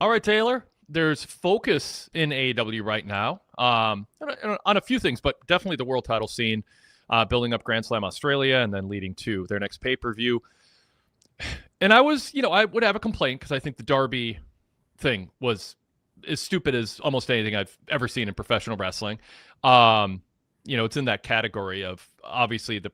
All right, Taylor. There's focus in AEW right now on a few things, but definitely the world title scene, building up Grand Slam Australia and then leading to their next pay-per-view. And I would have a complaint because I think the Darby thing was as stupid as almost anything I've ever seen in professional wrestling. It's in that category of obviously the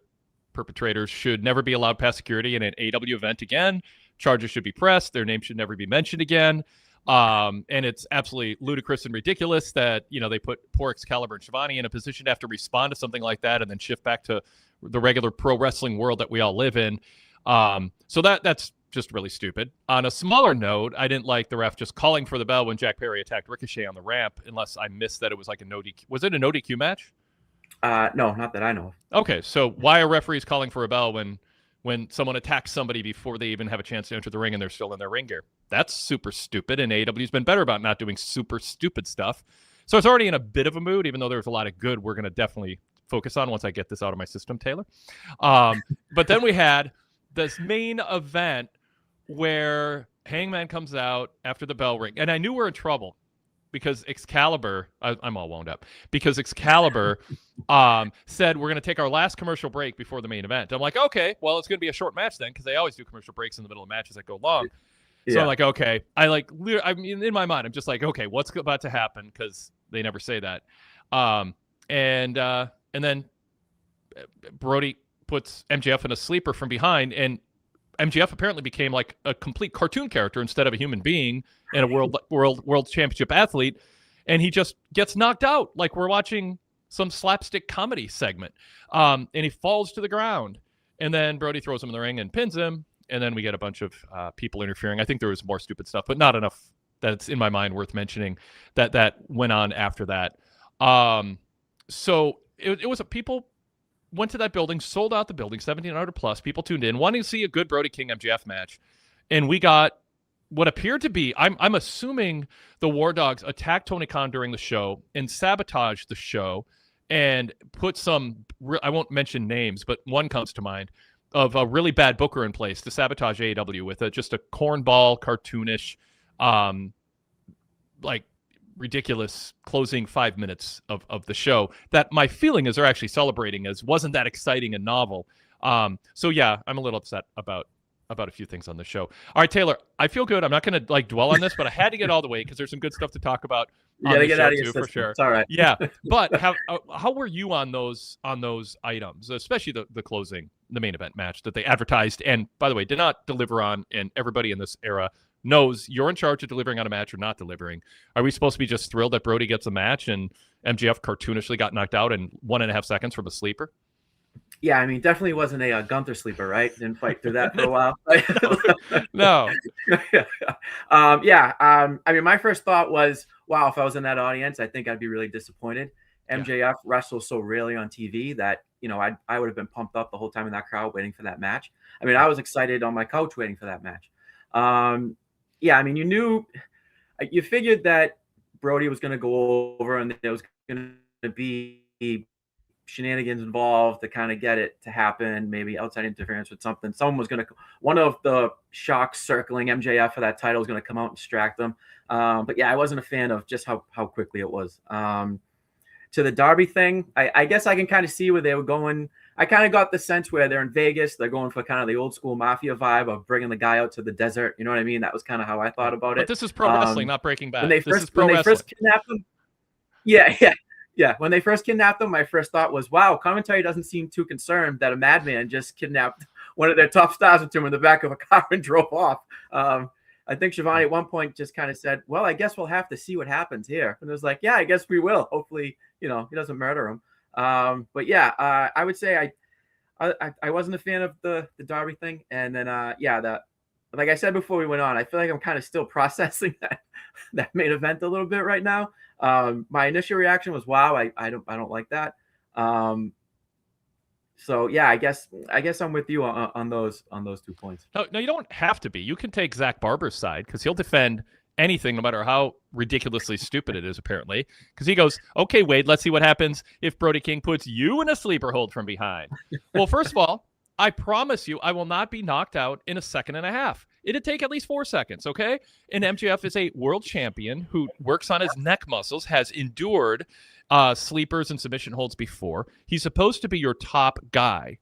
perpetrators should never be allowed past security in an AEW event again. Charges should be pressed. Their name should never be mentioned again. And it's absolutely ludicrous and ridiculous that, they put poor Excalibur and Shivani in a position to have to respond to something like that and then shift back to the regular pro wrestling world that we all live in. So that's just really stupid. On a smaller note, I didn't like the ref just calling for the bell when Jack Perry attacked Ricochet on the ramp, unless I missed that it was like a no DQ. Was it a no DQ match? No, not that I know of. Okay, so why are referees calling for a bell when someone attacks somebody before they even have a chance to enter the ring and they're still in their ring gear? That's super stupid, and AEW's been better about not doing super stupid stuff. So it's already in a bit of a mood, even though there's a lot of good we're going to definitely focus on once I get this out of my system, Taylor. But then we had this main event where Hangman comes out after the bell ring, and I knew we were in trouble because Excalibur, I'm all wound up, because Excalibur said we're going to take our last commercial break before the main event. I'm like, okay, well, it's going to be a short match then, because they always do commercial breaks in the middle of matches that go long. Yeah. So I'm like, okay. I mean, in my mind, I'm just like, okay, what's about to happen? Because they never say that. And then Brody puts MJF in a sleeper from behind, and MJF apparently became like a complete cartoon character instead of a human being and a world championship athlete. And he just gets knocked out like we're watching some slapstick comedy segment. And he falls to the ground. And then Brody throws him in the ring and pins him. And then we get a bunch of people interfering. I think there was more stupid stuff, but not enough that it's in my mind worth mentioning that went on after that. So it was people went to that building, sold out the building, 1,700 plus. People tuned in, wanting to see a good Brody King MJF match. And we got what appeared to be, I'm assuming the War Dogs attacked Tony Khan during the show and sabotaged the show and put some, I won't mention names, but one comes to mind, of a really bad booker in place to sabotage AEW with just a cornball, cartoonish, like ridiculous closing 5 minutes of the show that my feeling is they're actually celebrating as wasn't that exciting and novel. So yeah, I'm a little upset about a few things on the show. All right, Taylor, I feel good. I'm not going to dwell on this, but I had to get all the way because there's some good stuff to talk about. You got to get out of your system. For sure. It's all right. Yeah, but how were you on those items, especially the closing, the main event match that they advertised and, by the way, did not deliver on, and everybody in this era knows you're in charge of delivering on a match or not delivering. Are we supposed to be just thrilled that Brody gets a match and MJF cartoonishly got knocked out in 1.5 seconds from a sleeper? Yeah, I mean, definitely wasn't a Gunther sleeper, right? Didn't fight through that for a while. No. I mean, my first thought was, wow, if I was in that audience, I think I'd be really disappointed. MJF wrestles so rarely on TV that, I would have been pumped up the whole time in that crowd waiting for that match. I mean, I was excited on my couch waiting for that match. I mean, you figured that Brody was going to go over and there was going to be shenanigans involved to kind of get it to happen, maybe outside interference with something. One of the Shocks circling MJF for that title is going to come out and distract them. But yeah, I wasn't a fan of just how quickly it was. To the Darby thing, I guess I can kind of see where they were going. I kind of got the sense where they're in Vegas. They're going for kind of the old school mafia vibe of bringing the guy out to the desert. You know what I mean? That was kind of how I thought about it. But this is pro wrestling, not Breaking Bad. When they first kidnapped them. Yeah. When they first kidnapped them, my first thought was, wow, commentary doesn't seem too concerned that a madman just kidnapped one of their top stars and threw him in the back of a car and drove off. I think Shivani at one point just kind of said, well, I guess we'll have to see what happens here. And it was like, yeah, I guess we will. Hopefully, he doesn't murder him. But yeah, I would say I wasn't a fan of the Darby thing. And then, like I said before we went on, I feel like I'm kind of still processing that main event a little bit right now. My initial reaction was, wow, I don't like that. So yeah, I guess I'm with you on those 2 points. No, you don't have to be. You can take Zach Barber's side because he'll defend anything, no matter how ridiculously stupid it is, apparently. Because he goes, okay, Wade, let's see what happens if Brody King puts you in a sleeper hold from behind. Well, first of all, I promise you I will not be knocked out in 1.5 seconds. It'd take at least 4 seconds, okay? And MJF is a world champion who works on his neck muscles, has endured sleepers and submission holds before. He's supposed to be your top guy,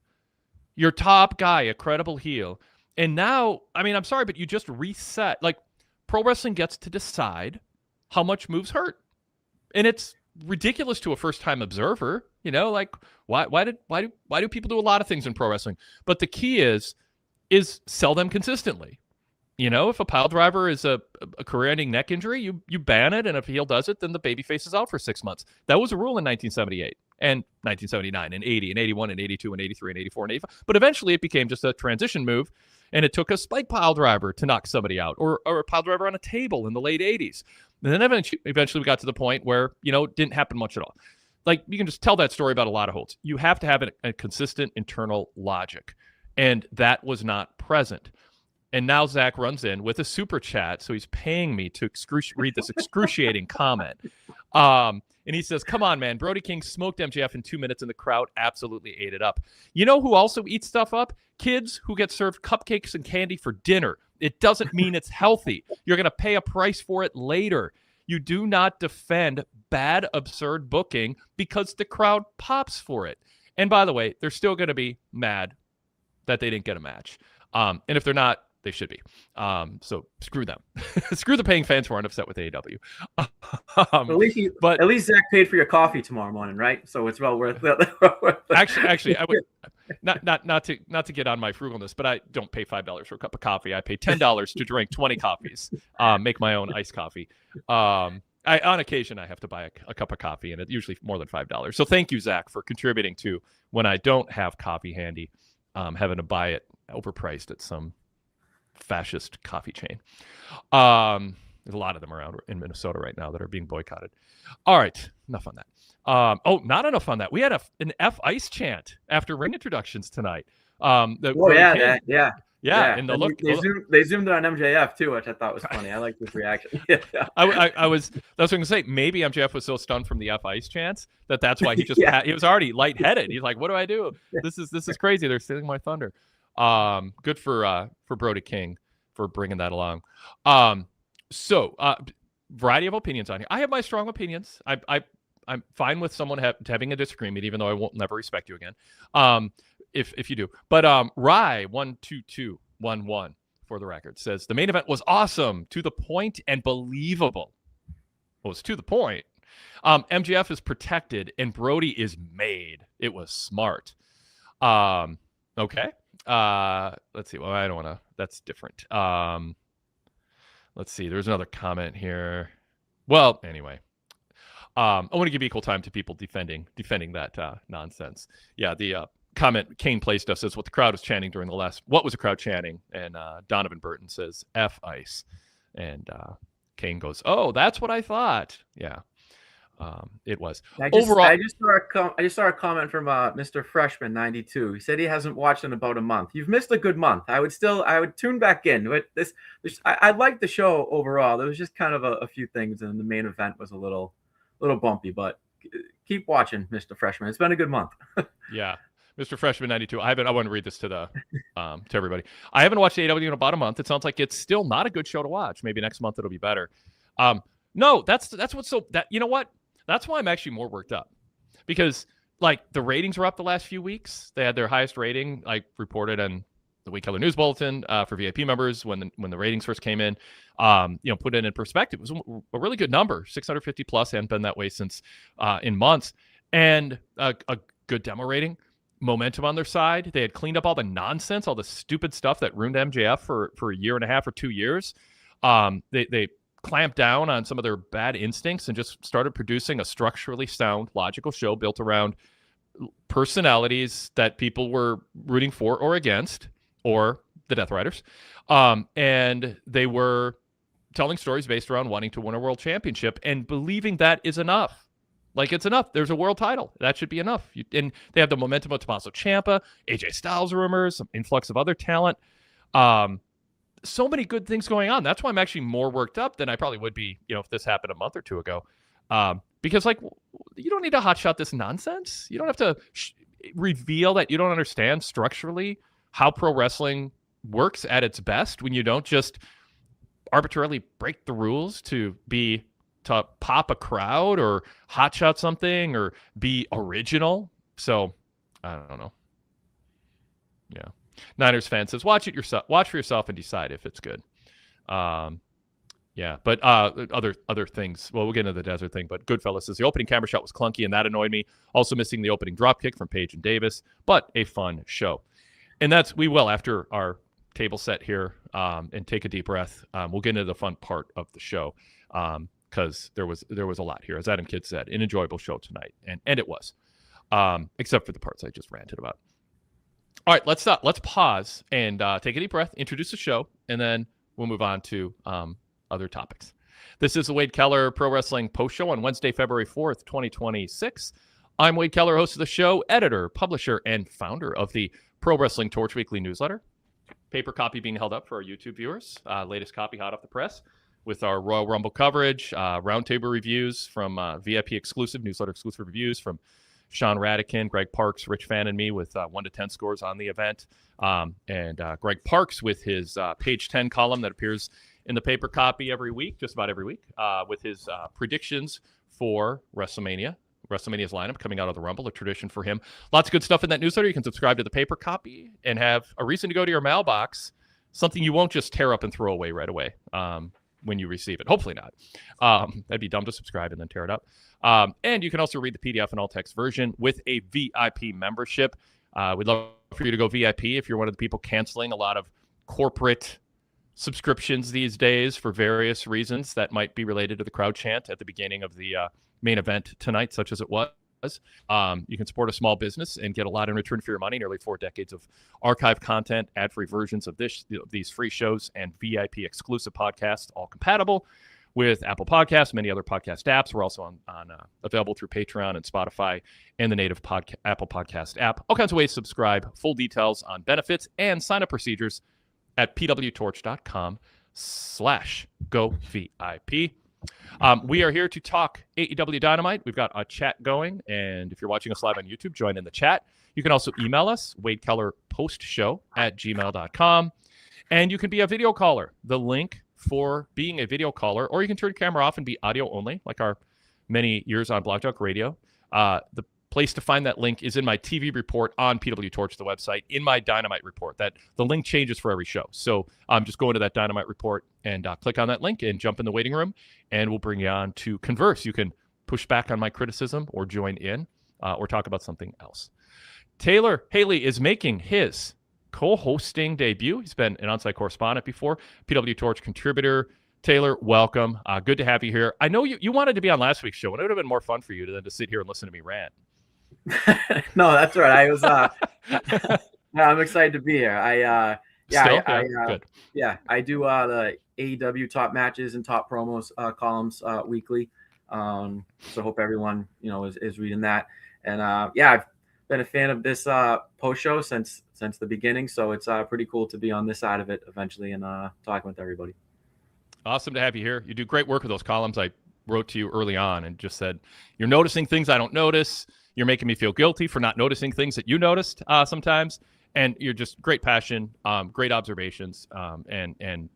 a credible heel. And now, I mean, I'm sorry, but you just reset. Like, pro wrestling gets to decide how much moves hurt. And it's ridiculous to a first-time observer, you know, like why do people do a lot of things in pro wrestling? But the key is sell them consistently. You know, if a pile driver is a career-ending neck injury, you ban it, and if a heel does it, then the babyface is out for 6 months. That was a rule in 1978 and 1979 and 80 and 81 and 82 and 83 and 84 and 85. But eventually it became just a transition move, and it took a spike pile driver to knock somebody out, or a pile driver on a table in the late 80s. And then eventually we got to the point where, you know, it didn't happen much at all. Like, you can just tell that story about a lot of holds. You have to have a consistent internal logic, and that was not present. And now Zach runs in with a super chat, so he's paying me to read this excruciating comment. And he says, come on, man. Brody King smoked MJF in 2 minutes, and the crowd absolutely ate it up. You know who also eats stuff up? Kids who get served cupcakes and candy for dinner. It doesn't mean it's healthy. You're going to pay a price for it later. You do not defend bad, absurd booking because the crowd pops for it. And by the way, they're still going to be mad that they didn't get a match. And if they're not, they should be. So screw them. Screw the paying fans who aren't upset with AEW. At least Zach paid for your coffee tomorrow morning, right? So it's well worth it. Actually, I would not to get on my frugalness, but I don't pay $5 for a cup of coffee. I pay $10 to drink 20 coffees. Make my own iced coffee. On occasion, I have to buy a cup of coffee, and it's usually more than $5. So thank you, Zach, for contributing to when I don't have coffee handy, having to buy it overpriced at some fascist coffee chain. There's a lot of them around in Minnesota right now that are being boycotted. All right, enough on that. Not enough on that. We had an F Ice chant after ring introductions tonight. Yeah. And they zoomed in on MJF too, which I thought was funny. I like this reaction. I was going to say, maybe MJF was so stunned from the F Ice chants that's why he just he was already lightheaded. He's like, what do I do? This is crazy. They're stealing my thunder. Good for Brody King for bringing that along. So variety of opinions on here. I have my strong opinions. I'm fine with someone having a disagreement, even though I won't never respect you again. If you do. But Rye 12211 for the record says the main event was awesome, to the point, and believable. Well, it's to the point. MJF is protected and Brody is made. It was smart. Okay. Let's see. Well, I don't want to. That's different. Let's see. There's another comment here. Well, anyway. I want to give equal time to people defending that nonsense. Yeah, the comment Kane placed us says what the crowd was chanting during the last. What was the crowd chanting? And Donovan Burton says F Ice, and Kane goes, "Oh, that's what I thought." Yeah, it was. Overall, I just saw a comment from Mr. Freshman 92. He said he hasn't watched in about a month. You've missed a good month. I would tune back in. But I liked the show overall. There was just kind of a few things, and the main event was a little bumpy, but keep watching, Mr. Freshman. It's been a good month. Yeah. Mr. Freshman 92. I want to read this to everybody. I haven't watched AEW in about a month. It sounds like it's still not a good show to watch. Maybe next month it'll be better. No, that's what's so that, you know what? That's why I'm actually more worked up, because like the ratings are up the last few weeks. They had their highest rating, like reported on the Wade Keller News Bulletin for VIP members when the ratings first came in. Put it in perspective, it was a really good number, 650 plus, and been that way since in months, and a good demo rating. Momentum on their side. They had cleaned up all the nonsense, all the stupid stuff that ruined MJF for a year and a half or 2 years. They clamped down on some of their bad instincts and just started producing a structurally sound, logical show built around personalities that people were rooting for or against, or the Death Riders. And they were telling stories based around wanting to win a world championship and believing that is enough. Like, it's enough. There's a world title. That should be enough. And they have the momentum of Tommaso Ciampa, AJ Styles rumors, some influx of other talent. So many good things going on. That's why I'm actually more worked up than I probably would be, if this happened a month or two ago. Because, like, you don't need to hotshot this nonsense. You don't have to reveal that you don't understand structurally how pro wrestling works at its best when you don't just arbitrarily break the rules to pop a crowd or hotshot something or be original. So I don't know. Yeah. Niners fan says, watch for yourself and decide if it's good. Yeah, but other things. Well, we'll get into the desert thing, but Goodfellas says the opening camera shot was clunky and that annoyed me. Also missing the opening drop kick from Page and Davis, but a fun show. And we will, after our table set here, and take a deep breath, we'll get into the fun part of the show, because there was a lot here, as Adam Kidd said, an enjoyable show tonight, and it was, except for the parts I just ranted about. All right, let's pause and take a deep breath, introduce the show, and then we'll move on to other topics. This is the Wade Keller Pro Wrestling Post Show on Wednesday, February 4th, 2026. I'm Wade Keller, host of the show, editor, publisher, and founder of the PWTorch weekly newsletter. Paper copy being held up for our YouTube viewers. Latest copy hot off the press with our Royal Rumble coverage, roundtable reviews from VIP newsletter exclusive reviews from Sean Radican, Greg Parks, Rich Fan, and me with 1 to 10 scores on the event. And Greg Parks with his page 10 column that appears in the paper copy every week, just about every week, with his predictions for WrestleMania's lineup coming out of the Rumble, a tradition for him. Lots of good stuff in that newsletter. You can subscribe to the paper copy and have a reason to go to your mailbox, something you won't just tear up and throw away right away when you receive it. Hopefully not. That'd be dumb to subscribe and then tear it up. And you can also read the PDF and all text version with a VIP membership. We'd love for you to go VIP if you're one of the people canceling a lot of corporate subscriptions these days for various reasons that might be related to the crowd chant at the beginning of the main event tonight, such as it was. You can support a small business and get a lot in return for your money. Nearly 4 decades of archive content, ad-free versions of these free shows, and VIP exclusive podcasts, all compatible with Apple Podcasts, many other podcast apps. We're also on available through Patreon and Spotify and the native Apple Podcast app. All kinds of ways to subscribe. Full details on benefits and sign-up procedures at pwtorch.com/govip. We are here to talk AEW Dynamite. We've got a chat going, and if you're watching us live on YouTube, join in the chat. You can also email us, wadekellerpostshow@gmail.com, and you can be a video caller. The link for being a video caller, or you can turn your camera off and be audio only, like our many years on Blog Talk Radio. The place to find that link is in my TV report on PWTorch, the website, in my Dynamite report. That the link changes for every show. So just go into that Dynamite report and click on that link and jump in the waiting room, and we'll bring you on to converse. You can push back on my criticism or join in or talk about something else. Taylor Halley is making his co-hosting debut. He's been an on-site correspondent before, PWTorch contributor. Taylor, welcome. Good to have you here. I know you wanted to be on last week's show, and it would have been more fun for you than to sit here and listen to me rant. No, that's right. I was I'm excited to be here. Good. Yeah, I do the AEW top matches and top promos columns weekly. So hope everyone is reading that. And I've been a fan of this post show since the beginning. So it's pretty cool to be on this side of it eventually and talking with everybody. Awesome to have you here. You do great work with those columns. I wrote to you early on and just said, you're noticing things I don't notice. You're making me feel guilty for not noticing things that you noticed sometimes. And you're just great passion, great observations. And I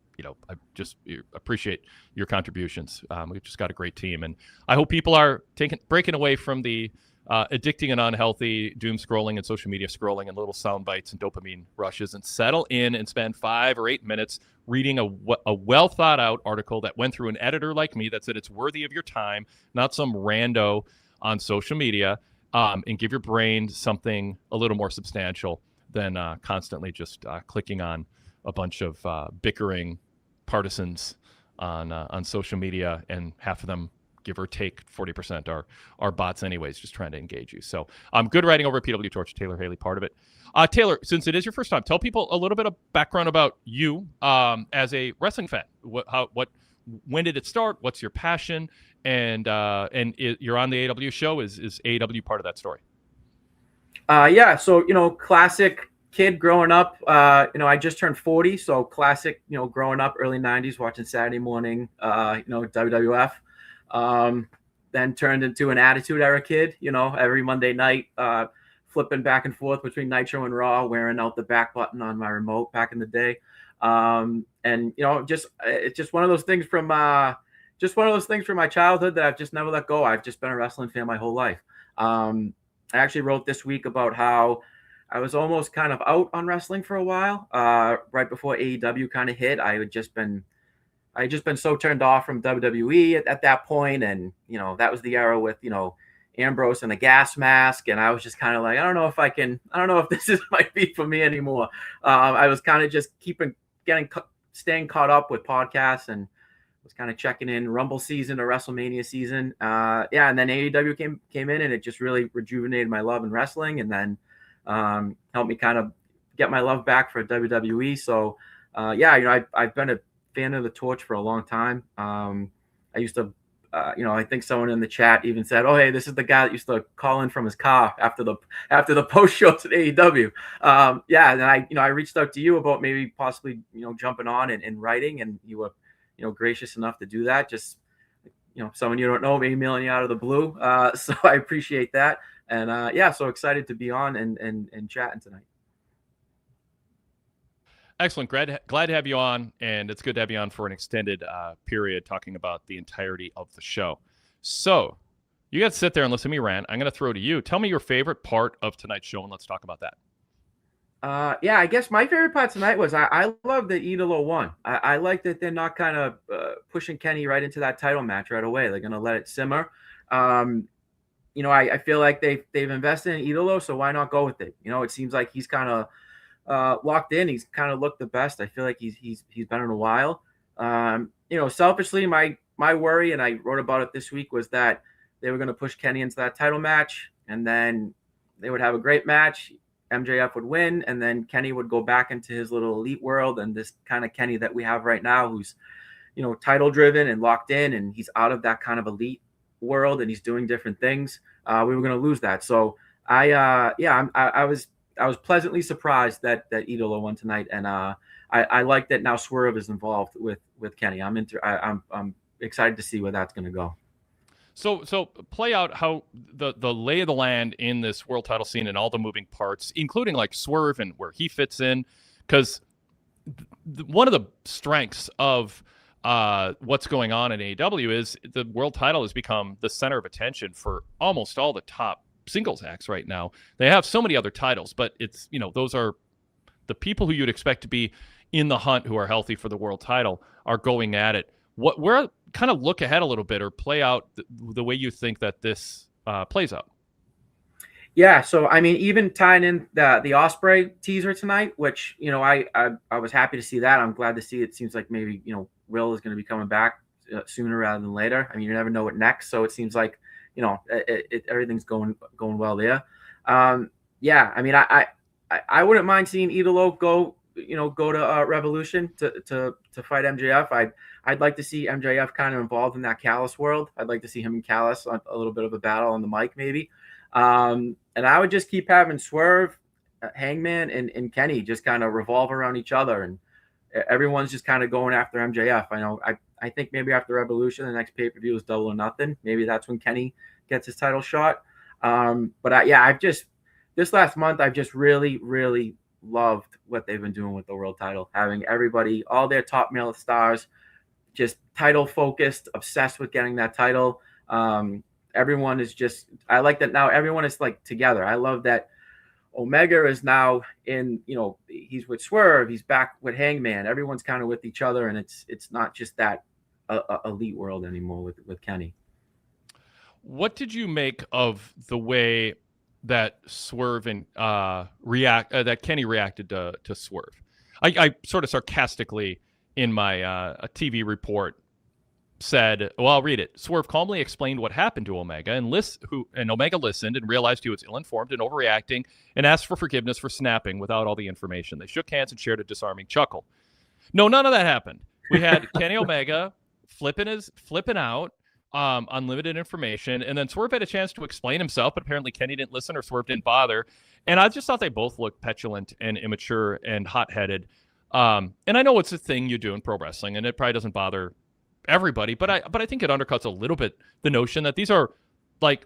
just appreciate your contributions. We've just got a great team. And I hope people are breaking away from the addicting and unhealthy doom scrolling and social media scrolling and little sound bites and dopamine rushes, and settle in and spend 5 or 8 minutes reading a well thought out article that went through an editor like me that said it's worthy of your time, not some rando on social media, and give your brain something a little more substantial than constantly just clicking on a bunch of bickering partisans on social media, and half of them, give or take 40%, are bots anyways, just trying to engage you. So good writing over at PWTorch. Taylor Halley, part of it. Taylor, since it is your first time, tell people a little bit of background about you as a wrestling fan. When did it start? What's your passion? And you're on the AEW show. Is AEW part of that story? So classic kid growing up. I just turned 40, so classic. Growing up early '90s, watching Saturday morning. WWF. Then turned into an Attitude Era kid. Every Monday night flipping back and forth between Nitro and Raw, wearing out the back button on my remote back in the day. And it's just one of those things from my childhood that I've just never let go. I've just been a wrestling fan my whole life. I actually wrote this week about how I was almost kind of out on wrestling for a while. Right before AEW kind of hit, I had just been so turned off from WWE at that point, and that was the era with Ambrose and the gas mask, and I was just kind of like, I don't know if this might be for me anymore. I was kind of just staying caught up with podcasts, and was kind of checking in Rumble season or WrestleMania season. And then AEW came in, and it just really rejuvenated my love in wrestling, and then helped me kind of get my love back for WWE. So I've been a fan of the Torch for a long time. I used to, I think someone in the chat even said, "Oh, hey, this is the guy that used to call in from his car after the post shows at AEW." And then I reached out to you about maybe possibly jumping on and writing, and you were gracious enough to do that. Just someone you don't know, maybe emailing you out of the blue. So I appreciate that, and so excited to be on and chatting tonight. Excellent. Glad to have you on, and it's good to have you on for an extended period talking about the entirety of the show. So you got to sit there and listen to me rant. I'm going to throw to you. Tell me your favorite part of tonight's show, and let's talk about that. I guess my favorite part tonight was I love that Idolo won. I like that they're not kind of pushing Kenny right into that title match right away. They're going to let it simmer. I feel like they've invested in Idolo, so why not go with it? It seems like he's kind of locked in. He's kind of looked the best. I feel like he's been in a while. Selfishly, my worry, and I wrote about it this week, was that they were going to push Kenny into that title match, and then they would have a great match. MJF would win, and then Kenny would go back into his little elite world, and this kind of Kenny that we have right now, who's title driven and locked in, and he's out of that kind of elite world, and he's doing different things. We were going to lose that. So I was pleasantly surprised that Idolo won tonight, and I like that now Swerve is involved with Kenny. I'm excited to see where that's going to go. So play out how the lay of the land in this world title scene and all the moving parts, including like Swerve and where he fits in, because one of the strengths of what's going on in AEW is the world title has become the center of attention for almost all the top singles acts right now. They have so many other titles, but it's those are the people who you'd expect to be in the hunt, who are healthy for the world title, are going at it. Where kind of look ahead a little bit, or play out the way you think that this plays out. Yeah, so I mean, even tying in the Ospreay teaser tonight, which I was happy to see that. I'm glad to see it. Seems like maybe Will is going to be coming back sooner rather than later. I mean, you never know what next, so it seems like everything's going well there. I mean, I wouldn't mind seeing Idolo go to Revolution to fight MJF. I'd like to see MJF kind of involved in that Callis world. I'd like to see him and Callis on a little bit of a battle on the mic, maybe. And I would just keep having Swerve, Hangman, and Kenny just kind of revolve around each other, and everyone's just kind of going after MJF. I think maybe after Revolution, the next pay-per-view is Double or Nothing. Maybe that's when Kenny gets his title shot. This last month, I've just really, really loved what they've been doing with the world title, having everybody, all their top male stars, just title focused, obsessed with getting that title. Everyone is just, I like that now everyone is like together. I love that Omega is now in, he's with Swerve, he's back with Hangman. Everyone's kind of with each other, and it's not just that elite world anymore with Kenny. What did you make of the way that Swerve and that Kenny reacted to Swerve? I sort of sarcastically in my TV report said, well, I'll read it. Swerve calmly explained what happened to Omega, and Omega listened and realized he was ill-informed and overreacting, and asked for forgiveness for snapping without all the information. They shook hands and shared a disarming chuckle. No, none of that happened. We had Kenny Omega flipping out, unlimited information, and then Swerve had a chance to explain himself, but apparently Kenny didn't listen, or Swerve didn't bother. And I just thought they both looked petulant and immature and hot-headed. And I know it's a thing you do in pro wrestling, and it probably doesn't bother everybody, but I think it undercuts a little bit the notion that these are like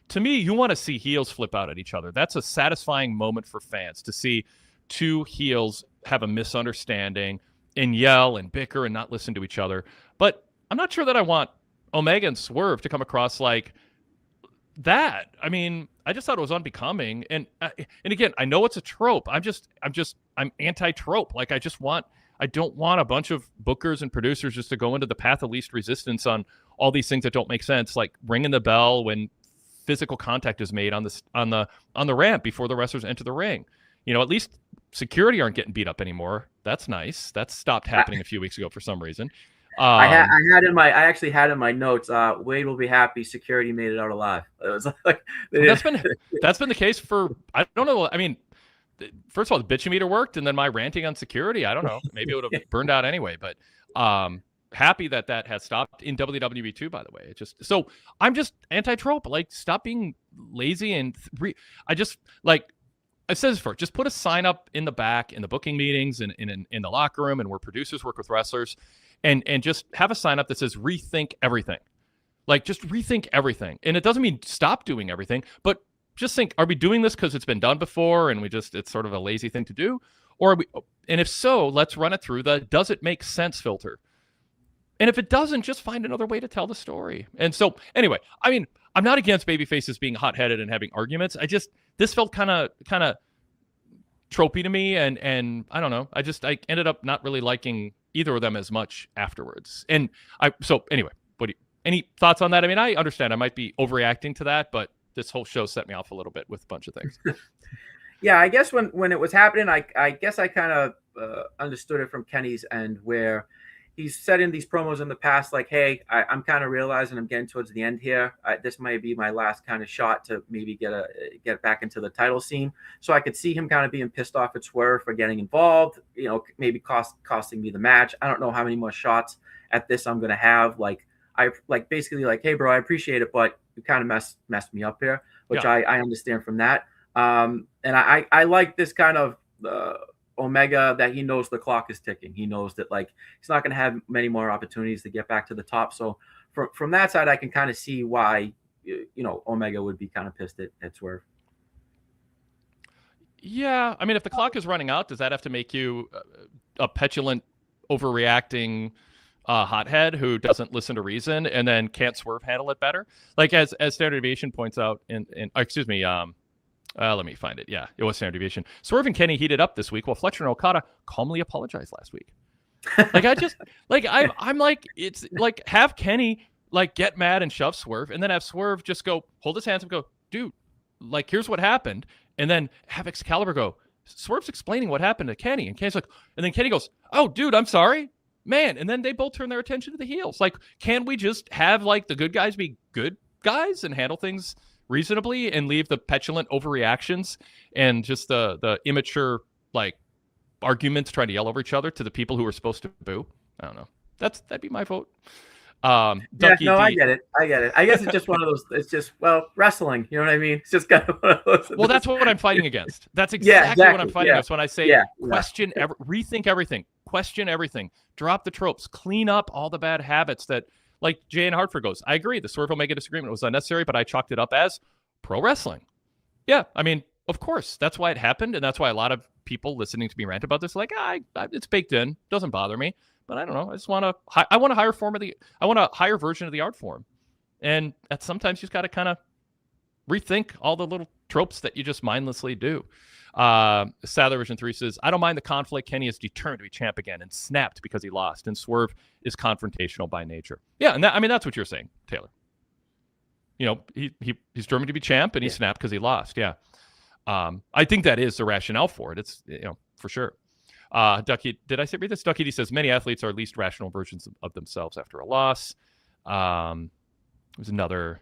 to me, you want to see heels flip out at each other. That's a satisfying moment for fans to see two heels have a misunderstanding and yell and bicker and not listen to each other. But I'm not sure that I want Omega and Swerve to come across like that. I mean, I just thought it was unbecoming. And again, I know it's a trope. I'm anti-trope. Like I don't want a bunch of bookers and producers just to go into the path of least resistance on all these things that don't make sense, like ringing the bell when physical contact is made on the ramp before the wrestlers enter the ring. You know, at least security aren't getting beat up anymore. That's nice. That stopped happening a few weeks ago for some reason. I actually had in my notes, Wade will be happy security made it out alive. It was like that's been the case for, I don't know. I mean, first of all, the bitchy meter worked, and then my ranting on security, I don't know. Maybe it would have burned out anyway, but happy that has stopped in WWE too, by the way. So I'm just anti-trope. Like, stop being lazy and I said this before, just put a sign up in the back in the booking meetings and in the locker room and where producers work with wrestlers, and just have a sign up that says rethink everything. Like, just rethink everything. And it doesn't mean stop doing everything, but just think, are we doing this because it's been done before and it's sort of a lazy thing to do? And if so, let's run it through the does it make sense filter. And if it doesn't, just find another way to tell the story. And so anyway, I mean, I'm not against babyfaces being hot-headed and having arguments. This felt kind of tropey to me, and I don't know. I ended up not really liking either of them as much afterwards. And so anyway, any thoughts on that? I mean, I understand I might be overreacting to that, but this whole show set me off a little bit with a bunch of things. Yeah, I guess when it was happening, I guess I kind of understood it from Kenny's end, where he's said in these promos in the past, like, hey, I'm kind of realizing I'm getting towards the end here. This might be my last kind of shot to maybe get back into the title scene. So I could see him kind of being pissed off at Swerve for getting involved, you know, maybe costing me the match. I don't know how many more shots at this I'm going to have. Basically, hey, bro, I appreciate it, but you kind of messed me up here, which yeah. I understand from that. And I like this kind of Omega, that he knows the clock is ticking. He knows that he's not going to have many more opportunities to get back to the top. So from that side, I can kind of see why Omega would be kind of pissed at Swerve. Yeah, I mean, if the clock is running out, does that have to make you a petulant, overreacting hothead who doesn't listen to reason, and then can't Swerve handle it better? Like as Standard Deviation points out let me find it. Yeah, it was Standard Deviation. Swerve and Kenny heated up this week while Fletcher and Okada calmly apologized last week. I'm it's like, have Kenny get mad and shove Swerve, and then have Swerve just go hold his hands up and go, dude, here's what happened. And then have Excalibur go, Swerve's explaining what happened to Kenny. And Kenny's like, and then Kenny goes, oh, dude, I'm sorry, man. And then they both turn their attention to the heels. Can we just have the good guys be good guys and handle things reasonably and leave the petulant overreactions and just the immature arguments trying to yell over each other to the people who are supposed to boo? I don't know. That'd be my vote. Ducky, I get it. I guess it's just one of those. It's just wrestling. You know what I mean? It's just kind of one of those. Well, that's what I'm fighting against. That's exactly what I'm fighting against when I say question, rethink everything, question everything, drop the tropes, clean up all the bad habits that. Like Jay and Hartford goes, I agree. The Swerve Omega disagreement was unnecessary, but I chalked it up as pro wrestling. Yeah, I mean, of course, that's why it happened, and that's why a lot of people listening to me rant about this it's baked in, doesn't bother me. But I don't know. I just want a higher version of the art form, and that sometimes you just got to kind of rethink all the little tropes that you just mindlessly do. Sadler Version 3 says, I don't mind the conflict. Kenny is determined to be champ again and snapped because he lost, and Swerve is confrontational by nature. Yeah, and that's what you're saying, Taylor. He's determined to be champ, and he snapped because he lost. Yeah. I think that is the rationale for it. It's, for sure. Ducky, did I read this? Ducky D says, many athletes are least rational versions of themselves after a loss. There's another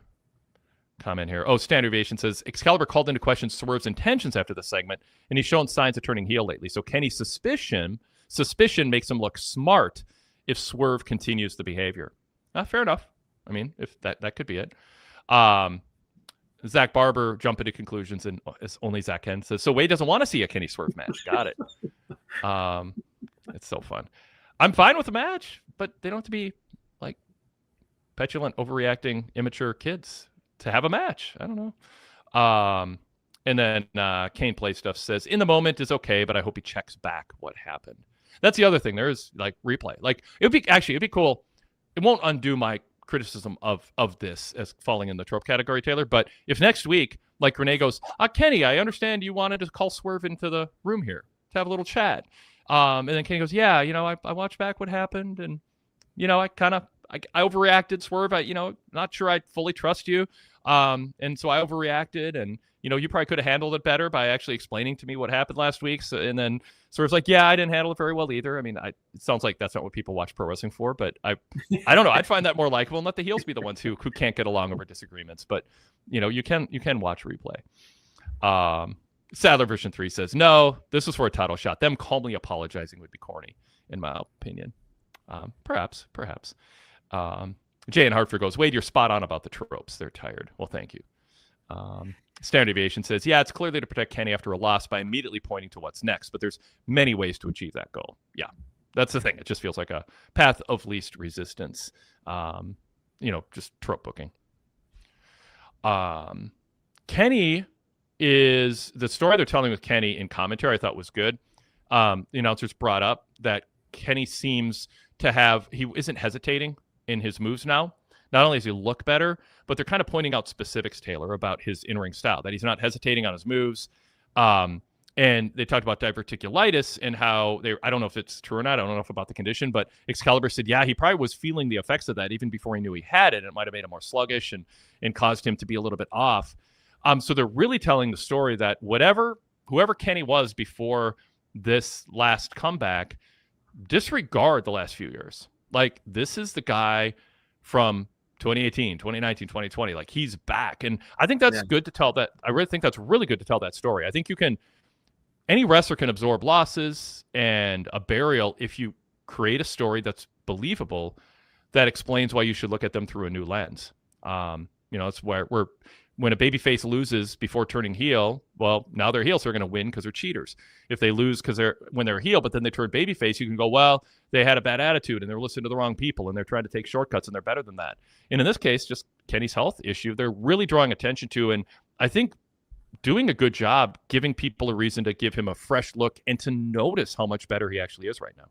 comment here. Oh, Standard Deviation says, Excalibur called into question Swerve's intentions after the segment, and he's shown signs of turning heel lately. So Kenny's suspicion makes him look smart if Swerve continues the behavior. Fair enough. I mean, if that could be it. Zach Barber jumping to conclusions, and only Zach can says, so Wade doesn't want to see a Kenny Swerve match. Got it. It's so fun. I'm fine with the match, but they don't have to be petulant, overreacting, immature kids. have a match. I don't know. And then Kane Play Stuff says, in the moment is okay, but I hope he checks back what happened. That's the other thing. There is like replay. Like it'd be cool. It won't undo my criticism of this as falling in the trope category, Taylor. But if next week, like Renee goes, Kenny, I understand you wanted to call Swerve into the room here to have a little chat. And then Kenny goes, yeah, I watched back what happened, and I overreacted, Swerve. Not sure I fully trust you. And so I overreacted, and you probably could have handled it better by actually explaining to me what happened last week. So, and then Swerve's like, yeah, I didn't handle it very well either. I mean, it sounds like that's not what people watch pro wrestling for, but I don't know. I'd find that more likable and let the heels be the ones who can't get along over disagreements. But you can watch replay. Sadler version 3 says, no, this was for a title shot. Them calmly apologizing would be corny, in my opinion. Perhaps. Jay in Hartford goes, Wade, you're spot on about the tropes. They're tired. Well, thank you. Standard Deviation says, yeah, it's clearly to protect Kenny after a loss by immediately pointing to what's next, but there's many ways to achieve that goal. Yeah, that's the thing. It just feels like a path of least resistance. Just trope booking. Kenny is the story they're telling with Kenny in commentary I thought was good. The announcers brought up that Kenny seems to he isn't hesitating in his moves now. Not only does he look better, but they're kind of pointing out specifics, Taylor, about his in-ring style, that he's not hesitating on his moves. And they talked about diverticulitis and how I don't know if it's true or not. I don't know if about the condition, but Excalibur said, yeah, he probably was feeling the effects of that even before he knew he had it. And it might have made him more sluggish and caused him to be a little bit off. So they're really telling the story that whoever Kenny was before this last comeback, disregard the last few years. Like, this is the guy from 2018, 2019, 2020. Like, he's back. And I think that's good to tell that. I really think that's really good to tell that story. I think any wrestler can absorb losses and a burial if you create a story that's believable, that explains why you should look at them through a new lens. It's where when a babyface loses before turning heel, well, now they're heels, so they're going to win because they're cheaters. If they lose when they're heel, but then they turn babyface, you can go, well, they had a bad attitude and they're listening to the wrong people and they're trying to take shortcuts and they're better than that. And in this case, just Kenny's health issue, they're really drawing attention to, and I think doing a good job giving people a reason to give him a fresh look and to notice how much better he actually is right now.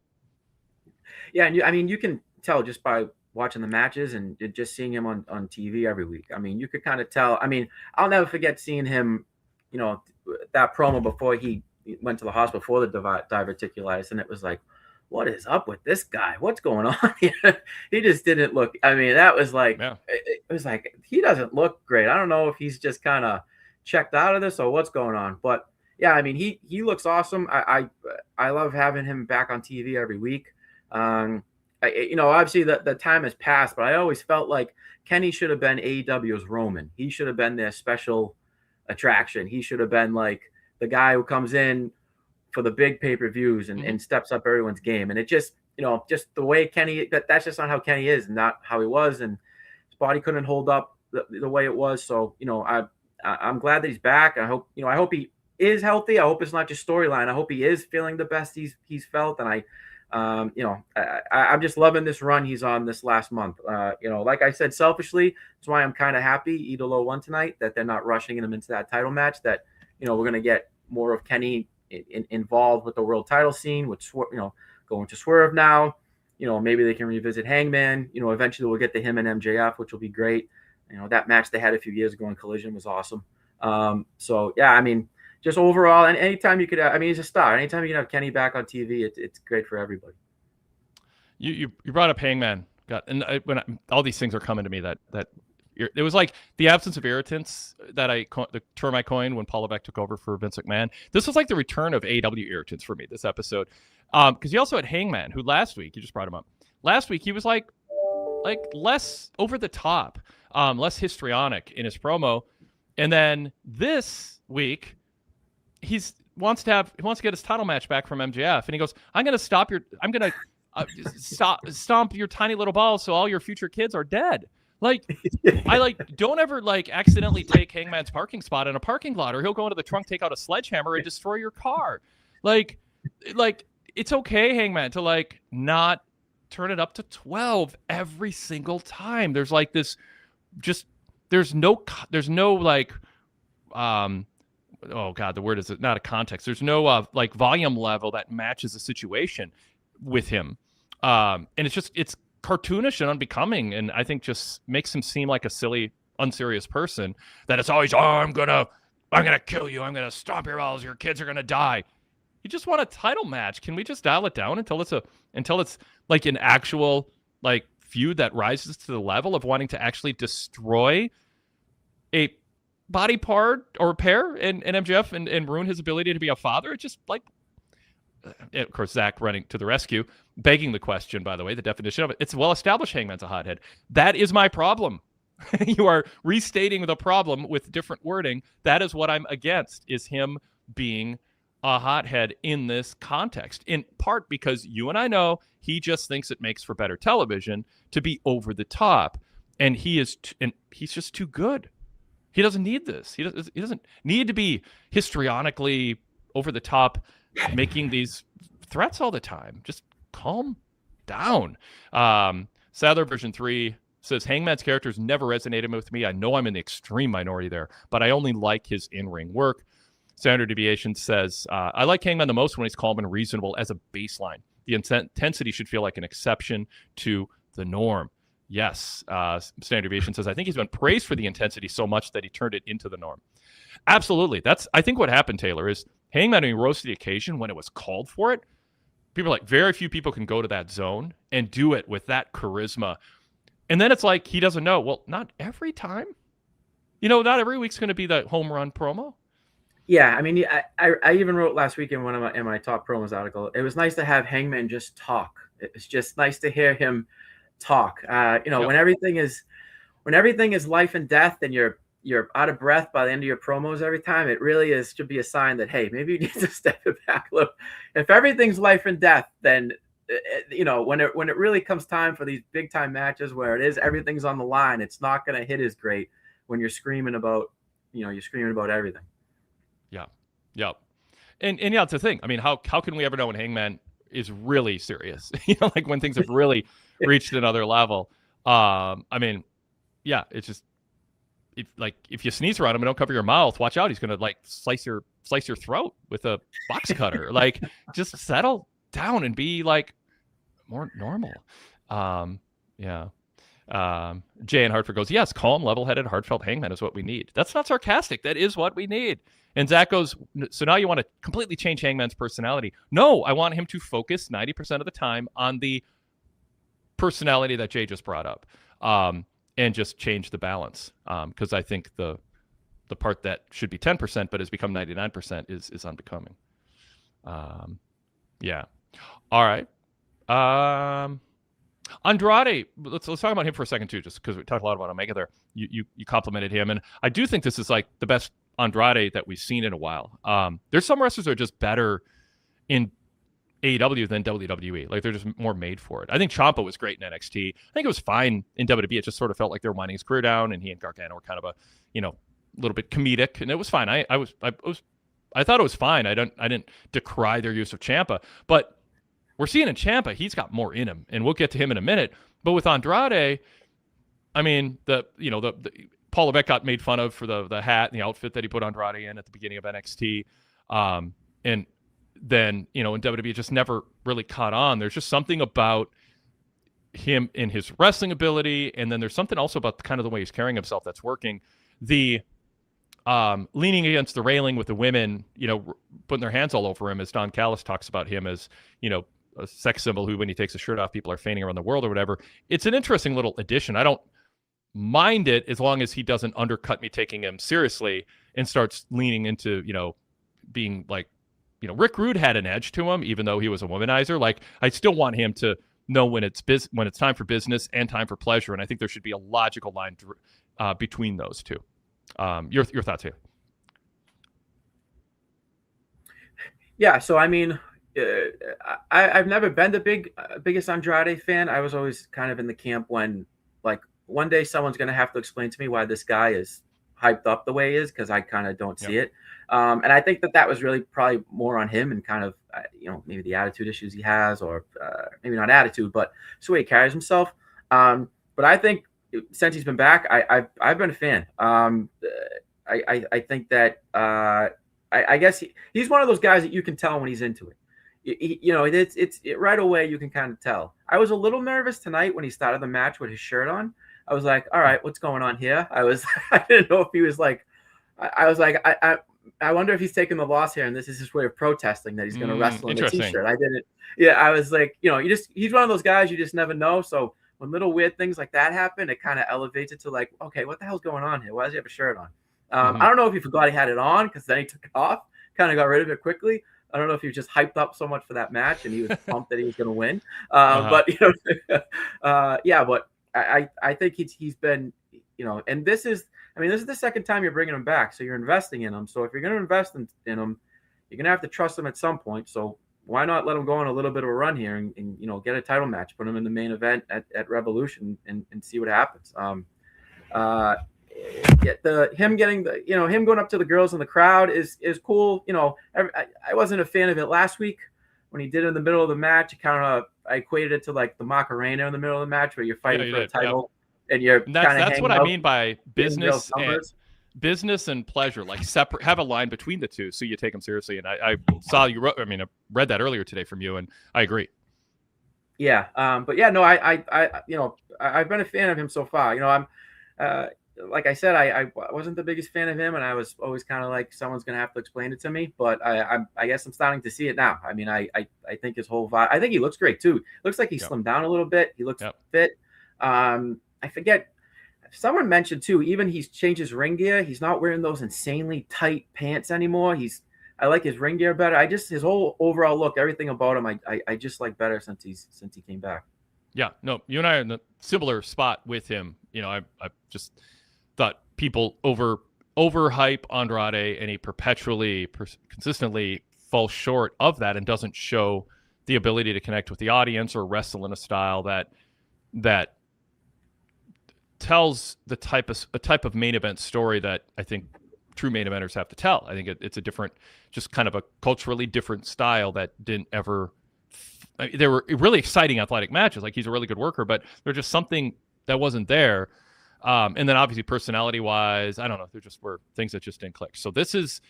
Yeah, and you can tell just by watching the matches and just seeing him on TV every week. I mean, you could kind of tell. I mean, I'll never forget seeing him, that promo before he went to the hospital for the diverticulitis, and it was like, what is up with this guy? What's going on here? He just didn't look. I mean, that was like, it was like, he doesn't look great. I don't know if he's just kind of checked out of this or what's going on, but yeah, I mean, he looks awesome. I love having him back on TV every week. Obviously the time has passed, but I always felt like Kenny should have been AEW's Roman. He should have been their special attraction. He should have been like the guy who comes in for the big pay-per-views and steps up everyone's game. And it just, just the way Kenny, that's just not how Kenny is, and not how he was. And his body couldn't hold up the way it was. So, I'm glad that he's back. I hope he is healthy. I hope it's not just storyline. I hope he is feeling the best he's felt. And I'm just loving this run he's on this last month. Like I said, selfishly, that's why I'm kind of happy Idolo won tonight, that they're not rushing him into that title match, that, we're going to get more of Kenny involved with the world title scene, with, going to Swerve now. Maybe they can revisit Hangman. Eventually we'll get to him and MJF, which will be great. That match they had a few years ago in Collision was awesome. So yeah, I mean, just overall, and anytime you could, he's a star. Anytime you can have Kenny back on TV, it's great for everybody. You brought up Hangman, all these things are coming to me that it was like the absence of irritants the term I coined when Paul Levesque took over for Vince McMahon. This was like the return of AEW irritants for me this episode, because you also had Hangman, who last week, you just brought him up. Last week he was like less over the top, less histrionic in his promo, and then this week he wants to get his title match back from MJF, and he goes, I'm going to stomp your tiny little balls so all your future kids are dead. Don't ever accidentally take Hangman's parking spot in a parking lot, or he'll go into the trunk, take out a sledgehammer, and destroy your car. It's okay, Hangman, to not turn it up to 12 every single time. There's this just there's no like, oh God, the word is not a context. There's no like volume level that matches the situation with him. And it's cartoonish and unbecoming. And I think just makes him seem like a silly, unserious person that it's always, I'm going to kill you. I'm going to stomp your balls. Your kids are going to die. You just want a title match. Can we just dial it down until it's like an actual like feud that rises to the level of wanting to actually destroy a body part or pair in MJF and ruin his ability to be a father? It's just like, of course, Zach running to the rescue, begging the question, by the way, the definition of it. It's well-established Hangman's a hothead. That is my problem. You are restating the problem with different wording. That is what I'm against, is him being a hothead in this context, in part because you and I know he just thinks it makes for better television to be over the top, and he's just too good. He doesn't need this. He doesn't need to be histrionically over the top, making these threats all the time. Just calm down. Sadler version 3 says, Hangman's characters never resonated with me. I know I'm in the extreme minority there, but I only like his in-ring work. Standard Deviation says, I like Hangman the most when he's calm and reasonable as a baseline. The intensity should feel like an exception to the norm. Yes. Standard Deviation says, I think he's been praised for the intensity so much that he turned it into the norm. Absolutely. That's, I think what happened, Taylor, is Hangman, when he rose to the occasion when it was called for it, people are like, very few people can go to that zone and do it with that charisma. And then it's like, he doesn't know. Well, not every time. Not every week's going to be that home run promo. Yeah, I mean, I even wrote last week in in my top promos article, it was nice to have Hangman just talk. It was just nice to hear him talk. Yep. When everything is life and death and you're out of breath by the end of your promos every time, it really should be a sign that, hey, maybe you need to step it back a little. If everything's life and death, then when it really comes time for these big time matches where everything's on the line, it's not going to hit as great when you're screaming about everything. Yeah. Yep. And yeah, it's the thing. I mean, how can we ever know when Hangman is really serious? Like when things have really reached another level. I mean, yeah, it's just, if you sneeze around him and don't cover your mouth, watch out. He's going to like slice your throat with a box cutter. Like, just settle down and be like more normal. Yeah. Jay in Hartford goes, yes, calm, level-headed, heartfelt Hangman is what we need. That's not sarcastic. That is what we need. And Zach goes, so now you want to completely change Hangman's personality? No, I want him to focus 90% of the time on the personality that Jay just brought up, and just change the balance. Because I think the part that should be 10% but has become 99% is unbecoming. Yeah. All right. Andrade, let's talk about him for a second too, just because we talked a lot about Omega there. You complimented him, and I do think this is like the best Andrade that we've seen in a while. There's some wrestlers that are just better in AEW than WWE. Like, they're just more made for it. I think Ciampa was great in NXT. I think it was fine in WWE. It just sort of felt like they were winding his career down, and he and Gargano were kind of a little bit comedic, and it was fine. I thought it was fine. I didn't decry their use of Ciampa, but we're seeing in Ciampa, he's got more in him, and we'll get to him in a minute. But with Andrade, I mean, the Paul Levesque got made fun of for the hat and the outfit that he put Andrade in at the beginning of NXT, and then in WWE it just never really caught on. There's just something about him in his wrestling ability, and then there's something also about kind of the way he's carrying himself that's working. The leaning against the railing with the women, putting their hands all over him, as Don Callis talks about him as, a sex symbol who, when he takes his shirt off, people are fainting around the world or whatever. It's an interesting little addition. I don't mind it as long as he doesn't undercut me taking him seriously and starts leaning into, being like, Rick Rude had an edge to him, even though he was a womanizer. Like, I still want him to know when it's time for business and time for pleasure. And I think there should be a logical line between those two. Your thoughts here? Yeah. So, I mean, I've never been the biggest Andrade fan. I was always kind of in the camp when, like, one day someone's going to have to explain to me why this guy is hyped up the way he is, because I kind of don't see it. And I think that was really probably more on him and kind of, maybe the attitude issues he has, or maybe not attitude, but it's the way he carries himself. But I think, since he's been back, I've been a fan. I think that I guess he's one of those guys that you can tell when he's into it. It's right away you can kind of tell. I was a little nervous tonight when he started the match with his shirt on. I was like, all right, what's going on here? I didn't know if he was like, I was like, I wonder if he's taking the loss here and this is his way of protesting that he's going to wrestle in a t-shirt. I didn't. Yeah, I was like, he's one of those guys you just never know. So when little weird things like that happen, it kind of elevates it to like, okay, what the hell's going on here? Why does he have a shirt on? I don't know if he forgot he had it on because then he took it off, kind of got rid of it quickly. I don't know if he was just hyped up so much for that match and he was pumped that he was going to win. But but I think he's been, and this is the second time you're bringing him back, so you're investing in him. So if you're going to invest in him, you're going to have to trust him at some point. So why not let him go on a little bit of a run here and get a title match, put him in the main event at Revolution and see what happens. Him going up to the girls in the crowd is cool. I wasn't a fan of it last week when he did it in the middle of the match. I equated it to like the Macarena in the middle of the match where you're fighting for a title and you're that's what I mean by business and pleasure, like separate, have a line between the two so you take them seriously. And I saw you wrote, I read that earlier today from you and I agree. Yeah. But yeah, no, I've been a fan of him so far. I'm like I said, I wasn't the biggest fan of him, and I was always kind of like, someone's gonna have to explain it to me. But I guess I'm starting to see it now. I think his whole vibe. I think he looks great too. Looks like he slimmed down a little bit. He looks fit. I forget. Someone mentioned too. Even he's changed his ring gear. He's not wearing those insanely tight pants anymore. I like his ring gear better. His whole overall look, everything about him, I just like better since he came back. Yeah, no, you and I are in a similar spot with him. I just thought people overhype Andrade, and he perpetually, consistently falls short of that and doesn't show the ability to connect with the audience or wrestle in a style that tells a type of main event story that I think true main eventers have to tell. I think it's a different, just kind of a culturally different style that didn't ever. They were really exciting athletic matches. Like, he's a really good worker, but there's just something that wasn't there. And then obviously personality wise, I don't know. There just were things that just didn't click. So this is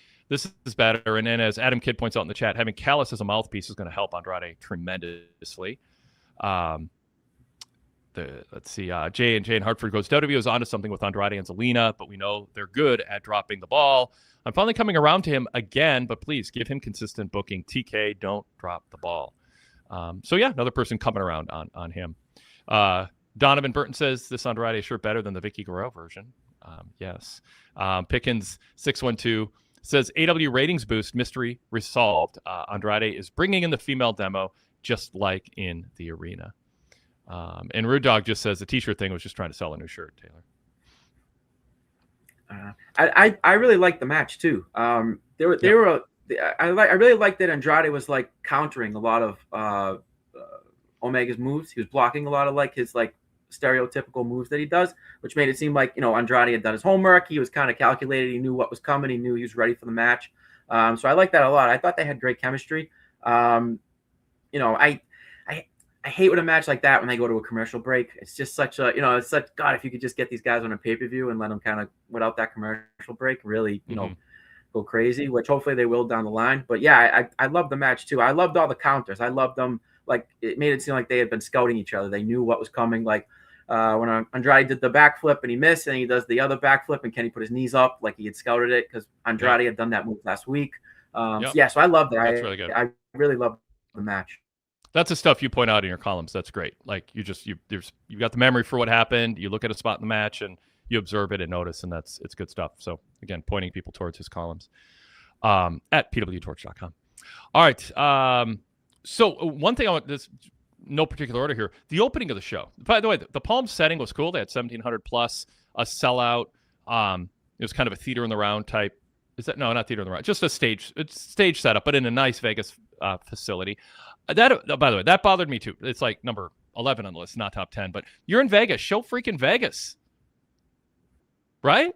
better. And then as Adam Kidd points out in the chat, having Callis as a mouthpiece is going to help Andrade tremendously. Let's see. Jay in Hartford goes, WWE is onto something with Andrade and Zelina, but we know they're good at dropping the ball. I'm finally coming around to him again, but please give him consistent booking. TK, don't drop the ball. So yeah, another person coming around on him. Donovan Burton says this Andrade is sure better than the Vicky Guerrero version. Yes. Pickens 612 says AW ratings boost, mystery resolved. Andrade is bringing in the female demo just like in the arena. And Rude Dog just says the t-shirt thing was just trying to sell a new shirt, Taylor. I really liked the match too. I really liked that Andrade was like countering a lot of Omega's moves. He was blocking a lot of like his like stereotypical moves that he does, which made it seem like, Andrade had done his homework. He was kind of calculated. He knew what was coming. He knew he was ready for the match. So I like that a lot. I thought they had great chemistry. I hate with a match like that when they go to a commercial break. It's just such a, it's such, God, if you could just get these guys on a pay-per-view and let them kind of, without that commercial break, really, go crazy, which hopefully they will down the line. But yeah, I loved the match too. I loved all the counters. I loved them. Like, it made it seem like they had been scouting each other. They knew what was coming. Like when Andrade did the backflip and he missed, and he does the other backflip and Kenny put his knees up like he had scouted it because Andrade had done that move last week. So I loved it. That's really good. I really loved the match. That's the stuff you point out in your columns. That's great. Like, you've got the memory for what happened. You look at a spot in the match and you observe it and notice, and it's good stuff. So again, pointing people towards his columns at pwtorch.com. All right. So one thing I want, this no particular order here. The opening of the show. By the way, the Palm setting was cool. They had 1,700 plus, a sellout. It was kind of a theater in the round type. Is that no, not theater in the round, just a stage. It's stage setup, but in a nice Vegas facility. That, by the way, that bothered me too. It's like number 11 on the list, not top 10. But you're in Vegas. Show freaking Vegas, right?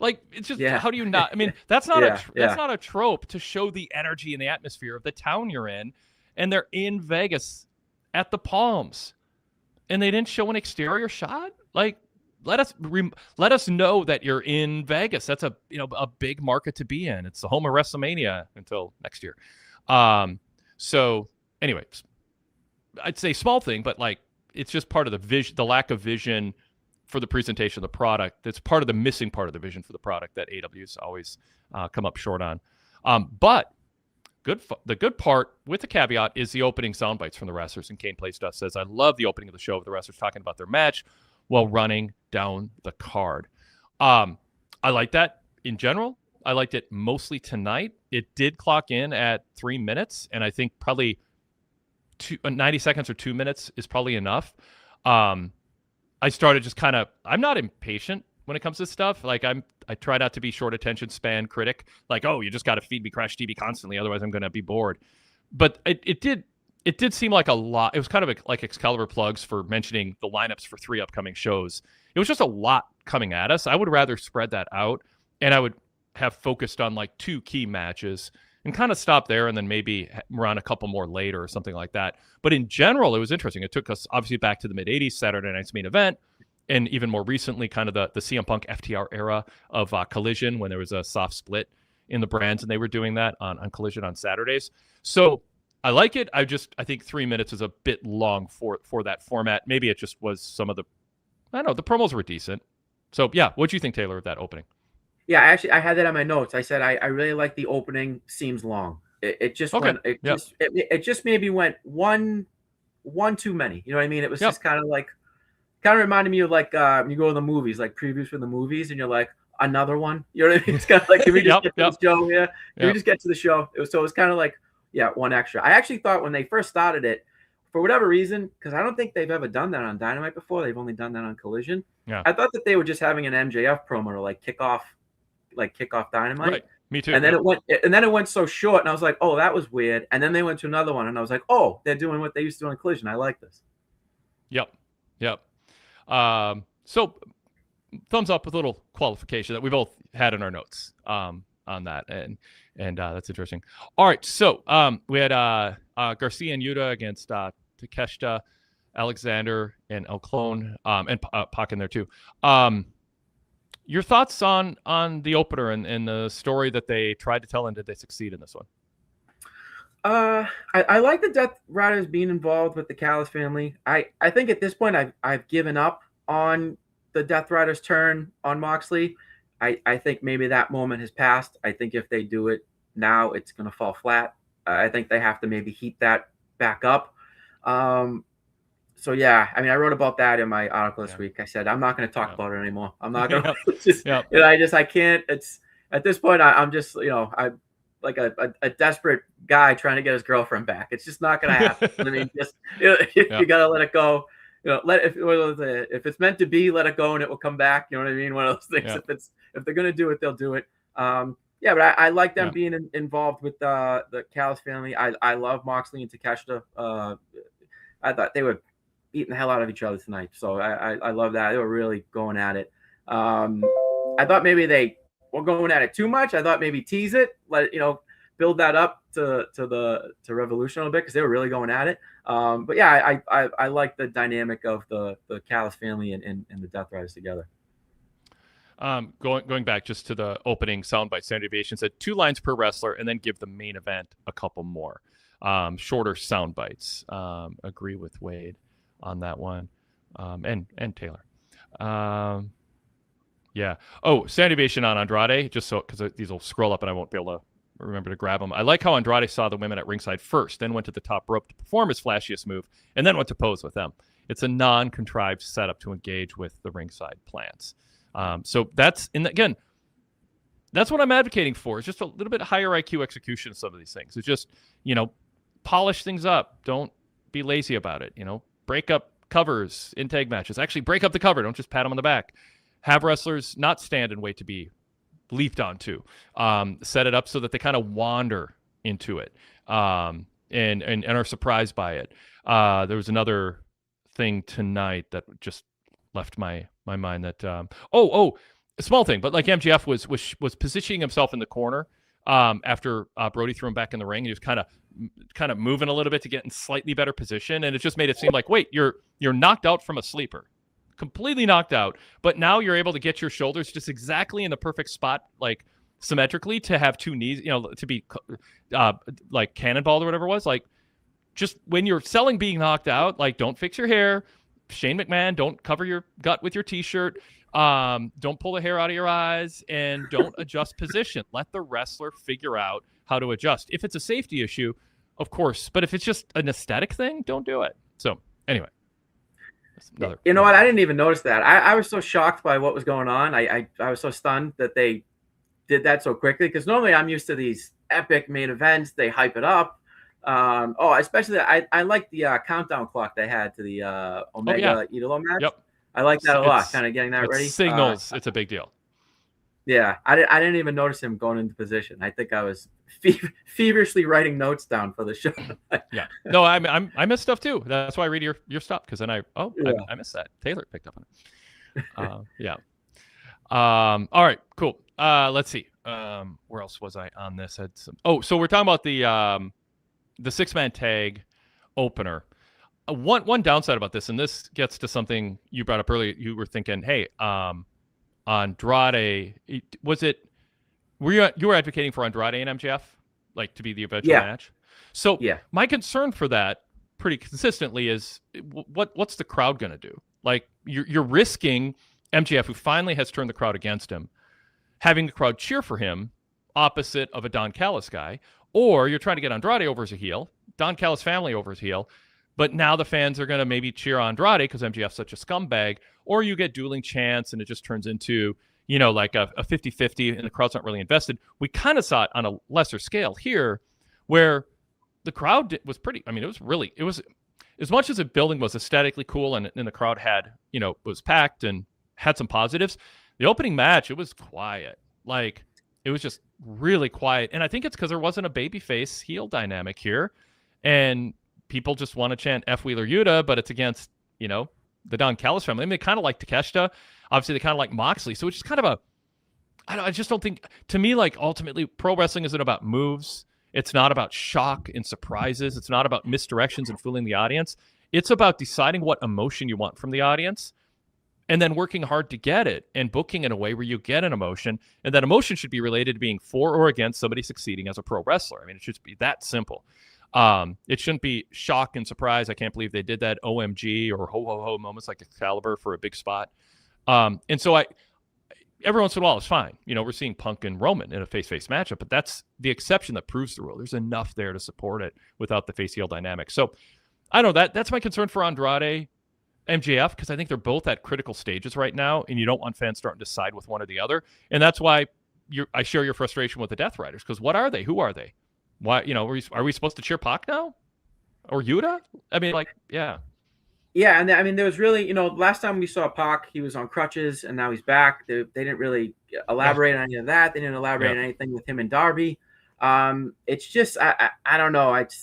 Like, it's just how do you not? I mean, that's not that's not a trope to show the energy and the atmosphere of the town you're in, and they're in Vegas at the Palms, and they didn't show an exterior shot. Like, let us know that you're in Vegas. That's a big market to be in. It's the home of WrestleMania until next year. So anyways, I'd say small thing, but like it's just part of the vision, the lack of vision for the presentation of the product. That's part of the missing part of the vision for the product that AEW's always come up short on. But the good part with the caveat is the opening sound bites from the wrestlers. And Kane Play Stuff says, I love the opening of the show of the wrestlers talking about their match while running down the card. I like that in general. I liked it mostly tonight. It did clock in at 3 minutes, and I think probably 90 seconds or 2 minutes is probably enough. I started just I'm not impatient when it comes to stuff. Like I try not to be short attention span critic. Like, oh, you just got to feed me Crash TV constantly, otherwise I'm going to be bored. But it did seem like a lot. It was kind of like Excalibur plugs for mentioning the lineups for 3 upcoming shows. It was just a lot coming at us. I would rather spread that out, and I would have focused on like 2 key matches and kind of stop there and then maybe run a couple more later or something like that. But in general, it was interesting. It took us obviously back to the mid-'80s, Saturday Night's Main Event, and even more recently, kind of the CM Punk FTR era of Collision, when there was a soft split in the brands, and they were doing that on Collision on Saturdays. So I like it. I think 3 minutes is a bit long for that format. Maybe it just was some of the promos were decent. So yeah, what do you think, Taylor, of that opening? Yeah, actually, I had that on my notes. I said I really like the opening. Seems long. It just okay. It just maybe went one too many. You know what I mean? It was just kind of reminded me of like when you go to the movies, like previews for the movies, and you're like, another one. You know what I mean? It's kind of like, can we just get to the show? Yeah, can we just get to the show? It was kind of like, one extra. I actually thought when they first started it, for whatever reason, because I don't think they've ever done that on Dynamite before. They've only done that on Collision. Yeah. I thought that they were just having an MJF promo to like kick off Dynamite. Right. Me too. And then it went so short, and I was like, oh, that was weird. And then they went to another one, and I was like, oh, they're doing what they used to do on Collision. I like this. Yep. So thumbs up with a little qualification that we both had in our notes on that, and that's interesting. All right, so we had Garcia and Yuta against Takeshita, Alexander, and El Clone, and Pac in there too. Your thoughts on the opener and the story that they tried to tell, and did they succeed in this one? I like the Death Riders being involved with the Callis family. I think at this point I've given up on the Death Riders' turn on Moxley. I think maybe that moment has passed. I think if they do it now, it's going to fall flat. I think they have to maybe heat that back up. So yeah, I mean, I wrote about that in my article this week. I said I'm not going to talk about it anymore. I'm not going to. I can't. It's at this point. I'm just I'm like a desperate guy trying to get his girlfriend back. It's just not going to happen. I mean, just you got to let it go. If it's meant to be, let it go and it will come back. You know what I mean? One of those things. Yeah. If they're going to do it, they'll do it. But I like them being involved with the Callis family. I love Moxley and Takeshita. I thought they were beating the hell out of each other tonight. So I love that. They were really going at it. I thought maybe they were going at it too much. I thought maybe tease it, build that up to Revolution a little bit, because they were really going at it. But yeah, I like the dynamic of the Callis family and the Death Riders together. Going back just to the opening soundbite, Standard Deviation said 2 lines per wrestler and then give the main event a couple more. Shorter sound bites. Agree with Wade on that one. And Taylor. Yeah. Oh, Standard Deviation on Andrade, just so, because these will scroll up and I won't be able to remember to grab them. I like how Andrade saw the women at ringside first, then went to the top rope to perform his flashiest move, and then went to pose with them. It's a non-contrived setup to engage with the ringside plants. So that's what I'm advocating for. It's just a little bit higher IQ execution of some of these things. It's just, polish things up. Don't be lazy about it. Break up covers in tag matches. Actually, break up the cover. Don't just pat them on the back. Have wrestlers not stand and wait to be leaped onto. Set it up so that they kind of wander into it and are surprised by it. There was another thing tonight that just left my mind that a small thing, but like MJF was positioning himself in the corner after Brody threw him back in the ring. He was kind of moving a little bit to get in slightly better position, and it just made it seem like, wait, you're knocked out from a sleeper. completely knocked out, but now you're able to get your shoulders just exactly in the perfect spot, like symmetrically, to have two knees, to be like cannonballed or whatever it was. Like, just when you're selling being knocked out, like, don't fix your hair. Shane McMahon, don't cover your gut with your t-shirt. Don't pull the hair out of your eyes, and don't adjust position. Let the wrestler figure out how to adjust. If it's a safety issue, of course, but if it's just an aesthetic thing, don't do it. So anyway. You know what? I didn't even notice that. I was so shocked by what was going on. I was so stunned that they did that so quickly, because normally I'm used to these epic main events. They hype it up. Especially I like the countdown clock they had to the Omega Idolo match. Yep. I like that a lot. Kind of getting that ready. Signals it's a big deal. Yeah, I didn't even notice him going into position. I think I was feverishly writing notes down for the show. Yeah. No, I miss stuff too. That's why I read your stuff, because then I missed that. Taylor picked up on it. Yeah. All right, cool. Let's see. Where else was I on this? So we're talking about the 6-man tag opener. One downside about this, and this gets to something you brought up earlier. You were thinking, hey, Andrade, you were advocating for Andrade and MJF, like, to be the eventual match? So my concern for that pretty consistently is what's the crowd going to do? Like, you're risking MJF, who finally has turned the crowd against him, having the crowd cheer for him opposite of a Don Callis guy, or you're trying to get Andrade over as a heel, Don Callis family over as heel, but now the fans are going to maybe cheer Andrade because MJF's such a scumbag, or you get dueling chants and it just turns into, like a 50-50 and the crowd's not really invested. We kind of saw it on a lesser scale here, where the crowd was it was as much as the building was aesthetically cool and the crowd had, was packed and had some positives. The opening match, it was quiet. Like, it was just really quiet. And I think it's because there wasn't a babyface heel dynamic here. And people just want to chant F Wheeler Yuta, but it's against, the Don Callis family. I mean, they kind of like Takeshita. Obviously, they kind of like Moxley. So it's just kind of I just don't think, to me, like, ultimately, pro wrestling isn't about moves. It's not about shock and surprises. It's not about misdirections and fooling the audience. It's about deciding what emotion you want from the audience and then working hard to get it and booking in a way where you get an emotion. And that emotion should be related to being for or against somebody succeeding as a pro wrestler. I mean, it should be that simple. It shouldn't be shock and surprise. I can't believe they did that. OMG or ho ho ho moments like Excalibur for a big spot. And so every once in a while it's fine. We're seeing Punk and Roman in a face-to-face matchup, but that's the exception that proves the rule. There's enough there to support it without the face-heel dynamic. So I don't know, that's my concern for Andrade, MJF, because I think they're both at critical stages right now, and you don't want fans starting to side with one or the other. And that's why I share your frustration with the Death Riders, because what are they? Who are they? Why, are we supposed to cheer Pac now? Or Yuta? I mean, like, yeah. Yeah, and I mean, there was really, last time we saw Pac, he was on crutches, and now he's back. They didn't really elaborate on any of that. They didn't elaborate on anything with him and Darby. It's just, I don't know. It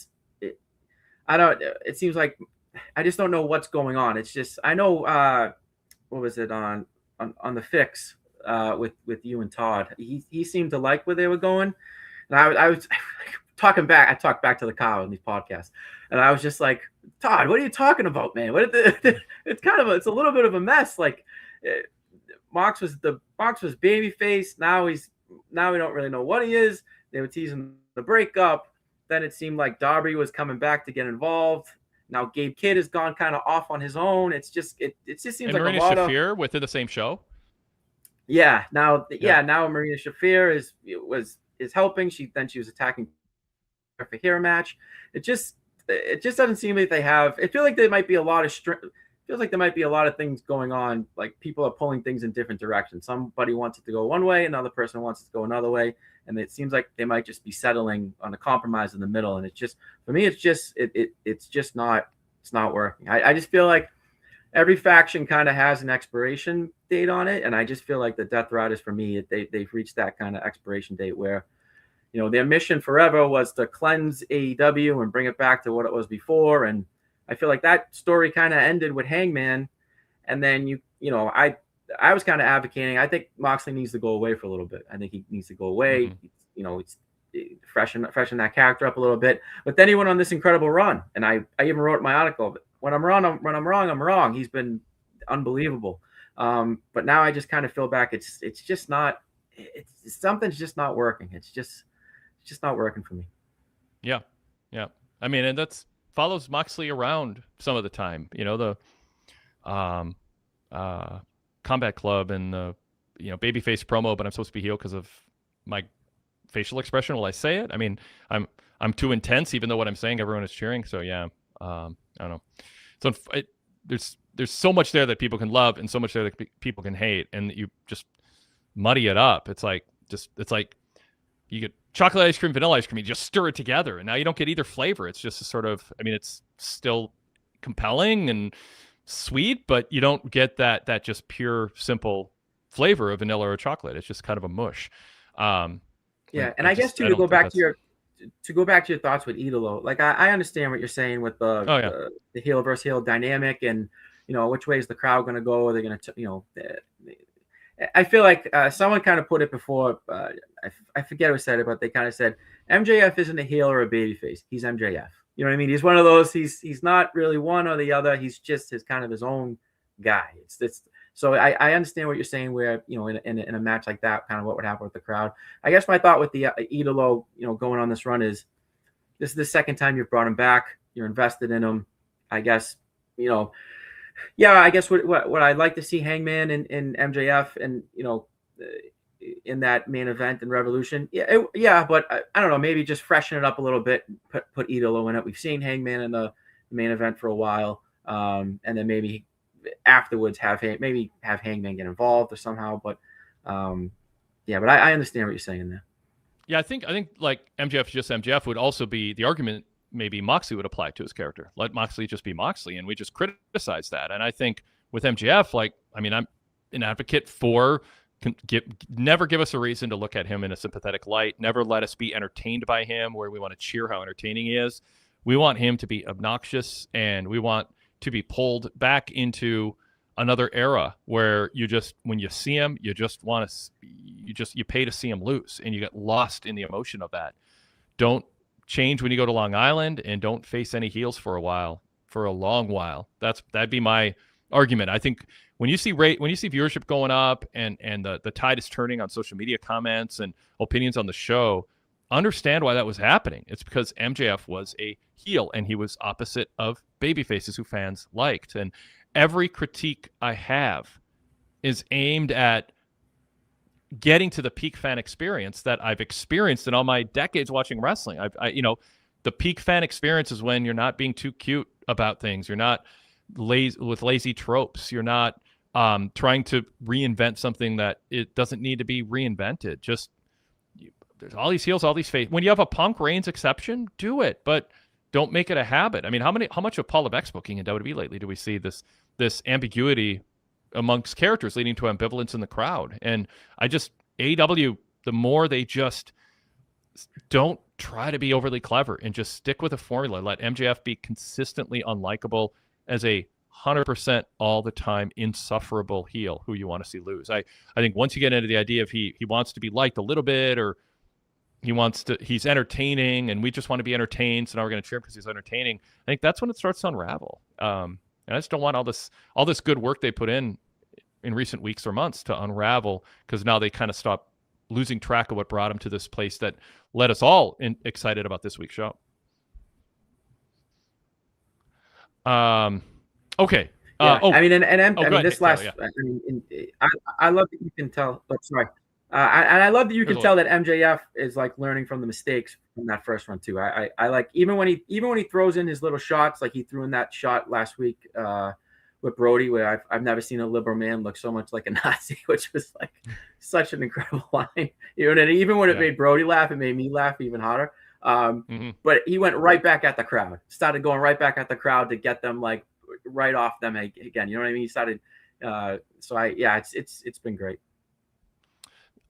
seems like I just don't know what's going on. It's just, I know, what was it on the Fix with you and Todd? He seemed to like where they were going, and I was talking back. I talked back to the car on these podcasts, and I was just like, Todd, what are you talking about, man? It's a little bit of a mess. Like, Mox was babyface. Now we don't really know what he is. They were teasing the breakup. Then it seemed like Darby was coming back to get involved. Now Gabe Kidd has gone kind of off on his own. It just seems and like Marina a lot Shafir within the same show. Yeah. Now Marina Shafir is helping. She was attacking for here match. It just doesn't seem like they have. It feels like there might be a lot of things going on. Like, people are pulling things in different directions. Somebody wants it to go one way, another person wants it to go another way, and it seems like they might just be settling on a compromise in the middle. And it's just, for me, it's just not working. I just feel like every faction kind of has an expiration date on it, and I just feel like the Death Riders, for me, they've reached that kind of expiration date where, their mission forever was to cleanse AEW and bring it back to what it was before. And I feel like that story kind of ended with Hangman. And then I was kind of advocating, I think Moxley needs to go away for a little bit. I think he needs to go away. Mm-hmm. It's freshen that character up a little bit. But then he went on this incredible run. And I even wrote in my article, when I'm wrong, I'm wrong. He's been unbelievable. But now I just kind of feel back. It's just not. Something's just not working. It's just not working for me. Yeah. I mean, and that's follows Moxley around some of the time. The Combat Club and the babyface promo, but I'm supposed to be heel because of my facial expression. Will I say it? I mean, I'm too intense, even though what I'm saying everyone is cheering. So yeah, I don't know. So there's so much there that people can love and so much there that people can hate, and you just muddy it up. It's like you get chocolate ice cream, vanilla ice cream, you just stir it together, and now you don't get either flavor. It's just a sort of, I mean, it's still compelling and sweet, but you don't get that just pure, simple flavor of vanilla or chocolate. It's just kind of a mush. And I guess to go back to your thoughts with Idolo, like I understand what you're saying with the heel versus heel dynamic, and which way is the crowd going to go? Are they going to I feel like someone kind of put it before. I forget who said it, but they kind of said MJF isn't a heel or a babyface. He's MJF. You know what I mean? He's one of those. He's not really one or the other. He's just his own guy. It's so I understand what you're saying. Where in a match like that, kind of what would happen with the crowd. I guess my thought with the Idolo, going on this run is this is the second time you've brought him back. You're invested in him. I guess I guess what I'd like to see Hangman and MJF and in that main event and Revolution. But I don't know, maybe just freshen it up a little bit, put Idolo in it. We've seen Hangman in the main event for a while, and then maybe afterwards have Hangman get involved or somehow. But but I understand what you're saying there. Yeah, I think like MJF just MJF would also be the argument. Maybe Moxley would apply to his character. Let Moxley just be Moxley, and we just criticize that. And I think with MJF, I'm an advocate for never give us a reason to look at him in a sympathetic light. Never let us be entertained by him where we want to cheer how entertaining he is. We want him to be obnoxious, and we want to be pulled back into another era where when you see him, you pay to see him lose, and you get lost in the emotion of that. Don't change when you go to Long Island, and don't face any heels for a long while. That'd be my argument. I think when you see viewership going up and the tide is turning on social media comments and opinions on the show, understand why that was happening. It's because MJF was a heel, and he was opposite of babyfaces who fans liked. And every critique I have is aimed at getting to the peak fan experience that I've experienced in all my decades watching wrestling. The peak fan experience is when you're not being too cute about things. You're not lazy tropes. You're not trying to reinvent something that it doesn't need to be reinvented. There's all these heels, all these faces. When you have a Punk Reigns exception, do it, but don't make it a habit. I mean, how much of Paul Levesque booking in WWE lately do we see this ambiguity amongst characters leading to ambivalence in the crowd? And AEW, the more they just don't try to be overly clever and just stick with a formula, let MJF be consistently unlikable as a 100% all the time insufferable heel who you want to see lose. I think once you get into the idea of he wants to be liked a little bit, or he's entertaining and we just want to be entertained, so now we're going to cheer him because he's entertaining, I think that's when it starts to unravel. And I just don't want all this good work they put in recent weeks or months to unravel, because now they kind of stop losing track of what brought them to this place that led us all excited about this week's show. Okay. I mean, this last, I love that you can tell. Oh, sorry. And I love that you can tell that MJF is like learning from the mistakes from that first one too. I like even when he throws in his little shots, like he threw in that shot last week with Brody, where I've never seen a liberal man look so much like a Nazi, which was like such an incredible line. And even when it made Brody laugh, it made me laugh even harder. But he went right back at the crowd, started going right back at the crowd to get them like right off them again. You know what I mean? He started. It's been great.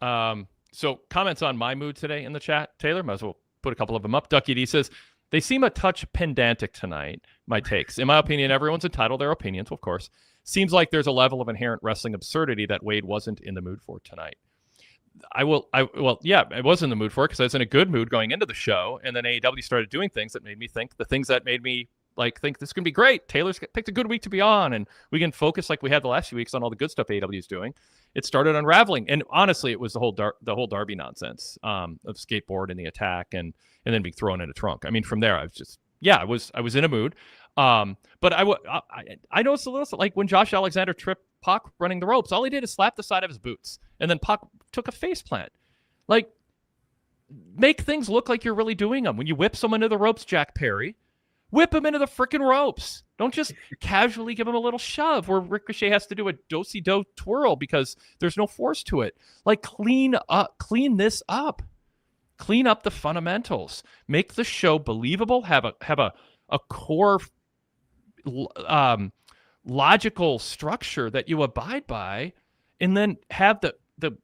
So comments on my mood today in the chat, Taylor, might as well put a couple of them up. Ducky D says, they seem a touch pedantic tonight, my takes. In my opinion, everyone's entitled to their opinions, of course. Seems like there's a level of inherent wrestling absurdity that Wade wasn't in the mood for tonight. I was in the mood for it because I was in a good mood going into the show, and then AEW started doing things that made me think the things that made me like think this is going to be great. Taylor's picked a good week to be on, and we can focus like we had the last few weeks on all the good stuff AEW is doing. It started unraveling, and honestly, it was the whole Darby nonsense of skateboard and the attack, and then being thrown in a trunk. I mean, from there, I was just I was in a mood. But I noticed a little, like when Josh Alexander tripped Pac running the ropes, all he did is slap the side of his boots, and then Pac took a face plant. Like, make things look like you're really doing them. When you whip someone into the ropes, Jack Perry, whip him into the freaking ropes. Don't just casually give him a little shove where Ricochet has to do a do-si-do twirl because there's no force to it. Like, clean this up. Clean up the fundamentals. Make the show believable. Have a core logical structure that you abide by, and then have the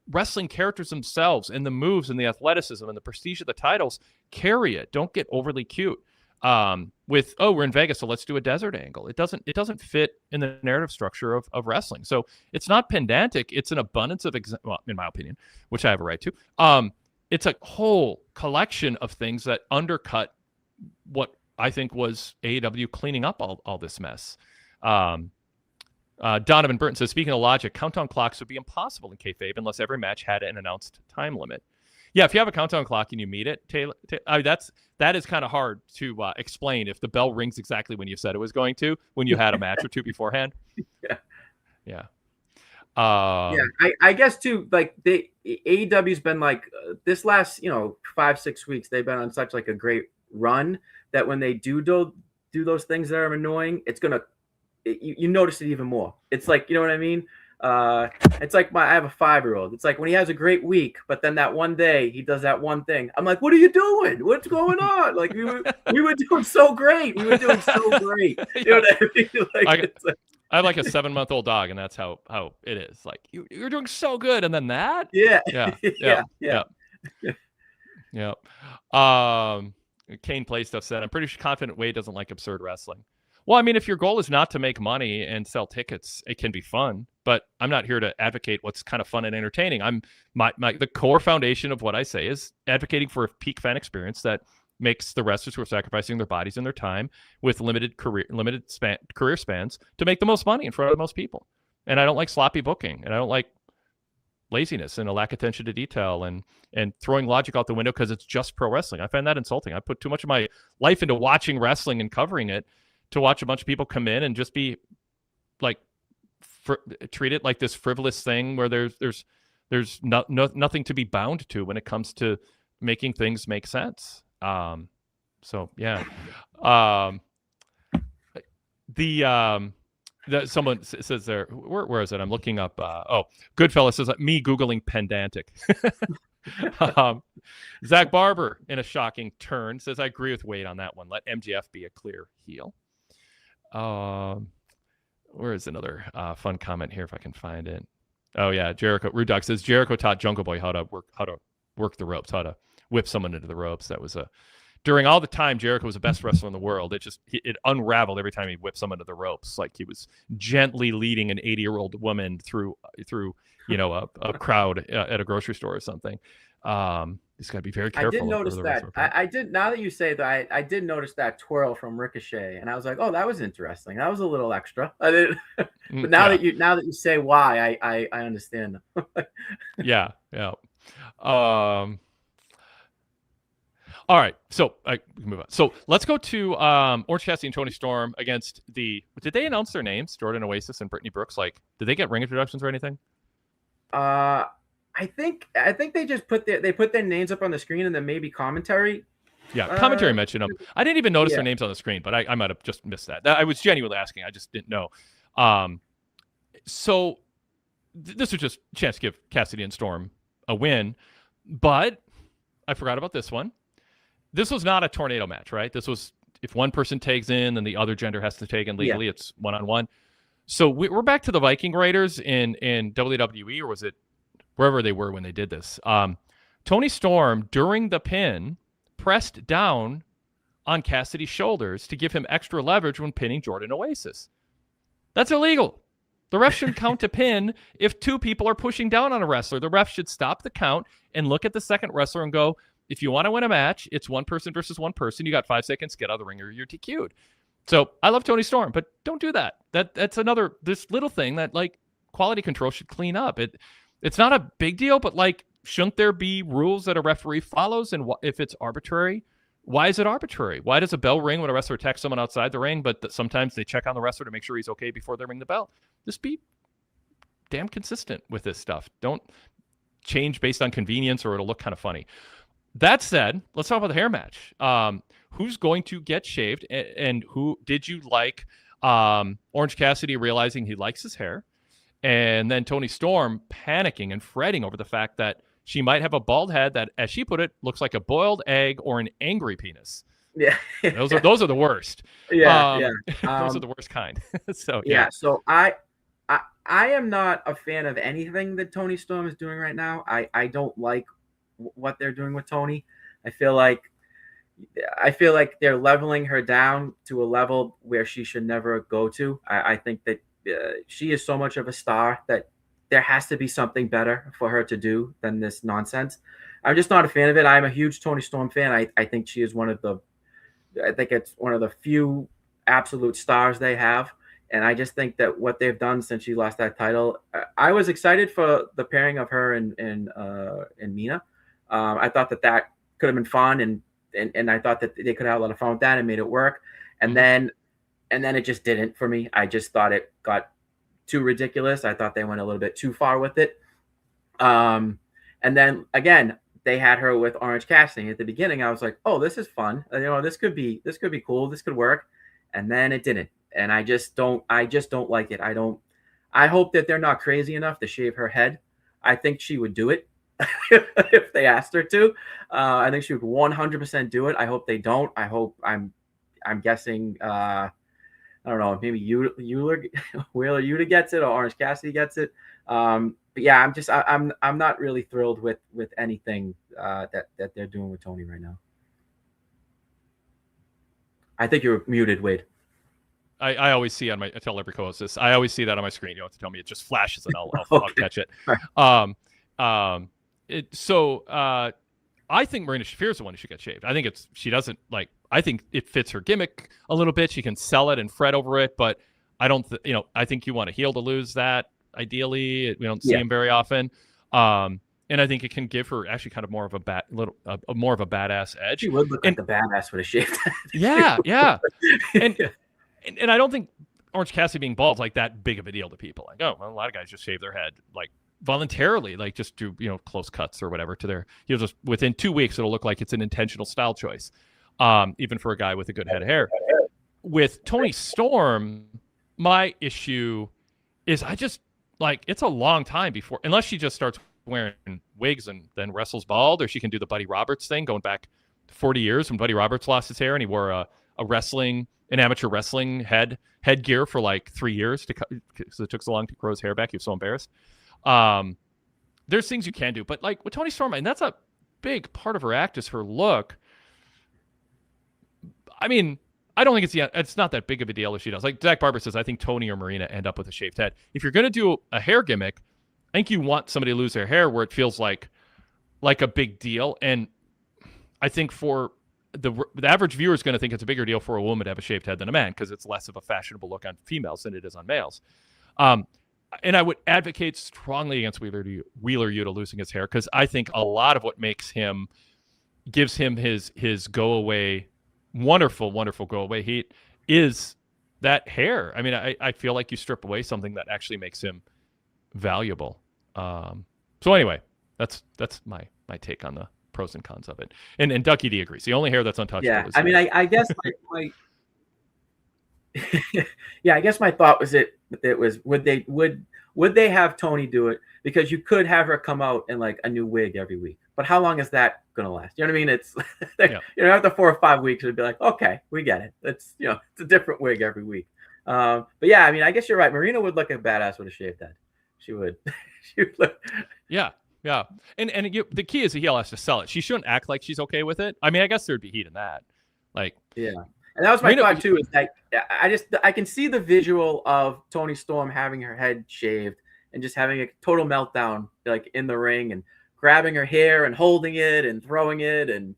wrestling characters themselves and the moves and the athleticism and the prestige of the titles carry it. Don't get overly cute with, oh, we're in Vegas, so let's do a desert angle. It doesn't fit in the narrative structure of wrestling. So it's not pedantic. It's an abundance of well, in my opinion, which I have a right to. It's a whole collection of things that undercut what I think was AEW cleaning up all this mess. Donovan Burton says, speaking of logic, countdown clocks would be impossible in kayfabe unless every match had an announced time limit. Yeah, if you have a countdown clock and you meet it, Taylor, that is kind of hard to explain if the bell rings exactly when you said it was going to, when you had a match or two beforehand. Yeah. I guess too, like AEW's been like this last 5-6 weeks, they've been on such like a great run that when they do those things that are annoying, it's gonna you notice it even more. It's like, you know what I mean? It's like I have a 5-year-old. It's like when he has a great week, but then that one day he does that one thing. I'm like, what are you doing? What's going on? Like we were doing so great. We were doing so great. You know what I mean? I have like a 7-month-old dog, and that's how it is. Like you're doing so good, and then that. Yeah. Kane Play Stuff said, I'm pretty confident Wade doesn't like absurd wrestling. Well, I mean, if your goal is not to make money and sell tickets, it can be fun. But I'm not here to advocate what's kind of fun and entertaining. The core foundation of what I say is advocating for a peak fan experience that makes the wrestlers who are sacrificing their bodies and their time with limited career spans to make the most money in front of the most people. And I don't like sloppy booking, and I don't like laziness and a lack of attention to detail and throwing logic out the window because it's just pro wrestling. I find that insulting. I put too much of my life into watching wrestling and covering it to watch a bunch of people come in and just be like treat it like this frivolous thing where there's nothing to be bound to when it comes to making things make sense. So yeah. Someone says there, where is it? I'm looking up. Goodfellas says, me Googling pedantic. Zach Barber, in a shocking turn, says, I agree with Wade on that one. Let MJF be a clear heel. Where is another fun comment here if I can find it? Oh yeah, Jericho. Rude Dog says Jericho taught Jungle Boy how to work the ropes, how to whip someone into the ropes. That was during all the time Jericho was the best wrestler in the world. It unraveled every time he whipped someone to the ropes, like he was gently leading an 80-year-old woman through a crowd at a grocery store or something. He's got to be very careful. I did notice that. I did. Now that you say that, I did notice that twirl from Ricochet, and I was like, "Oh, that was interesting. That was a little extra." I did, but now that you say why, I understand. Yeah. All right, so I can move on. So let's go to Orange Cassidy and Tony Storm against did they announce their names? Jordan Oasis and Brittany Brooks. Like, did they get ring introductions or anything? I think they just put their names up on the screen and then maybe commentary. Yeah, commentary mentioned them. I didn't even notice their names on the screen, but I might have just missed that. I was genuinely asking. I just didn't know. So this was just a chance to give Cassidy and Storm a win, but I forgot about this one. This was not a tornado match, right? This was if one person tags in, then the other gender has to take in legally. Yeah. It's one-on-one. So we're back to the Viking Raiders in WWE, or was it wherever they were when they did this? Tony Storm, during the pin, pressed down on Cassidy's shoulders to give him extra leverage when pinning Jordan Oasis. That's illegal. The ref shouldn't count a pin if two people are pushing down on a wrestler. The ref should stop the count and look at the second wrestler and go, if you want to win a match, it's one person versus one person. You got 5 seconds, get out of the ring or you're DQ'd. So I love Toni Storm, but don't do that. That's another this little thing that like quality control should clean up. It's not a big deal, but like shouldn't there be rules that a referee follows? And if it's arbitrary, why is it arbitrary? Why does a bell ring when a wrestler attacks someone outside the ring, but sometimes they check on the wrestler to make sure he's okay before they ring the bell? Just be damn consistent with this stuff. Don't change based on convenience or it'll look kind of funny. That said, let's talk about the hair match. Who's going to get shaved, and who did you like? Orange Cassidy realizing he likes his hair, and then Toni Storm panicking and fretting over the fact that she might have a bald head that, as she put it, looks like a boiled egg or an angry penis. Yeah, those are the worst. Yeah, those are the worst kind. So So I am not a fan of anything that Toni Storm is doing right now. I don't like what they're doing with Toni. I feel like they're leveling her down to a level where she should never go to. I think that she is so much of a star that there has to be something better for her to do than this nonsense. I'm just not a fan of it. I'm a huge Toni Storm fan. I think she is it's one of the few absolute stars they have. And I just think that what they've done since she lost that title, I was excited for the pairing of her and Mina. I thought that could have been fun, and I thought that they could have a lot of fun with that and made it work. And then it just didn't for me. I just thought it got too ridiculous. I thought they went a little bit too far with it. And then again, they had her with Orange Cassidy at the beginning. I was like, oh, this is fun. This could be cool. This could work. And then it didn't. And I just don't like it. I hope that they're not crazy enough to shave her head. I think she would do it if they asked her to. I think she would 100% do it. I hope they don't. I'm guessing, I don't know, maybe Wheeler Yuta gets it or Orange Cassidy gets it. But yeah, I'm not really thrilled with anything that they're doing with Toni right now. I think you're muted, Wade. I always see I tell every co-host this. I always see that on my screen. You don't have to tell me. It just flashes and I'll catch it. I think Marina Shafir is the one who should get shaved. I think I think it fits her gimmick a little bit. She can sell it and fret over it, but I don't, I think you want a heel to lose that. Ideally, we don't see him very often. And I think it can give her actually kind of more of more of a badass edge. She would look like a badass with a shaved head. Yeah. And I don't think Orange Cassidy being bald is like that big of a deal to people. Like, oh, well, a lot of guys just shave their head like voluntarily, like just do close cuts or whatever to their. Just within 2 weeks, it'll look like it's an intentional style choice, even for a guy with a good head of hair. With Toni Storm, my issue is I just like it's a long time before, unless she just starts wearing wigs and then wrestles bald, or she can do the Buddy Roberts thing going back 40 years when Buddy Roberts lost his hair and he wore an amateur wrestling headgear for like 3 years because it took so long to grow his hair back. He was so embarrassed. There's things you can do, but like with Toni Storm, and that's a big part of her act is her look. I mean, I don't think it's not that big of a deal if she does. Like Zach Barber says, I think Toni or Marina end up with a shaved head. If you're going to do a hair gimmick, I think you want somebody to lose their hair where it feels like a big deal. And I think for the average viewer is going to think it's a bigger deal for a woman to have a shaved head than a man because it's less of a fashionable look on females than it is on males. And I would advocate strongly against Wheeler Yuta losing his hair because I think a lot of what gives him his go away, wonderful go away heat is that hair. I mean, I feel like you strip away something that actually makes him valuable. So anyway, that's my take on the pros and cons of it. And Ducky D agrees. The only hair that's untouchable. Yeah, I mean, I guess I guess my thought was it was would they have Toni do it, because you could have her come out in like a new wig every week, but how long is that gonna last? You know what I mean? It's after 4 or 5 weeks it'd be like, okay, we get it. It's it's a different wig every week. But yeah, I mean, I guess you're right. Marina would look a badass with a shaved head. She would. She would look. Yeah. And the key is the heel has to sell it. She shouldn't act like she's okay with it. I mean, I guess there'd be heat in that. Like, yeah. And that was my thought too. Is like I can see the visual of Toni Storm having her head shaved and just having a total meltdown, like in the ring, and grabbing her hair and holding it and throwing it and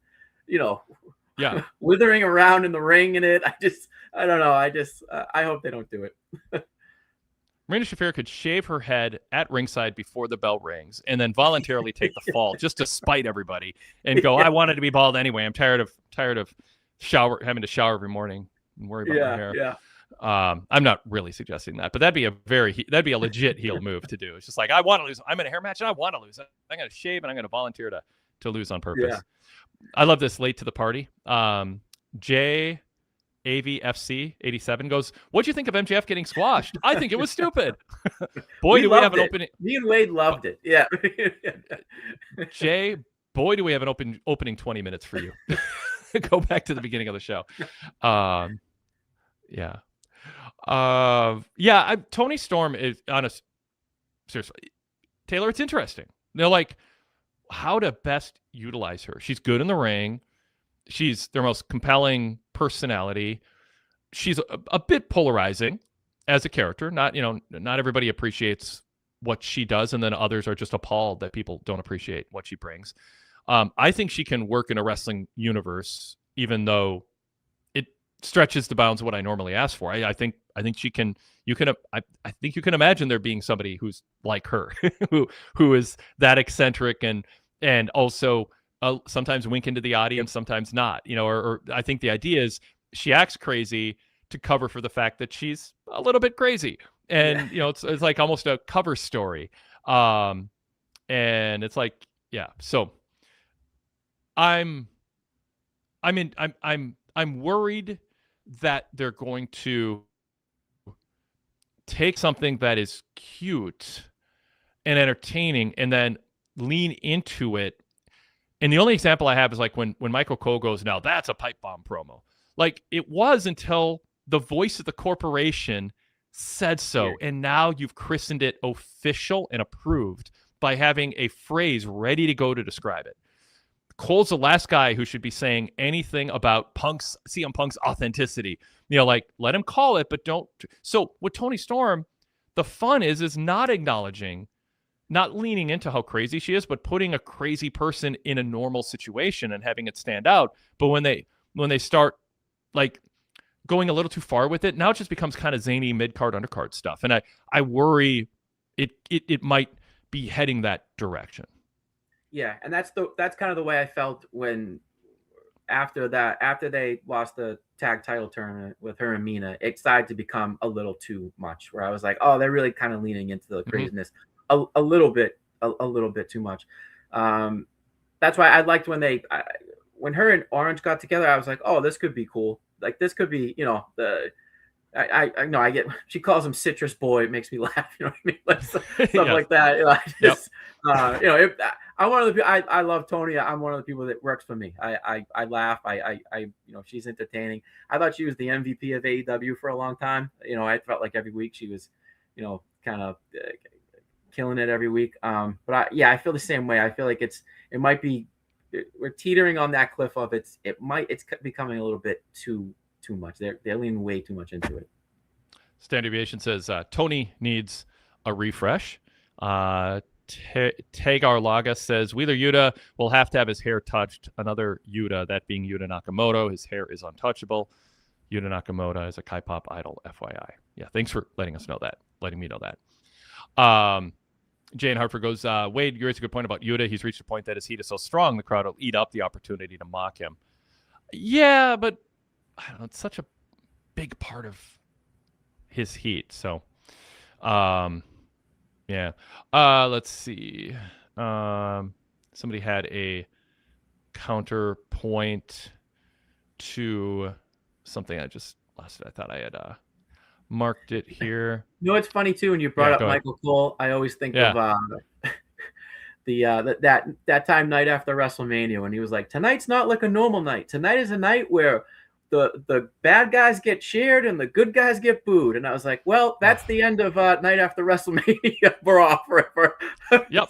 Yeah. withering around in the ring in it. I don't know. I hope they don't do it. Marina Shafir could shave her head at ringside before the bell rings and then voluntarily take the fall just to spite everybody and go, I wanted to be bald anyway. I'm tired of having to shower every morning and worry about my hair. Yeah. I'm not really suggesting that, but that'd be a legit heel move to do. It's just like, I want to lose. I'm in a hair match and I want to lose. I'm going to shave and I'm going to volunteer to lose on purpose. Yeah. I love this late to the party. J AVFC 87 goes, what'd you think of MJF getting squashed? I think it was stupid. Boy, do we have an opening. Me and Wade loved it. Yeah. Jay, boy, do we have an opening 20 minutes for you. Go back to the beginning of the show. Tony Storm is honest. Seriously, Taylor, it's interesting. They're like, how to best utilize her. She's good in the ring. She's their most compelling personality. She's a bit polarizing as a character. Not everybody appreciates what she does, and then others are just appalled that people don't appreciate what she brings. I think she can work in a wrestling universe, even though it stretches the bounds of what I normally ask for. I think she can. I think you can imagine there being somebody who's like her, who is that eccentric and also sometimes wink into the audience, sometimes not. Or I think the idea is she acts crazy to cover for the fact that she's a little bit crazy, and it's like almost a cover story. And it's like, yeah. So I'm worried that they're going to take something that is cute and entertaining and then lean into it. And the only example I have is like when Michael Cole goes, now that's a pipe bomb promo. Like it was until the voice of the corporation said so. Yeah. And now you've christened it official and approved by having a phrase ready to go to describe it. Cole's the last guy who should be saying anything about CM Punk's authenticity. Like let him call it, but don't. So with Tony Storm, the fun is not acknowledging, not leaning into how crazy she is, but putting a crazy person in a normal situation and having it stand out. But when they start like going a little too far with it, now it just becomes kind of zany mid-card, undercard stuff. And I worry it might be heading that direction. Yeah, and that's kind of the way I felt when after they lost the tag title tournament with her and Mina, it started to become a little too much, where I was like, oh, they're really kind of leaning into the craziness. A little bit too much. That's why I liked when her and Orange got together. I was like, oh, this could be cool. Like this could be, I know I get. She calls him Citrus Boy. It makes me laugh. You know what I mean? Like stuff like that. I'm one of the. I love Tony. I'm one of the people that works for me. I laugh. She's entertaining. I thought she was the MVP of AEW for a long time. I felt like every week she was, kind of. Killing it every week. But I feel the same way. I feel like we're teetering on that cliff of it's becoming a little bit too much. They're leaning way too much into it. Standard Deviation says Tony needs a refresh. Tagar Laga says Wheeler Yuta will have to have his hair touched. Another Yuta, that being Yuta Nakamoto. His hair is untouchable. Yuta Nakamoto is a K-pop idol, FYI. Yeah, thanks for letting me know that. Jane Hartford goes, Wade, you raised a good point about Yuta. He's reached a point that his heat is so strong, the crowd will eat up the opportunity to mock him. Yeah, but I don't know, it's such a big part of his heat. So, let's see. Somebody had a counterpoint to something I just lost. I thought I had marked it here. It's funny too when you brought up Michael Cole. I always think of that time night after WrestleMania when he was like, "Tonight's not like a normal night. Tonight is a night where the bad guys get cheered and the good guys get booed." And I was like, "Well, that's the end of night after WrestleMania. We're off forever." Yep.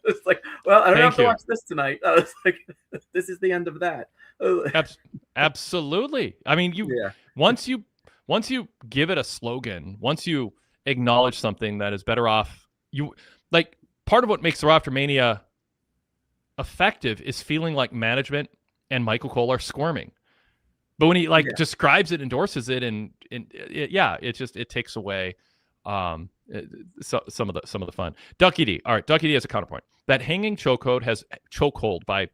It's like, well, I don't have to watch this tonight. I was like, "This is the end of that." Absolutely. I mean, once you give it a slogan, once you acknowledge something that is better off, part of what makes the Raw After Mania effective is feeling like management and Michael Cole are squirming. But when he describes it, endorses it, and it takes away some of the fun. Ducky D. All right, Ducky D has a counterpoint. That hanging chokehold by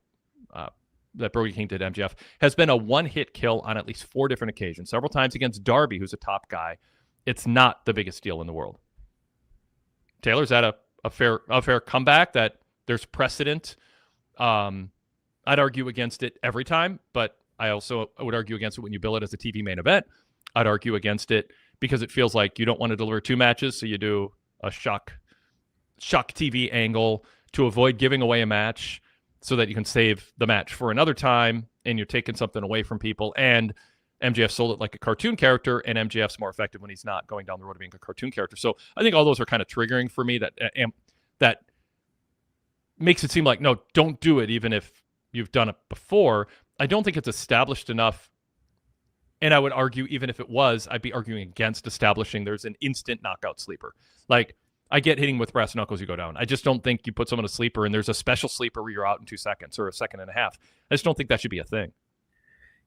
that Brody King did MJF has been a one-hit kill on at least 4 different occasions. Several times against Darby, who's a top guy. It's not the biggest deal in the world. Taylor, is that a fair comeback? That there's precedent. I'd argue against it every time, but I would argue against it when you bill it as a TV main event. I'd argue against it because it feels like you don't want to deliver 2 matches, so you do a shock TV angle to avoid giving away a match so that you can save the match for another time, and you're taking something away from people. And MJF sold it like a cartoon character, and MJF's more effective when he's not going down the road of being a cartoon character. So I think all those are kind of triggering for me. That makes it seem like, no, don't do it, even if you've done it before. I don't think it's established enough. And I would argue, even if it was, I'd be arguing against establishing there's an instant knockout sleeper. Like, I get hitting with brass knuckles, you go down. I just don't think you put someone a sleeper and there's a special sleeper where you're out in 2 seconds or a second and a half. I just don't think that should be a thing.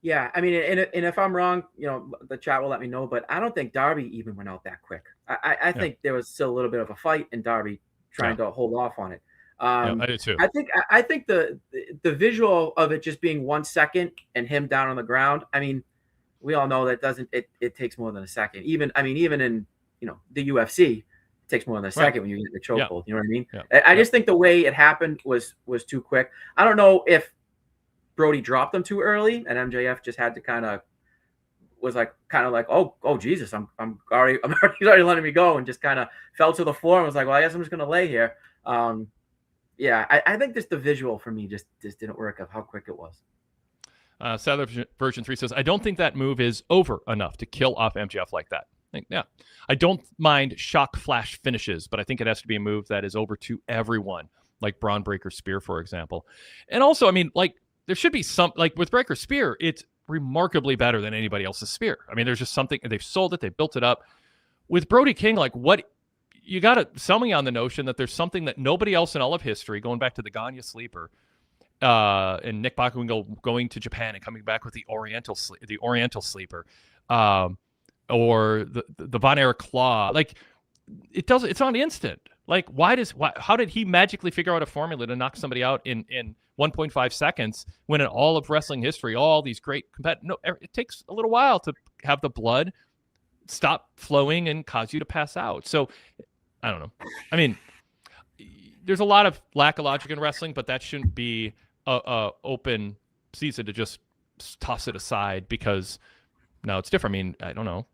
Yeah, I mean, and if I'm wrong, the chat will let me know, but I don't think Darby even went out that quick. I think there was still a little bit of a fight and Darby trying to hold off on it. I do too. I think the visual of it just being 1 second and him down on the ground. I mean, we all know that it takes more than a second. Even in the UFC, it takes more than a second when you get the chokehold. You know what I mean? Yeah. I just think the way it happened was too quick. I don't know if Brody dropped him too early and MJF just had to kind of like, oh Jesus, I'm already letting me go, and just kind of fell to the floor and was like, well, I guess I'm just gonna lay here. I think just the visual for me just didn't work of how quick it was. Sadler version 3 says, I don't think that move is over enough to kill off MJF like that. I don't mind shock flash finishes, but I think it has to be a move that is over to everyone, like Braun Breaker Spear, for example. And also, I mean, like, there should be some, like with Breaker Spear, it's remarkably better than anybody else's spear. I mean, there's just something, they've sold it, they've built it up. With Brody King, like, what, you got to sell me on the notion that there's something that nobody else in all of history, going back to the Gagne sleeper, and Nick Bockwinkel going to Japan and coming back with the Oriental sleeper, or the Von Erich claw, like, it's on instant. Like, how did he magically figure out a formula to knock somebody out in 1.5 seconds when in all of wrestling history, all these great it takes a little while to have the blood stop flowing and cause you to pass out. So I don't know. I mean, there's a lot of lack of logic in wrestling, but that shouldn't be a open season to just toss it aside because now it's different. I mean, I don't know.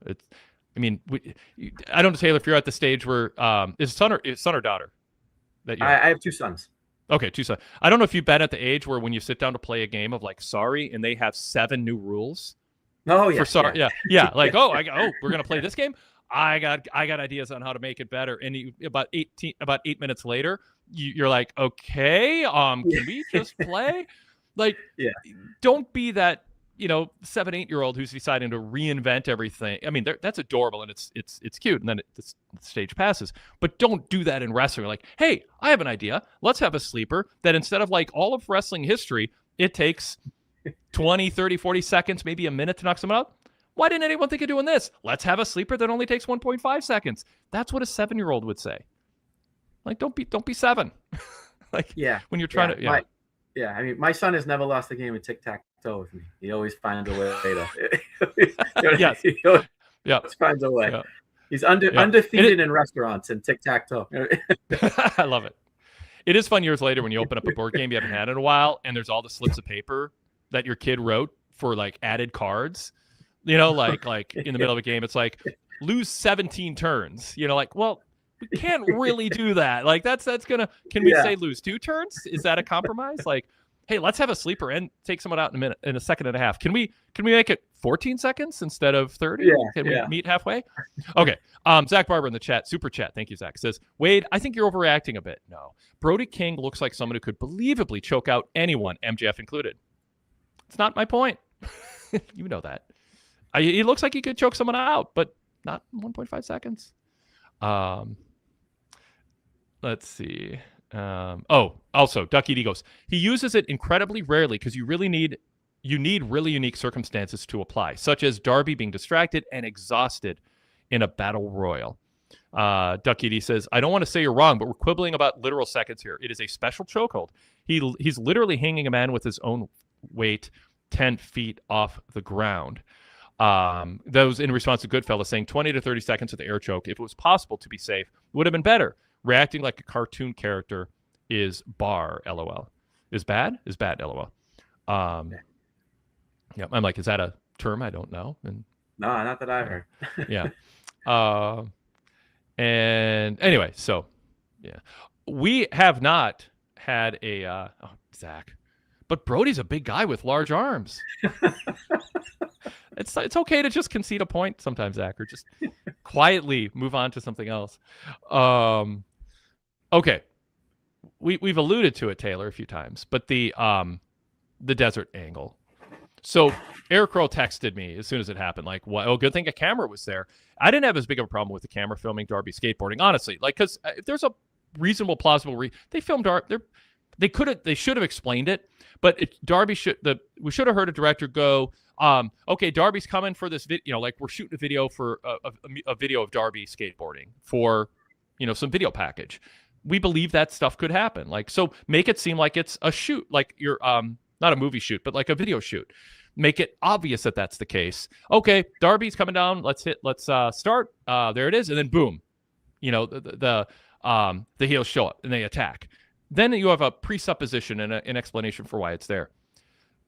I don't know, Taylor, if you're at the stage where is son or daughter? I have 2 sons. Okay, 2 sons. I don't know if you've been at the age where when you sit down to play a game of like Sorry and they have 7 new rules. Oh yeah, for Sorry, yeah. Like we're gonna play this game. I got ideas on how to make it better. And about 8 minutes later, you're like, okay, can we just play? Like, don't be that 7-8-year-old who's deciding to reinvent everything. I mean, that's adorable and it's cute, and then the stage passes. But don't do that in wrestling. Like, hey, I have an idea. Let's have a sleeper that instead of like all of wrestling history, it takes 20, 30, 40 seconds, maybe a minute to knock someone out. Why didn't anyone think of doing this? Let's have a sleeper that only takes 1.5 seconds. That's what a 7-year-old would say. Like, don't be 7. Like, when you're trying to, I mean, my son has never lost a game of tic-tac-toe with me. He always finds a way to. Yes. He always finds a way. Yeah. He's undefeated in restaurants and tic-tac-toe. I love it. It is fun years later when you open up a board game you haven't had in a while, and there's all the slips of paper that your kid wrote for like added cards. Like in the middle of a game, it's like lose 17 turns. Like, well, we can't really do that. Like that's gonna. Can we say lose 2 turns? Is that a compromise? Like, hey, let's have a sleeper and take someone out in a second and a half. Can we make it 14 seconds instead of 30? Yeah. Can we meet halfway? Okay. Zach Barber in the chat, super chat. Thank you, Zach. Says, Wade, I think you're overreacting a bit. No, Brody King looks like someone who could believably choke out anyone, MJF included. It's not my point. You know that. He looks like he could choke someone out, but not in 1.5 seconds. Let's see. Also, Ducky D goes, he uses it incredibly rarely because you really need you need really unique circumstances to apply, such as Darby being distracted and exhausted in a battle royal. Ducky D says, I don't want to say you're wrong, but we're quibbling about literal seconds here. It is a special chokehold. He's literally hanging a man with his own weight 10 feet off the ground. That was in response to Goodfellas saying 20 to 30 seconds of the air choke. If it was possible to be safe, it would have been better. Reacting like a cartoon character is bar, LOL. Is bad, LOL. Yeah, I'm like, is that a term? I don't know. And no, not that I heard. Yeah. And anyway, so yeah, we have not had a Zach, but Brody's a big guy with large arms. It's okay to just concede a point sometimes, Zach, or just quietly move on to something else. Okay, we've alluded to it, Taylor, a few times, but the desert angle. So Eric Crow texted me as soon as it happened, like, "What? Oh, good thing a camera was there." I didn't have as big of a problem with the camera filming Darby skateboarding, honestly. Like, because if there's a reasonable, plausible they filmed Darby. They should have explained it, but we should have heard a director go, "Okay, Darby's coming for this video. Like, we're shooting a video for a video of Darby skateboarding for, some video package." We believe that stuff could happen. Like, so make it seem like it's a shoot, like you're not a movie shoot, but like a video shoot. Make it obvious that that's the case. Okay, Darby's coming down. Let's start. There it is, and then boom, the heels show up and they attack. Then you have a presupposition and an explanation for why it's there.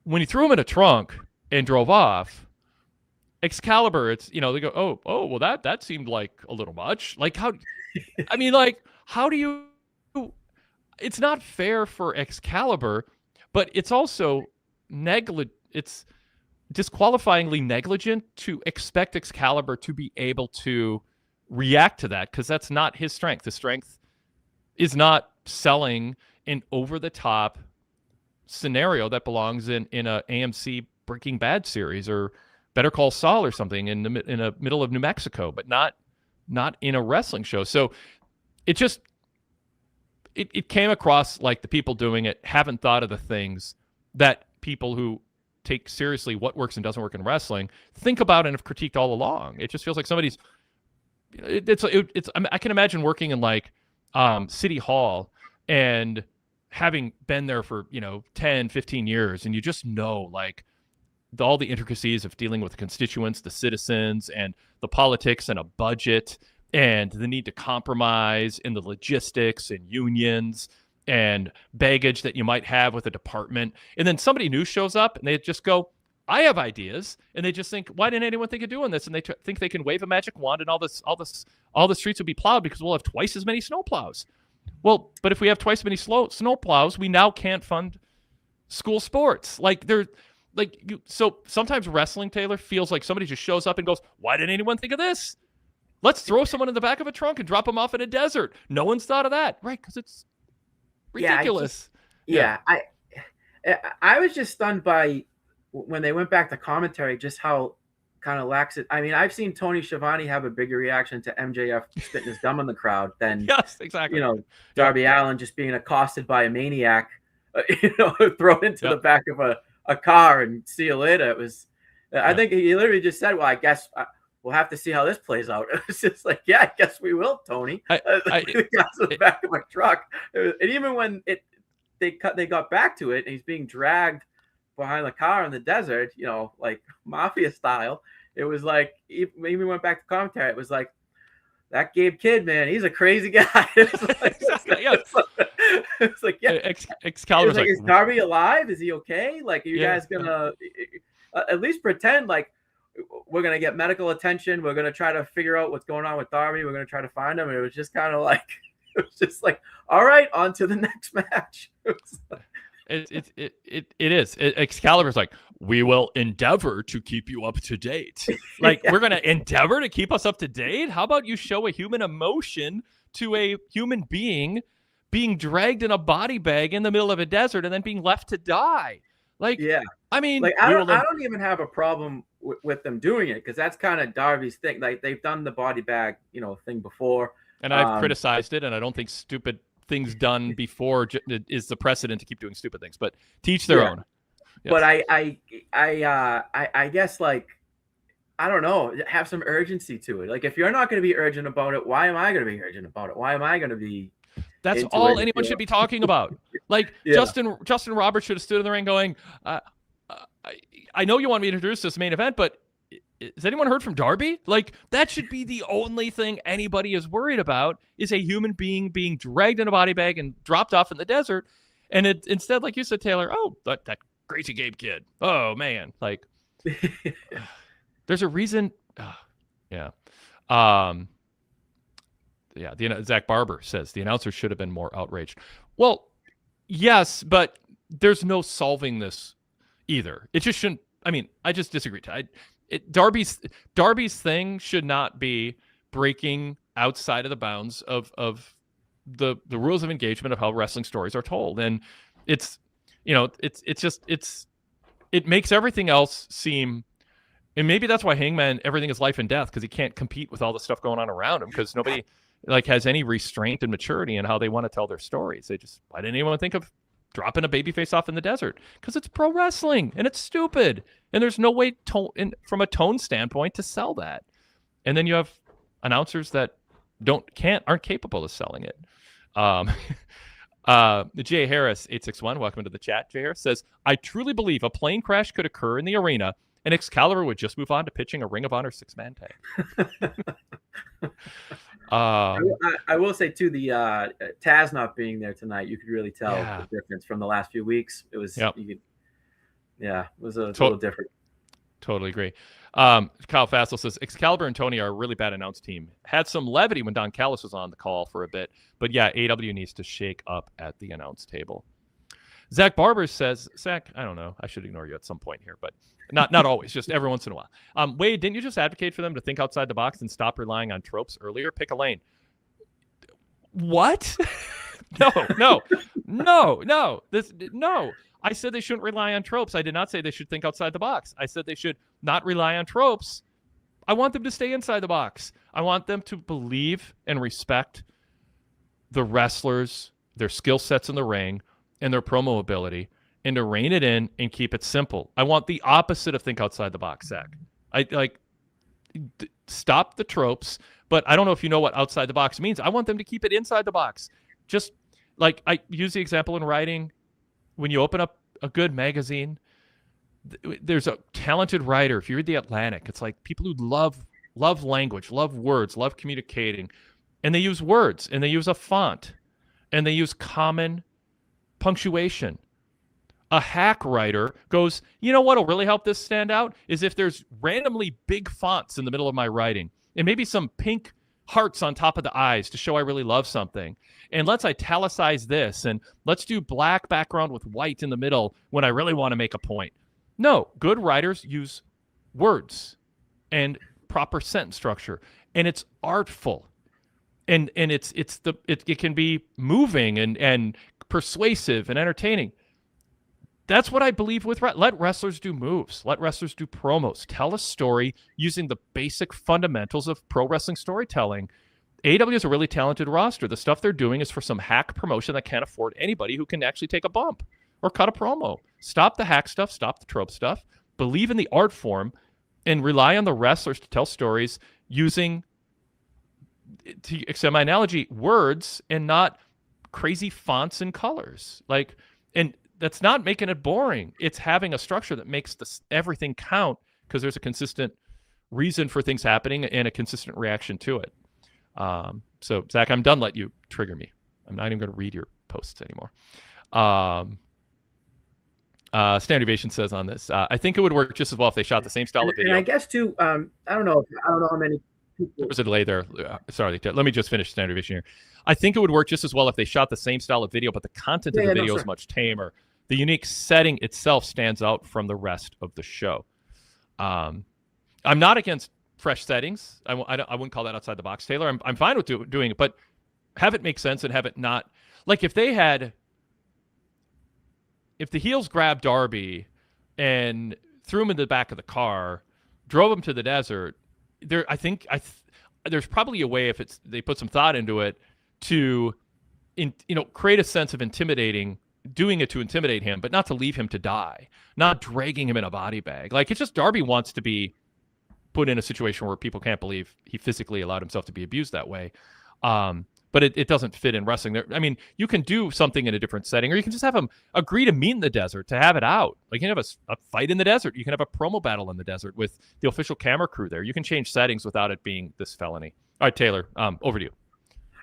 When you threw him in a trunk and drove off, Excalibur, it's they go, oh, well that seemed like a little much. Like how do you? It's not fair for Excalibur, but it's also it's disqualifyingly negligent to expect Excalibur to be able to react to that, because that's not his strength. His strength is not selling an over-the-top scenario that belongs in a AMC Breaking Bad series or Better Call Saul or something in the middle of New Mexico, but not in a wrestling show. So it just it came across like the people doing it haven't thought of the things that people who take seriously what works and doesn't work in wrestling think about and have critiqued all along. It just feels like somebody's. I can imagine working in like City Hall and having been there for 10, 15 years, and you just know like all the intricacies of dealing with the constituents, the citizens, and the politics and a budget, and the need to compromise in the logistics and unions and baggage that you might have with a department. And then somebody new shows up and they just go, I have ideas. And they just think, why didn't anyone think of doing this? And they think they can wave a magic wand and all the streets will be plowed because we'll have twice as many snowplows. Well, but if we have twice as many snowplows, we now can't fund school sports. So sometimes wrestling, Taylor, feels like somebody just shows up and goes, why didn't anyone think of this? Let's throw someone in the back of a trunk and drop them off in a desert. No one's thought of that. Right, because it's ridiculous. I was just stunned by when they went back to commentary, just how kind of lax it. I mean, I've seen Tony Schiavone have a bigger reaction to MJF spitting his gum in the crowd than yes, exactly. Darby Allin just being accosted by a maniac, thrown into the back of a car and see you later. It was, I think he literally just said, well, I guess we'll have to see how this plays out. It was just like, yeah, I guess we will, Tony. The guy's in the back of my truck. And even when they got back to it and he's being dragged behind the car in the desert, like mafia style, it was like, even went back to commentary, it was like, that Gabe Kidd, man, he's a crazy guy. It's like, yeah. Excalibur's like, is Darby alive? Is he okay? Like, are you guys gonna at least pretend like we're gonna get medical attention? We're gonna try to figure out what's going on with Darby. We're gonna try to find him. And it was just kind of like, all right, on to the next match. It is. Excalibur's like, we will endeavor to keep you up to date. Like, we're going to endeavor to keep us up to date? How about you show a human emotion to a human being dragged in a body bag in the middle of a desert and then being left to die? Like, yeah. I mean, like, I don't even have a problem with them doing it, because that's kind of Darby's thing. Like, they've done the body bag, thing before. And I've criticized it, and I don't think stupid things done before is the precedent to keep doing stupid things, but teach their own. Yes. But I guess, like, I don't know, have some urgency to it. Like, if you're not going to be urgent about it, why am I going to be urgent about it? Why am I going to be That's into all it? anyone should be talking about. Like Yeah. Justin Roberts should have stood in the ring going, I know you want me to introduce this main event, but has anyone heard from Darby? Like, that should be the only thing anybody is worried about, is a human being being dragged in a body bag and dropped off in the desert. And instead, like you said, Taylor, oh, that crazy Gabe kid. Oh, man. Like, there's a reason. Yeah. Zach Barber says the announcer should have been more outraged. Well, yes, but there's no solving this either. It just shouldn't. I mean, I just disagree. Darby's thing should not be breaking outside of the bounds of the rules of engagement of how wrestling stories are told. And it makes everything else seem, and maybe that's why Hangman, everything is life and death, because he can't compete with all the stuff going on around him, because nobody like has any restraint and maturity in how they want to tell their stories. Why didn't anyone think of dropping a babyface off in the desert? Because it's pro wrestling and it's stupid, and there's no way from a tone standpoint to sell that. And then you have announcers that aren't capable of selling it. Jay Harris 861, welcome to the chat. Jay Harris says, I truly believe a plane crash could occur in the arena and Excalibur would just move on to pitching a Ring of Honor 6-man tag. I will say too, the Taz not being there tonight, you could really tell the difference from the last few weeks. It was, it was a little different. Totally agree. Kyle Fassel says Excalibur and Tony are a really bad announced team. Had some levity when Don Callis was on the call for a bit, but yeah, AEW needs to shake up at the announce table. Zach Barber says, Zach, I don't know, I should ignore you at some point here, but not always, just every once in a while. Wade, didn't you just advocate for them to think outside the box and stop relying on tropes earlier? Pick a lane. What? No. I said they shouldn't rely on tropes. I did not say they should think outside the box. I said they should not rely on tropes. I want them to stay inside the box. I want them to believe and respect the wrestlers, their skill sets in the ring, and their promo ability, and to rein it in and keep it simple. I want the opposite of think outside the box, Zach. Stop the tropes, but I don't know if you know what outside the box means. I want them to keep it inside the box. Just like I use the example in writing. When you open up a good magazine, there's a talented writer. If you read The Atlantic, it's like people who love language, love words, love communicating, and they use words, and they use a font, and they use common punctuation. A hack writer goes, you know what'll really help this stand out is if there's randomly big fonts in the middle of my writing, and maybe some pink hearts on top of the eyes to show I really love something. And let's italicize this, and let's do black background with white in the middle when I really want to make a point. No, good writers use words and proper sentence structure, and it's artful, and it can be moving and persuasive and entertaining. That's what I believe with let wrestlers do moves, let wrestlers do promos, tell a story using the basic fundamentals of pro wrestling storytelling. AEW is a really talented roster. The stuff they're doing is for some hack promotion that can't afford anybody who can actually take a bump or cut a promo. Stop the hack stuff, stop the trope stuff, believe in the art form, and rely on the wrestlers to tell stories using, to extend my analogy, words and not crazy fonts and colors. And that's not making it boring. It's having a structure that makes everything count, because there's a consistent reason for things happening and a consistent reaction to it. So, Zach, I'm done letting you trigger me. I'm not even going to read your posts anymore. Standard Deviation says on this, I think it would work just as well if they shot the same style of video. And I guess, too, I don't know how many people... There was a delay there. Sorry, let me just finish Standard Deviation here. I think it would work just as well if they shot the same style of video, but the content of the video is much tamer. The unique setting itself stands out from the rest of the show. I'm not against fresh settings. I wouldn't call that outside the box, Taylor. I'm fine with doing it, but have it make sense and have it not. Like if the heels grabbed Darby and threw him in the back of the car, drove him to the desert, there's probably a way, if they put some thought into it, to create a sense of intimidating doing it to intimidate him, but not to leave him to die, not dragging him in a body bag. Like, it's just Darby wants to be put in a situation where people can't believe he physically allowed himself to be abused that way. But it doesn't fit in wrestling. There, I mean, you can do something in a different setting, or you can just have him agree to meet in the desert to have it out. Like, you can have a fight in the desert. You can have a promo battle in the desert with the official camera crew there. You can change settings without it being this felony. All right, Taylor, over to you.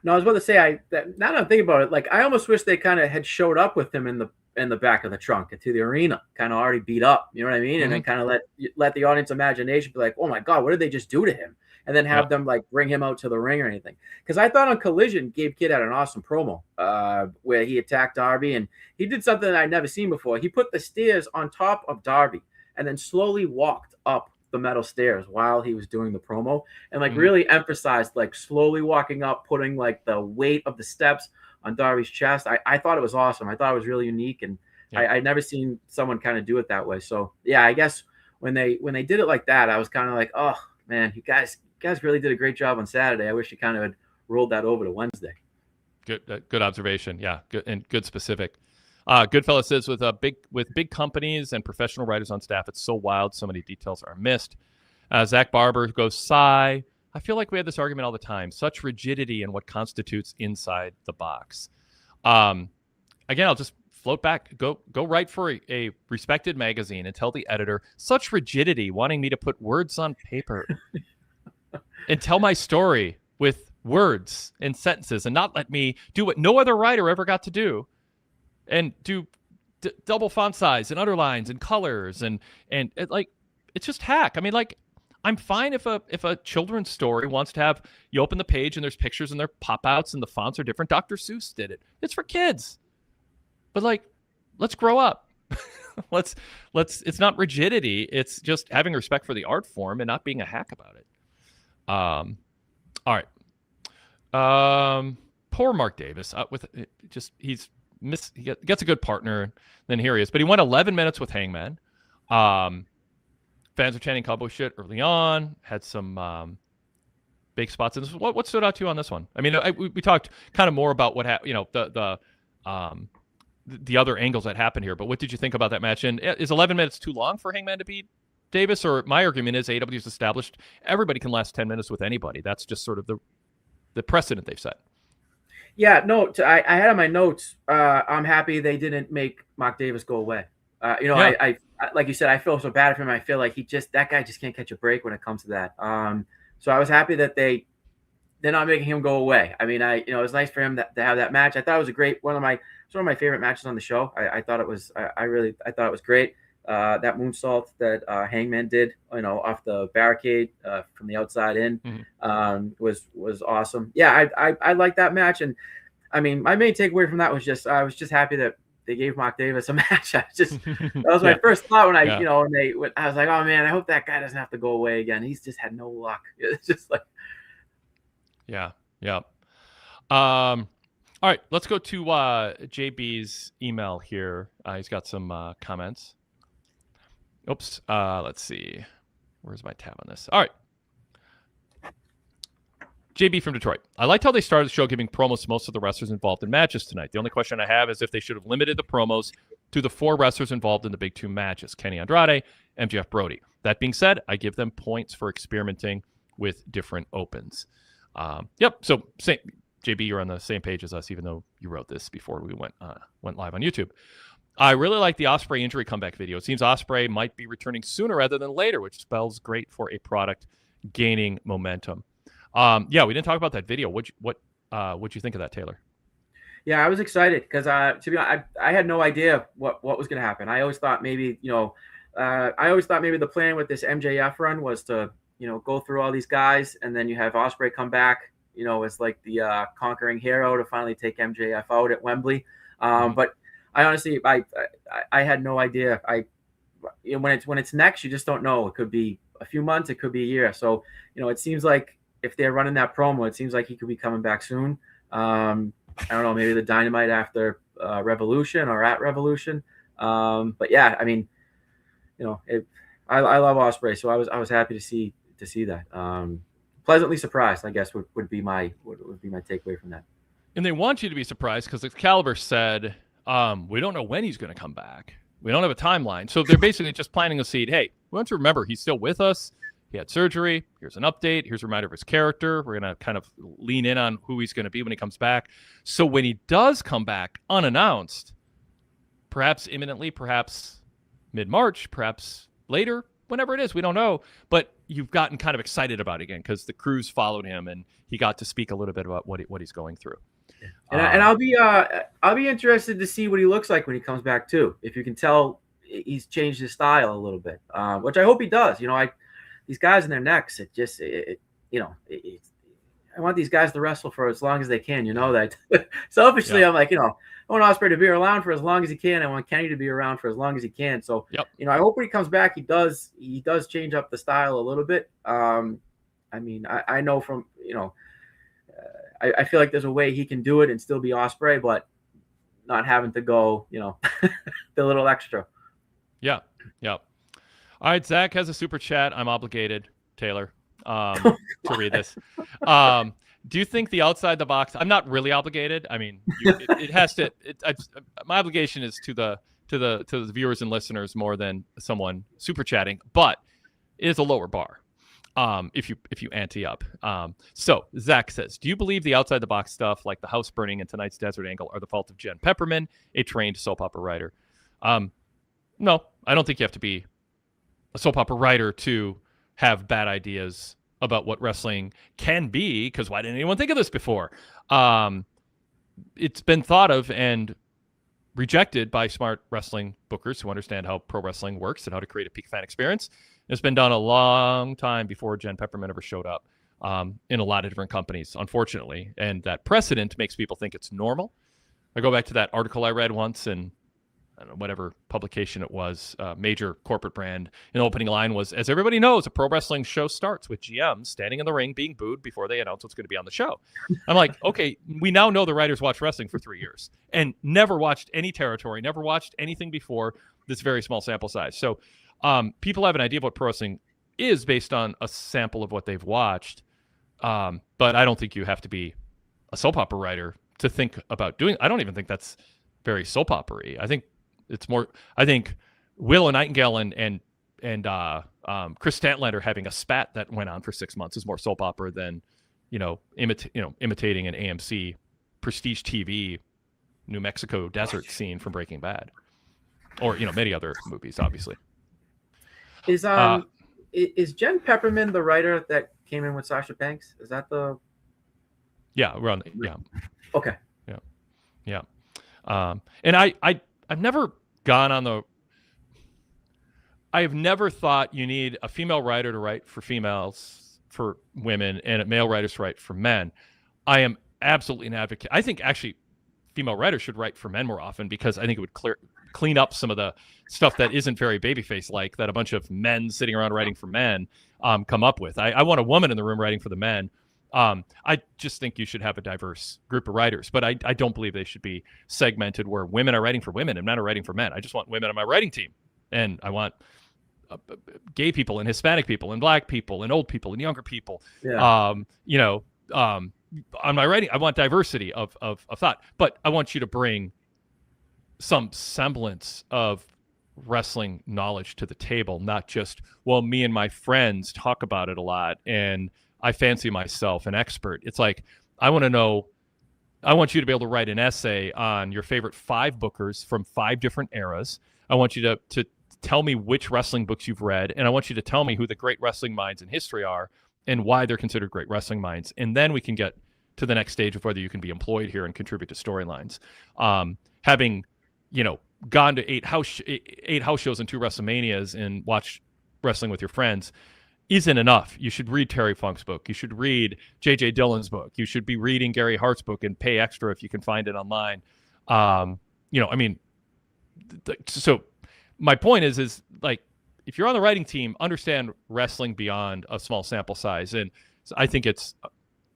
No, I was about to say, now that I'm thinking about it, like, I almost wish they kind of had showed up with him in the back of the trunk to the arena, kind of already beat up. You know what I mean? And then kind of let the audience imagination be like, oh my God, what did they just do to him? And then have them like bring him out to the ring or anything. Because I thought on Collision, Gabe Kidd had an awesome promo where he attacked Darby, and he did something that I'd never seen before. He put the stairs on top of Darby and then slowly walked up the metal stairs while he was doing the promo, and like really emphasized like slowly walking up, putting like the weight of the steps on Darby's chest. I thought it was awesome. I thought it was really unique, and I'd never seen someone kind of do it that way. So yeah, I guess when they did it like that, I was kind of like, oh man, you guys really did a great job on Saturday. I wish you kind of had rolled that over to Wednesday. Good observation. Yeah, good and good specific. Goodfellas says with big companies and professional writers on staff, it's so wild. So many details are missed. Zach Barber goes, sigh. I feel like we have this argument all the time. Such rigidity in what constitutes inside the box. Again, I'll just float back. Go write for a respected magazine and tell the editor, such rigidity, wanting me to put words on paper and tell my story with words and sentences and not let me do what no other writer ever got to do. And do double font size and underlines and colors and like, it's just hack. I mean, like, I'm fine if a children's story wants to have, you open the page and there's pictures and there pop outs and the fonts are different. Dr. Seuss did it. It's for kids. But like, let's grow up. let's it's not rigidity. It's just having respect for the art form and not being a hack about it. All right. Poor Mark Davis he gets a good partner, then here he is. But he went 11 minutes with Hangman. Fans were chanting cowboy shit early on, had some big spots in this. What stood out to you on this one? I mean, we talked kind of more about what happened, the other angles that happened here, but what did you think about that match? And is 11 minutes too long for Hangman to beat Davis? Or my argument is AEW's established everybody can last 10 minutes with anybody. That's just sort of the precedent they've set. Yeah, no, I had on my notes, I'm happy they didn't make Mark Davis go away. I like you said, I feel so bad for him. I feel like that guy just can't catch a break when it comes to that. So I was happy that they're not making him go away. I mean, it was nice for him to have that match. I thought it was a great one of my favorite matches on the show. I thought it was I thought it was great. That moonsault that Hangman did, off the barricade from the outside in, was awesome. Yeah, I like that match, and I mean, my main takeaway from that was I was just happy that they gave Mark Davis a match. That was my first thought when I was like, oh man, I hope that guy doesn't have to go away again. He's just had no luck. It's just like, yeah. All right, let's go to JB's email here. He's got some comments. Oops. Let's see. Where's my tab on this? All right. JB from Detroit. I liked how they started the show giving promos to most of the wrestlers involved in matches tonight. The only question I have is if they should have limited the promos to the 4 wrestlers involved in the big 2 matches, Kenny Andrade, MJF Brody. That being said, I give them points for experimenting with different opens. Yep. So JB, you're on the same page as us, even though you wrote this before we went live on YouTube. I really like the Ospreay injury comeback video. It seems Ospreay might be returning sooner rather than later, which spells great for a product gaining momentum. Yeah, we didn't talk about that video. What'd you think of that, Taylor? Yeah, I was excited because to be honest, I had no idea what was going to happen. I always thought maybe the plan with this MJF run was to go through all these guys, and then you have Ospreay come back, as like the conquering hero to finally take MJF out at Wembley. But I honestly, I had no idea. When it's next, you just don't know. It could be a few months, it could be a year. So it seems like if they're running that promo, it seems like he could be coming back soon. I don't know, maybe the Dynamite after Revolution or at Revolution. But yeah, I mean, I love Ospreay, so I was happy to see that. Pleasantly surprised, I guess would be my takeaway from that. And they want you to be surprised because Excalibur said We don't know when he's going to come back. We don't have a timeline. So they're basically just planting a seed. Hey, we want to remember he's still with us. He had surgery. Here's an update. Here's a reminder of his character. We're going to kind of lean in on who he's going to be when he comes back. So when he does come back unannounced, perhaps imminently, perhaps mid-March, perhaps later, whenever it is, we don't know. But you've gotten kind of excited about it again because the crews followed him and he got to speak a little bit about what he's going through. And I'll be interested to see what he looks like when he comes back too. If you can tell he's changed his style a little bit, which I hope he does. These guys in their necks, I want these guys to wrestle for as long as they can. That selfishly, I'm like, I want Ospreay to be around for as long as he can. I want Kenny to be around for as long as he can. So, I hope when he comes back, he does change up the style a little bit. I know from, I feel like there's a way he can do it and still be Ospreay, but not having to go, the little extra. Yeah. Yeah. All right, Zach has a super chat. I'm obligated, Taylor, to read this. Do you think the outside the box? I'm not really obligated. I mean, it has to. My obligation is to the viewers and listeners more than someone super chatting, but it is a lower bar. If you ante up. So Zach says, do you believe the outside the box stuff like the house burning and tonight's desert angle are the fault of Jen Pepperman, a trained soap opera writer? No, I don't think you have to be a soap opera writer to have bad ideas about what wrestling can be, because why didn't anyone think of this before? It's been thought of and rejected by smart wrestling bookers who understand how pro wrestling works and how to create a peak fan experience. It's been done a long time before Jen Pepperman ever showed up in a lot of different companies, unfortunately. And that precedent makes people think it's normal. I go back to that article I read once in, I don't know, whatever publication it was, major corporate brand. An opening line was, as everybody knows, a pro wrestling show starts with GMs standing in the ring being booed before they announce what's going to be on the show. I'm like, okay, we now know the writers watch wrestling for 3 years and never watched any territory, never watched anything before this very small sample size. So people have an idea of what pro wrestling is based on a sample of what they've watched. But I don't think you have to be a soap opera writer to think about doing. I don't even think that's very soap opera-y. I think it's more. I think Willow Nightingale and Chris Statlander having a spat that went on for 6 months is more soap opera than imitating an AMC prestige TV New Mexico desert scene from Breaking Bad, or many other movies, obviously. Is Jen Pepperman the writer that came in with Sasha Banks? Is that the? Yeah, we're on. Yeah. Okay. Yeah. And I've never gone on the. I have never thought you need a female writer to write for females, for women, and a male writer to write for men. I am absolutely an advocate. I think actually female writers should write for men more often, because I think it would clean up some of the stuff that isn't very babyface like that a bunch of men sitting around writing for men come up with. I want a woman in the room writing for the men. I just think you should have a diverse group of writers, but I don't believe they should be segmented where women are writing for women and men are writing for men. I just want women on my writing team, and I want gay people and Hispanic people and black people and old people and younger people. Yeah. On my writing, I want diversity of thought, but I want you to bring some semblance of wrestling knowledge to the table, not just, well, me and my friends talk about it a lot and I fancy myself an expert. It's like, I want you to be able to write an essay on your favorite 5 bookers from 5 different eras. I want you to tell me which wrestling books you've read, and I want you to tell me who the great wrestling minds in history are and why they're considered great wrestling minds. And then we can get to the next stage of whether you can be employed here and contribute to storylines. Having, gone to 8 house shows and 2 WrestleManias and watched wrestling with your friends isn't enough. You should read Terry Funk's book. You should read J.J. Dillon's book. You should be reading Gary Hart's book and pay extra if you can find it online. So my point is like, if you're on the writing team, understand wrestling beyond a small sample size. And I think it's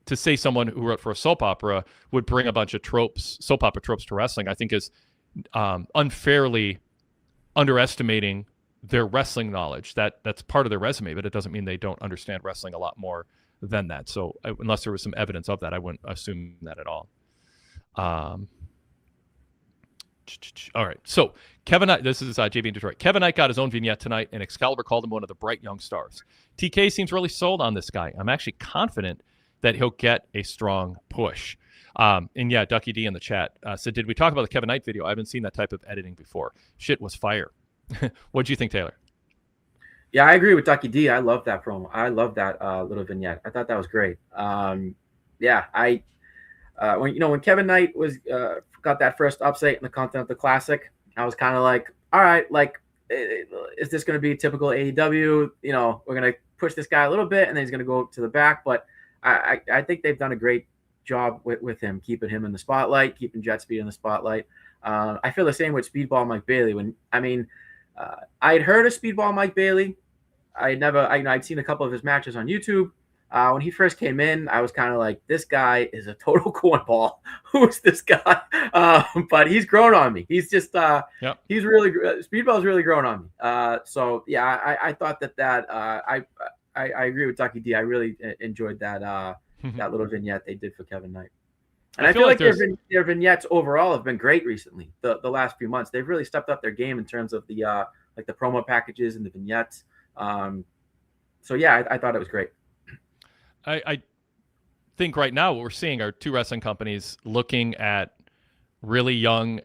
to say someone who wrote for a soap opera would bring a bunch of soap opera tropes to wrestling, I think is unfairly underestimating their wrestling knowledge. That's part of their resume, but it doesn't mean they don't understand wrestling a lot more than that. So unless there was some evidence of that, I wouldn't assume that at all. All right. So Kevin Knight, this is JB in Detroit. Kevin Knight got his own vignette tonight, and Excalibur called him one of the bright young stars. TK seems really sold on this guy. I'm actually confident that he'll get a strong push. And yeah, Ducky D in the chat said, did we talk about the Kevin Knight video? I haven't seen that type of editing before. Shit was fire. What do you think, Taylor? Yeah, I agree with Ducky D. I love that promo. I love that little vignette. I thought that was great. When Kevin Knight was got that first upset in the Continental Classic, I was kind of like, all right, like, is this going to be typical AEW? You know, we're going to push this guy a little bit, and then he's going to go to the back. But I think they've done a great job with him, keeping him in the spotlight, keeping Jet Speed in the spotlight. I feel the same with Speedball Mike Bailey. I had heard of Speedball Mike Bailey. I'd seen a couple of his matches on YouTube. When he first came in, I was kind of like, this guy is a total cornball. Who is this guy? But he's grown on me. He's just, he's really, Speedball's really grown on me. I thought that I agree with Ducky D. I really enjoyed that that little vignette they did for Kevin Knight. And I feel like their vignettes overall have been great recently. The last few months, they've really stepped up their game in terms of the the promo packages and the vignettes. I thought it was great. I think right now what we're seeing are two wrestling companies looking at really young,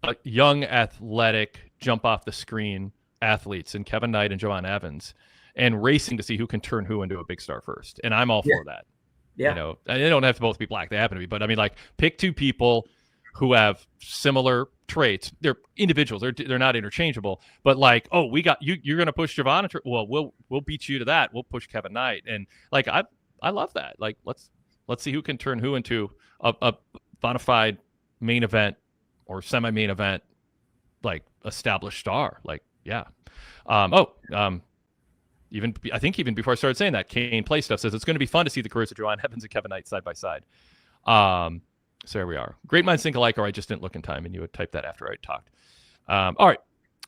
athletic, jump off the screen athletes in Kevin Knight and Joanne Evans, and racing to see who can turn who into a big star first. And I'm all for that. Yeah. You know, they don't have to both be black. They happen to be. But I mean, like, pick two people who have similar traits. They're individuals. They're not interchangeable. But like, oh, we got you. You're going to push Giovanna. Well, we'll beat you to that. We'll push Kevin Knight. And like, I love that. Like, let's see who can turn who into a bona fide main event or semi-main event, like, established star. Like, yeah. Even before I started saying that, Kane Play Stuff says it's going to be fun to see the careers of Joanne Evans and Kevin Knight side by side. So there we are. Great minds think alike, or I just didn't look in time, and you would type that after I talked. All right.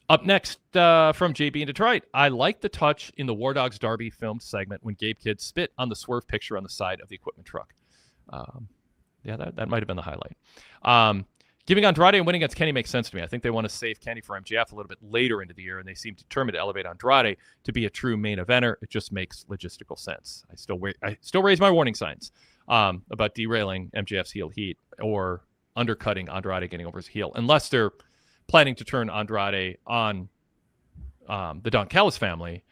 Up next from JB in Detroit, I like the touch in the War Dogs Derby filmed segment when Gabe Kidd spit on the swerve picture on the side of the equipment truck. That might have been the highlight. Giving Andrade and winning against Kenny makes sense to me. I think they want to save Kenny for MJF a little bit later into the year, and they seem determined to elevate Andrade to be a true main eventer. It just makes logistical sense. I still raise my warning signs about derailing MJF's heel heat or undercutting Andrade getting over his heel, unless they're planning to turn Andrade on the Don Callis family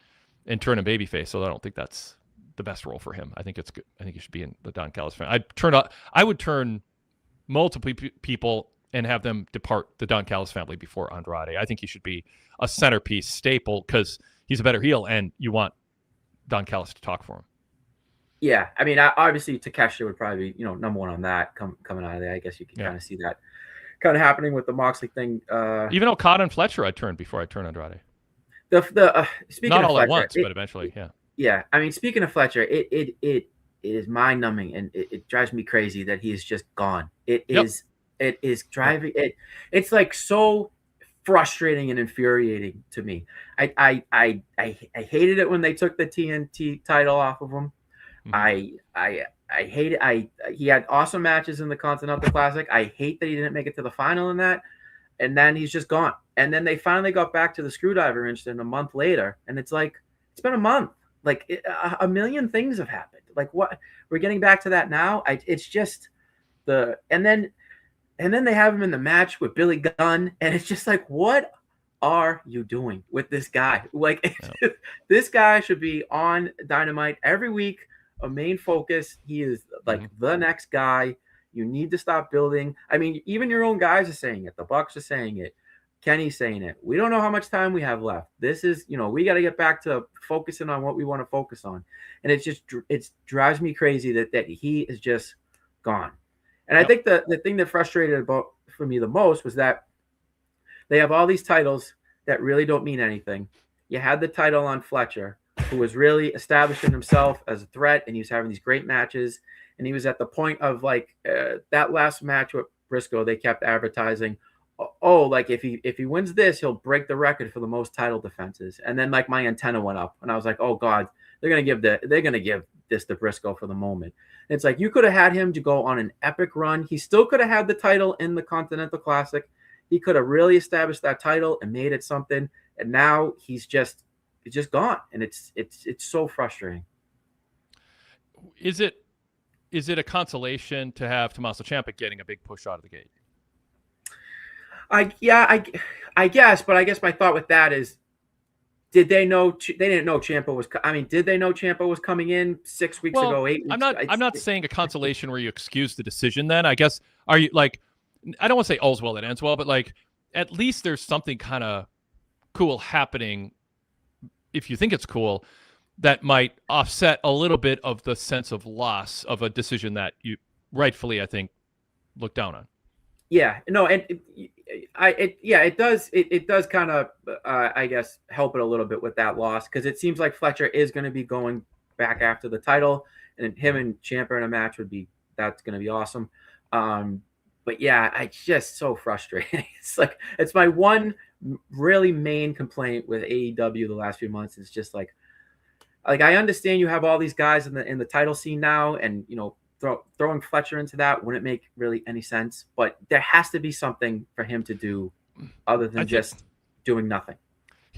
and turn him babyface. So I don't think that's the best role for him. I think it's good. I think he should be in the Don Callis family. I would turn multiple people and have them depart the Don Callis family before Andrade. I think he should be a centerpiece staple because he's a better heel, and you want Don Callis to talk for him. Yeah, I mean, obviously Takeshita would probably be, number one on that coming out of there. I guess you can kind of see that kind of happening with the Moxley thing. Even Okada and Fletcher, I'd turn before I turn Andrade. Speaking not of all Fletcher, at once, but eventually, yeah. Yeah, I mean, speaking of Fletcher, it is mind numbing, and it drives me crazy that he is just gone. It is driving it. It's like so frustrating and infuriating to me. I hated it when they took the TNT title off of him. Mm-hmm. I hate it. He had awesome matches in the Continental Classic. I hate that he didn't make it to the final in that. And then he's just gone. And then they finally got back to the screwdriver incident a month later. And it's like, it's been a month. Like a million things have happened. Like, what? We're getting back to that now. It's just and then they have him in the match with Billy Gunn. And it's just like, what are you doing with this guy? Like, this guy should be on Dynamite every week. A main focus. He is like the next guy. You need to stop building. I mean, even your own guys are saying it. The Bucks are saying it. Kenny's saying it. We don't know how much time we have left. This is, we got to get back to focusing on what we want to focus on. And it drives me crazy that he is just gone. And I think the thing that frustrated for me the most was that they have all these titles that really don't mean anything. You had the title on Fletcher, who was really establishing himself as a threat, and he was having these great matches. And he was at the point of that last match with Briscoe, they kept advertising, like if he wins this, he'll break the record for the most title defenses. And then like my antenna went up, and I was like, oh God, they're gonna give this to Briscoe for the moment. And it's like, you could have had him to go on an epic run. He still could have had the title in the Continental Classic. He could have really established that title and made it something. And now he's just gone, and it's so frustrating. Is it a consolation to have Tommaso Ciampa getting a big push out of the gate? I guess, but I guess my thought with that is, did they know? They didn't know Ciampa was. I mean, did they know Ciampa was coming in 6 weeks ago? 8 weeks I'm not saying a consolation where you excuse the decision. Then I guess, are you like? I don't want to say all's well that ends well, but like at least there's something kind of cool happening. If you think it's cool, that might offset a little bit of the sense of loss of a decision that you rightfully, I think, look down on. Yeah, no, and it does kind of, I guess, help it a little bit with that loss, because it seems like Fletcher is going to be going back after the title, and him and Ciampa in a match that's going to be awesome. But yeah, it's just so frustrating. It's my one really main complaint with AEW the last few months. It's just like I understand you have all these guys in the title scene now, and throwing Fletcher into that wouldn't make really any sense, but there has to be something for him to do other than just doing nothing.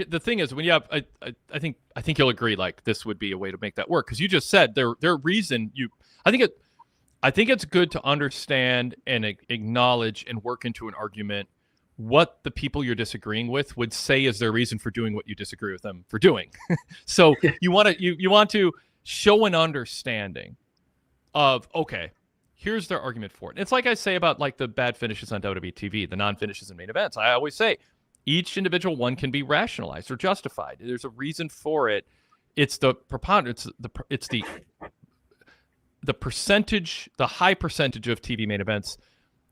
The thing is, when you have, I think you'll agree, like this would be a way to make that work, because you just said their reason. I think it's good to understand and acknowledge and work into an argument what the people you're disagreeing with would say is their reason for doing what you disagree with them for doing. So you want to show an understanding of, okay, here's their argument for it. It's like I say about like the bad finishes on WWE TV, the non-finishes in main events. I always say each individual one can be rationalized or justified. There's a reason for it. It's the preponderance. It's the percentage, the high percentage of TV main events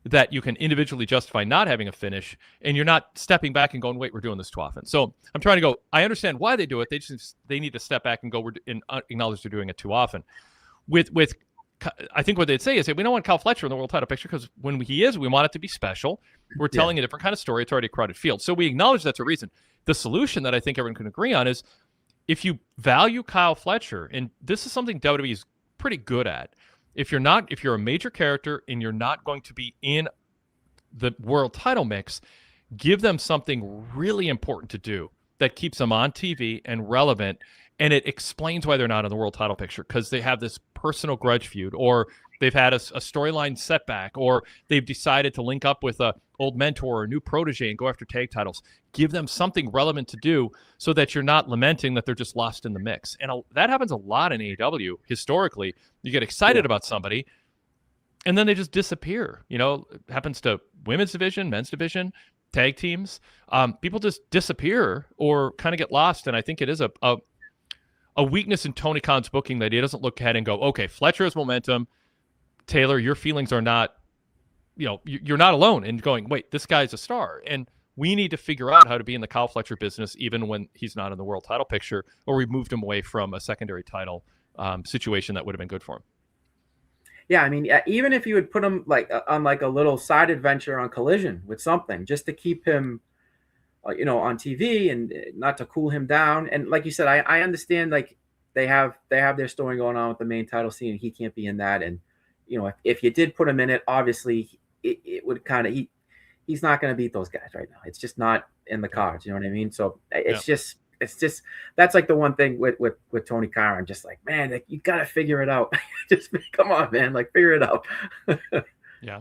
that you can individually justify not having a finish, and you're not stepping back and going, wait, we're doing this too often. So I'm trying to go, I understand why they do it. They need to step back and go, acknowledge they're doing it too often. With I think what they'd say is that we don't want Kyle Fletcher in the world title picture, because when he is, we want it to be special. We're telling a different kind of story. It's already a crowded field. So we acknowledge that's a reason. The solution that I think everyone can agree on is, if you value Kyle Fletcher, and this is something WWE is pretty good at, if you're a major character and you're not going to be in the world title mix, give them something really important to do that keeps them on TV and relevant. And it explains why they're not in the world title picture, because they have this personal grudge feud, or they've had a storyline setback, or they've decided to link up with a old mentor or a new protege and go after tag titles. Give them something relevant to do so that you're not lamenting that they're just lost in the mix. And that happens a lot in AEW historically. You get excited about somebody, and then they just disappear. It happens to women's division, men's division, tag teams. People just disappear or kind of get lost. And I think it is a weakness in Tony Khan's booking that he doesn't look ahead and go, okay, Fletcher has momentum. Taylor, your feelings are not, you're not alone in going, wait, this guy's a star. And we need to figure out how to be in the Kyle Fletcher business, even when he's not in the world title picture, or we moved him away from a secondary title situation that would have been good for him. Yeah, I mean, even if you would put him on a little side adventure on Collision with something, just to keep him, on TV and not to cool him down. And like you said, I understand, like they have their story going on with the main title scene, and he can't be in that. And if you did put him in it, obviously it would kind of, he's not going to beat those guys right now. It's just not in the cards. You know what I mean? So it's just that's like the one thing with Tony Khan. I'm just like, man, like, you got to figure it out. Just come on, man, like figure it out. Yeah.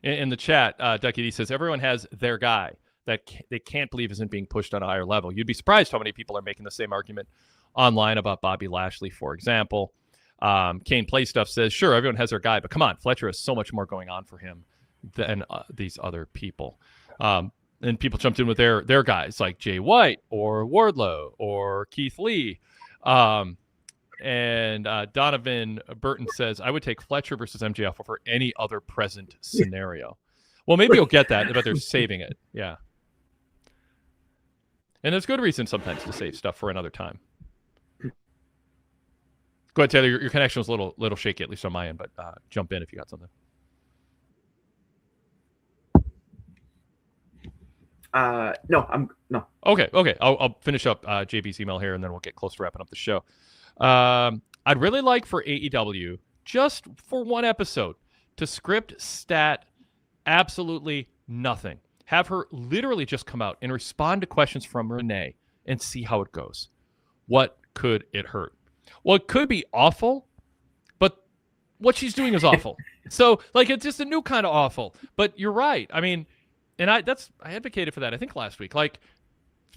In the chat, Ducky D says everyone has their guy that they can't believe isn't being pushed on a higher level. You'd be surprised how many people are making the same argument online about Bobby Lashley, for example. Kane Play Stuff says, sure, everyone has their guy, but come on, Fletcher has so much more going on for him than these other people. And people jumped in with their guys like Jay White or Wardlow or Keith Lee. And Donovan Burton says, I would take Fletcher versus MJF over any other present scenario. Well, maybe you'll get that, but they're saving it. Yeah. And there's good reason sometimes to save stuff for another time. Go ahead, Taylor. Your connection was a little shaky, at least on my end, but jump in if you got something. No. Okay. I'll finish up JB's email here, and then we'll get close to wrapping up the show. I'd really like for AEW, just for one episode, to script stat absolutely nothing. Have her literally just come out and respond to questions from Renee and see how it goes. What could it hurt? Well, it could be awful, but what she's doing is awful. So, like, it's just a new kind of awful. But you're right. I mean, and I advocated for that, I think, last week. Like,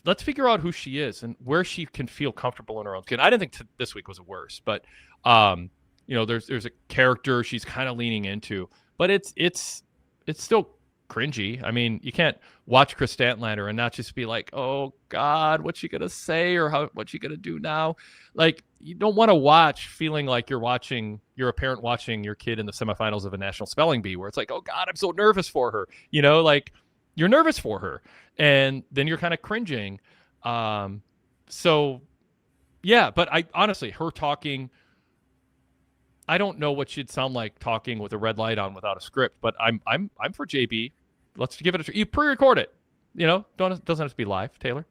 let's figure out who she is and where she can feel comfortable in her own skin. I didn't think this week was worse, but there's a character she's kind of leaning into, but it's still cringy. I mean, you can't watch Chris Statlander and not just be like, oh God, what's she gonna say or what's she gonna do now? Like, you don't want to watch feeling like you're a parent watching your kid in the semifinals of a national spelling bee, where it's like, oh God, I'm so nervous for her. Like, you're nervous for her, and then you're kind of cringing. So yeah, but I honestly, her talking, I don't know what she'd sound like talking with a red light on without a script, but I'm for JB. Let's give it you pre-record it. Doesn't have to be live, Taylor.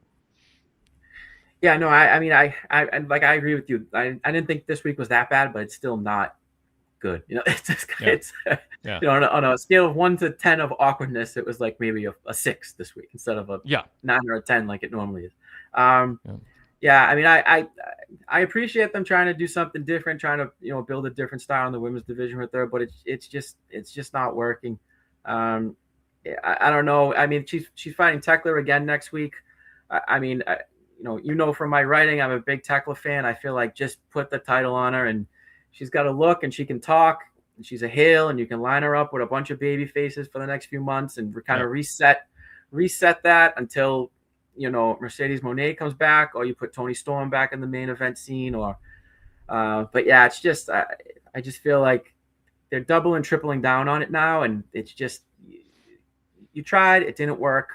Yeah, no, I mean, I agree with you. I didn't think this week was that bad, but it's still not good. It's just, yeah. On a scale of 1 to 10 of awkwardness, it was like maybe a 6 this week instead of a 9 or a 10 like it normally is. Yeah, I mean, I appreciate them trying to do something different, trying to build a different style in the women's division with her, but it's just not working. I don't know. I mean, she's fighting Tekla again next week. I mean, from my writing, I'm a big Tekla fan. I feel like just put the title on her, and she's got a look, and she can talk, and she's a heel, and you can line her up with a bunch of baby faces for the next few months, and kind of reset that until Mercedes Moné comes back, or you put Toni Storm back in the main event scene, but yeah, it's just I just feel like they're doubling and tripling down on it now, and it's just you tried, it didn't work.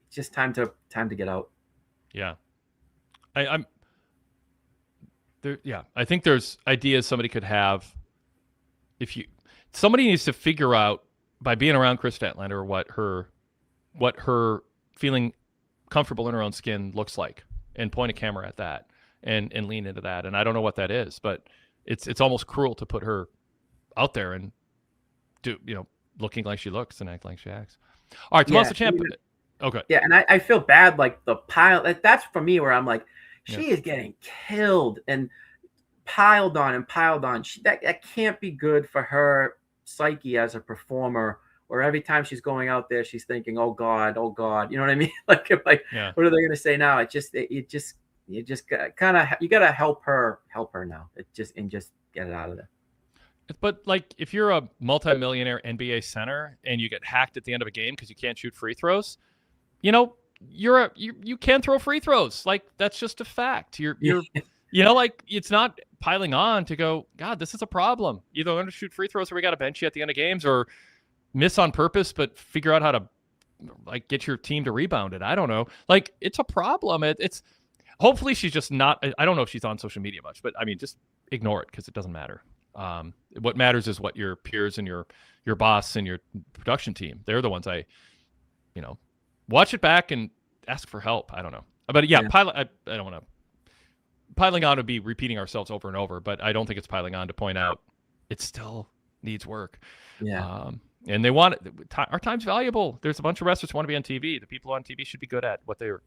It's just time to get out. Yeah. I'm there. Yeah. I think there's ideas somebody could have. Somebody needs to figure out by being around Chris Statlander what her feeling comfortable in her own skin looks like, and point a camera at that and lean into that. And I don't know what that is, but it's almost cruel to put her out there and do, looking like she looks and act like she acts. All right. Tommaso Ciampa. Okay. Yeah. And I feel bad. Like the pile, that's for me where I'm like, she is getting killed and piled on and piled on. That can't be good for her psyche as a performer, or every time she's going out there, she's thinking, oh God. You know what I mean? What are they going to say now? You just kind of, you got to help her now. Just get it out of there. But like, if you're a multimillionaire NBA center and you get hacked at the end of a game because you can't shoot free throws, you can throw free throws. Like, that's just a fact. You're like, it's not piling on to go, God, this is a problem. Either learn to shoot free throws or we got to bench you at the end of games, or miss on purpose, but figure out how to like get your team to rebound it. I don't know. Like, it's a problem. It's hopefully she's just not, I don't know if she's on social media much, but I mean, just ignore it because it doesn't matter. What matters is what your peers and your boss and your production team, they're the ones watch it back and ask for help. I don't know. But I don't want to. Piling on to be repeating ourselves over and over, but I don't think it's piling on to point out it still needs work. Yeah. And they want our time's valuable. There's a bunch of wrestlers who want to be on TV. The people on TV should be good at what they're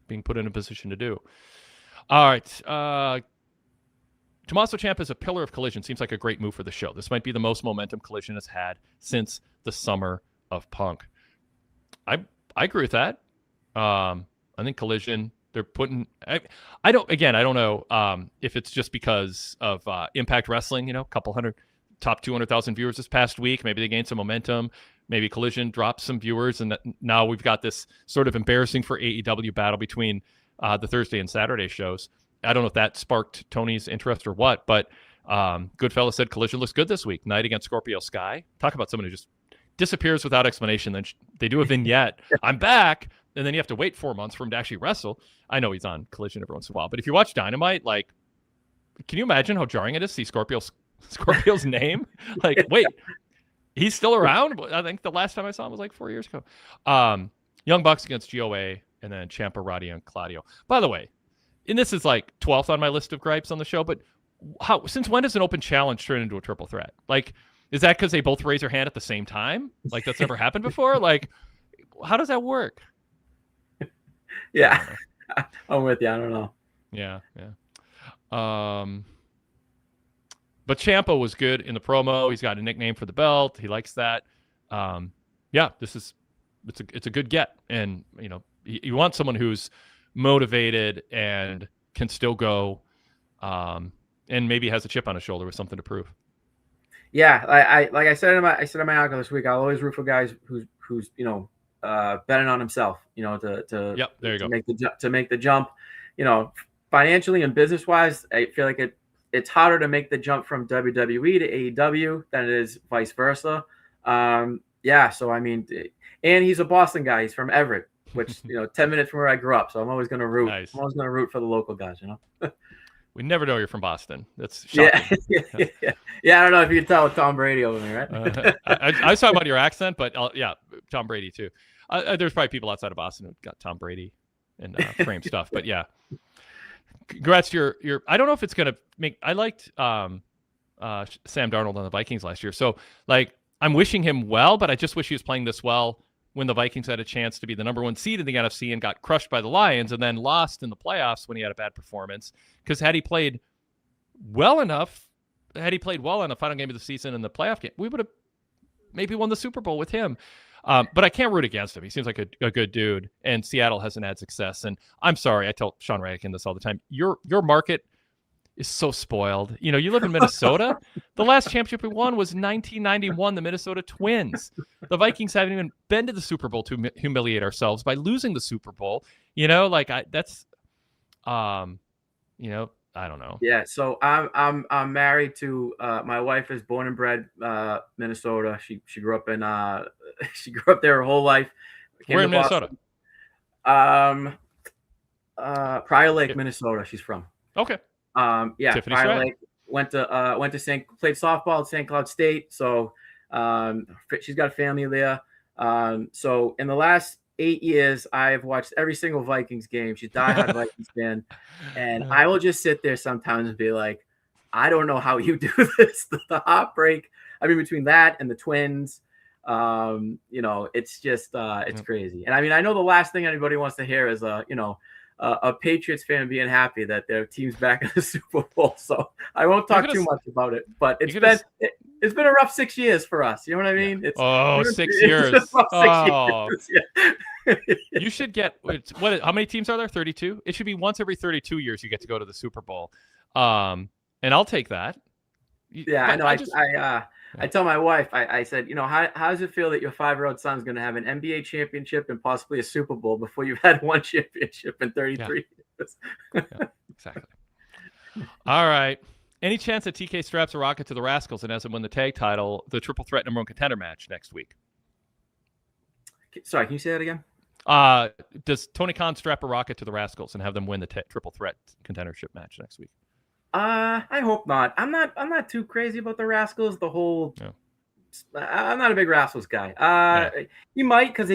being put in a position to do. All right. Tommaso Ciampa is a pillar of Collision. Seems like a great move for the show. This might be the most momentum Collision has had since the summer of Punk. I agree with that. I think Collision, they're putting, I don't know if it's just because of Impact Wrestling, a couple hundred, top 200,000 viewers this past week. Maybe they gained some momentum. Maybe Collision dropped some viewers, and now we've got this sort of embarrassing for AEW battle between the Thursday and Saturday shows. I don't know if that sparked Tony's interest or what, but Goodfellas said Collision looks good this week. Night against Scorpio Sky. Talk about someone who just disappears without explanation. Then they do a vignette. I'm back. And then you have to wait 4 months for him to actually wrestle. I know he's on Collision every once in a while, but if you watch Dynamite, like, can you imagine how jarring it is to see Scorpio's name? Like, wait, he's still around? I think the last time I saw him was like 4 years ago. Young Bucks against GOA, and then Ciampa, Roddy, and Claudio. By the way, and this is like 12th on my list of gripes on the show, but since when does an open challenge turn into a triple threat? Like, is that because they both raise their hand at the same time? Like, that's never happened before? Like, how does that work? Yeah, I'm with you. I don't know. Yeah. But Ciampa was good in the promo. He's got a nickname for the belt. He likes that. Yeah, it's a good get. And, you want someone who's motivated and can still go, and maybe has a chip on his shoulder with something to prove. Yeah, I said in my article this week, I'll always root for guys who's betting on himself. To make the jump. Financially and business wise, I feel like it's harder to make the jump from WWE to AEW than it is vice versa. So I mean, and he's a Boston guy. He's from Everett, which 10 minutes from where I grew up. So I'm always going to root. Nice. I'm always going to root for the local guys. We never know you're from Boston. That's shocking. Yeah. I don't know if you can tell with Tom Brady over me, right? I was talking about your accent, but Tom Brady too. There's probably people outside of Boston who got Tom Brady and frame stuff, but yeah. Congrats to your. I don't know if it's gonna make. I liked Sam Darnold on the Vikings last year, so I'm wishing him well, but I just wish he was playing this well when the Vikings had a chance to be the number 1 seed in the NFC and got crushed by the Lions and then lost in the playoffs when he had a bad performance. Because had he played well enough in the final game of the season in the playoff game, we would have maybe won the Super Bowl with him. But I can't root against him. He seems like a good dude, and Seattle hasn't had success. And I'm sorry, I tell Sean Radican this all the time. Your market is so spoiled. You live in Minnesota. The last championship we won was 1991, the Minnesota Twins. The Vikings haven't even been to the Super Bowl to humiliate ourselves by losing the Super Bowl. I don't know. Yeah, so I'm married to my wife is born and bred Minnesota. She grew up in there her whole life. Where in Minnesota? Prior Lake, Minnesota. She's from. Okay. Tiffany Prior Lake. Played softball at St. Cloud State. So she's got a family there. So in the last 8 years, I've watched every single Vikings game. She's a diehard Vikings fan. And I will just sit there sometimes and be like, I don't know how you do this. The heartbreak. I mean, between that and the Twins, it's just, it's crazy. And I mean, I know the last thing anybody wants to hear is, a Patriots fan being happy that their team's back in the Super Bowl. So I won't talk too much about it, but it's been a rough 6 years for us. You know what I mean? Yeah. 6 years. You should get how many teams are there? 32. It should be once every 32 years you get to go to the Super Bowl. And I'll take that. Yeah, I know. I tell my wife, I said, how does it feel that your 5-year-old son's going to have an NBA championship and possibly a Super Bowl before you've had one championship in 33 years? Exactly. All right. Any chance that TK straps a rocket to the Rascals and has them win the tag title, the triple threat number 1 contender match next week? Sorry, can you say that again? Does Tony Khan strap a rocket to the Rascals and have them win the triple threat contendership match next week? I hope not. I'm not too crazy about the Rascals. I'm not a big Rascals guy. He might, because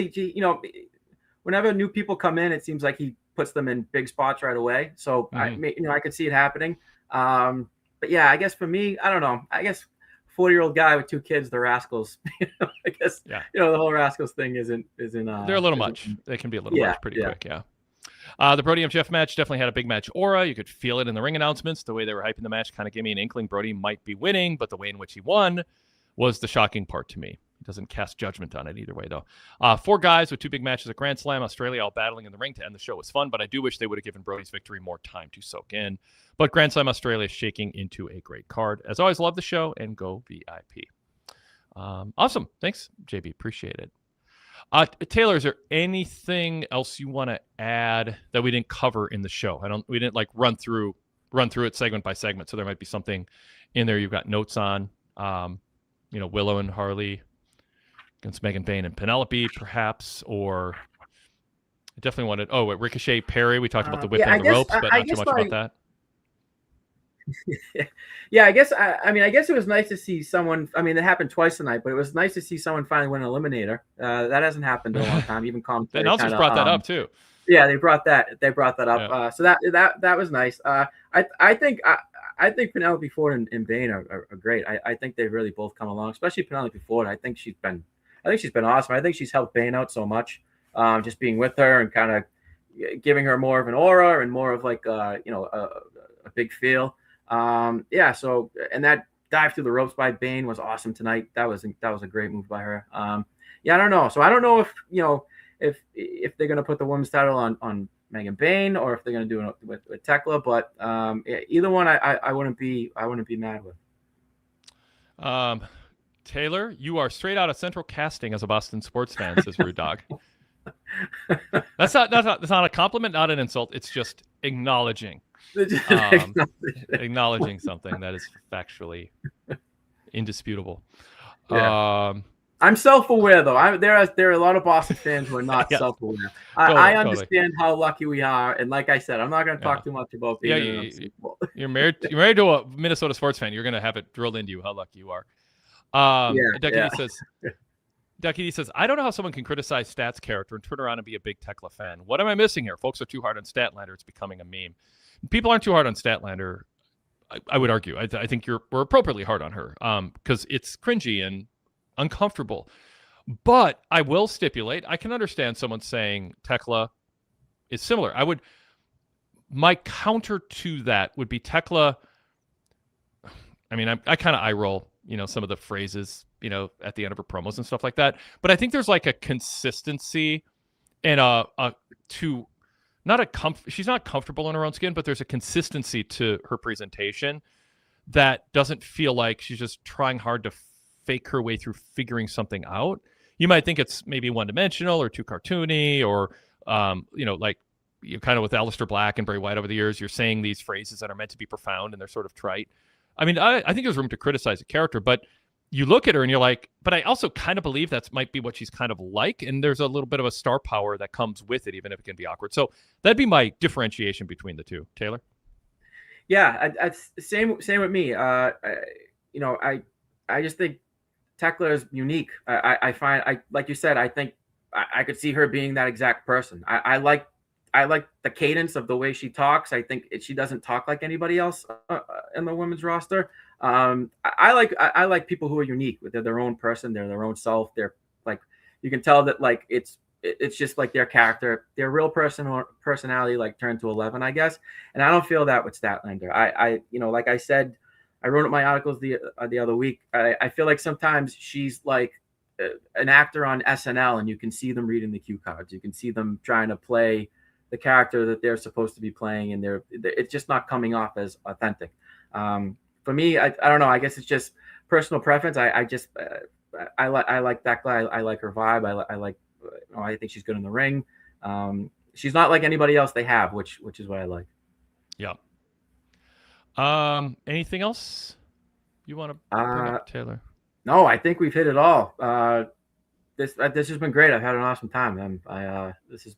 whenever new people come in, it seems like he puts them in big spots right away. So I could see it happening. But yeah, I guess for me, I don't know. I guess 40-year-old guy with 2 kids, the Rascals. I guess the whole Rascals thing isn't. They're a little much. They can be a little much pretty quick. Yeah. The Brody MJF match definitely had a big match aura. You could feel it in the ring announcements. The way they were hyping the match kind of gave me an inkling Brody might be winning, but the way in which he won was the shocking part to me. He doesn't cast judgment on it either way, though. 4 guys with 2 big matches at Grand Slam, Australia all battling in the ring to end the show was fun, but I do wish they would have given Brody's victory more time to soak in. But Grand Slam Australia is shaking into a great card. As always, love the show and go VIP. Awesome. Thanks, JB. Appreciate it. Taylor, is there anything else you want to add that we didn't cover in the show? We didn't run through it segment by segment, so there might be something in there you've got notes on. Willow and Harley against Megan Bayne and Penelope, perhaps, or I definitely wanted. Ricochet Perry. We talked about the whip and the ropes, but not too much about that. I guess it was nice to see someone. I mean, it happened twice tonight, but it was nice to see someone finally win an eliminator. That hasn't happened in a long time. Even the announcers brought that up too. Yeah, they brought that up. Yeah. So that was nice. I think Penelope Ford and Bayne are great. I think they've really both come along, especially Penelope Ford. I think she's been awesome. I think she's helped Bayne out so much. just being with her and kind of giving her more of an aura and more of like a big feel. So and that dive through the ropes by Bane was awesome tonight. That was a great move by her. I don't know. So I don't know if they're gonna put the women's title on Megan Bane or if they're gonna do it with Tekla, but either one I wouldn't be mad with. Taylor, you are straight out of Central Casting as a Boston sports fan, says Rude Dog. That's not a compliment, not an insult. It's just acknowledging something that is factually indisputable. Yeah. I'm self-aware though. There are a lot of Boston fans who are not yes. self-aware. I understand how lucky we are, and like I said, I'm not going to talk too much about being you're married to a Minnesota sports fan. You're going to have it drilled into you how lucky you are. Ducky says, I don't know how someone can criticize Stat's character and turn around and be a big Tekla fan. What am I missing here? Folks are too hard on Statlander. It's becoming a meme. People aren't too hard on Statlander. I would argue. I think we're appropriately hard on her because it's cringy and uncomfortable. But I will stipulate, I can understand someone saying Tekla is similar. My counter to that would be Tekla. I mean, I kind of eye roll, some of the phrases, at the end of her promos and stuff like that. But I think there's like a consistency and she's not comfortable in her own skin, but there's a consistency to her presentation that doesn't feel like she's just trying hard to fake her way through figuring something out. You might think it's maybe one-dimensional or too cartoony or, like you kind of with Aleister Black and Bray Wyatt over the years, you're saying these phrases that are meant to be profound and they're sort of trite. I mean, I think there's room to criticize a character, but you look at her and you're like, but I also kind of believe that might be what she's kind of like. And there's a little bit of a star power that comes with it, even if it can be awkward. So that'd be my differentiation between the two. Taylor? Yeah, same with me. I just think Tekla is unique. I find, like you said, I think I could see her being that exact person. I like the cadence of the way she talks. I think she doesn't talk like anybody else in the women's roster. I like people who are unique. They're their own person. They're their own self. They're like, you can tell that like it's just like their character, their real personality, like turned to 11, I guess. And I don't feel that with Statlander. I like I said, I wrote up my articles the other week. I feel like sometimes she's like an actor on SNL, and you can see them reading the cue cards. You can see them trying to play the character that they're supposed to be playing, and it's just not coming off as authentic. For me, I don't know. I guess it's just personal preference. I like that guy. I like her vibe. I think she's good in the ring. She's not like anybody else they have, which is what I like. Yeah. Anything else you want to bring up, Taylor? No, I think we've hit it all. This has been great. I've had an awesome time. This is,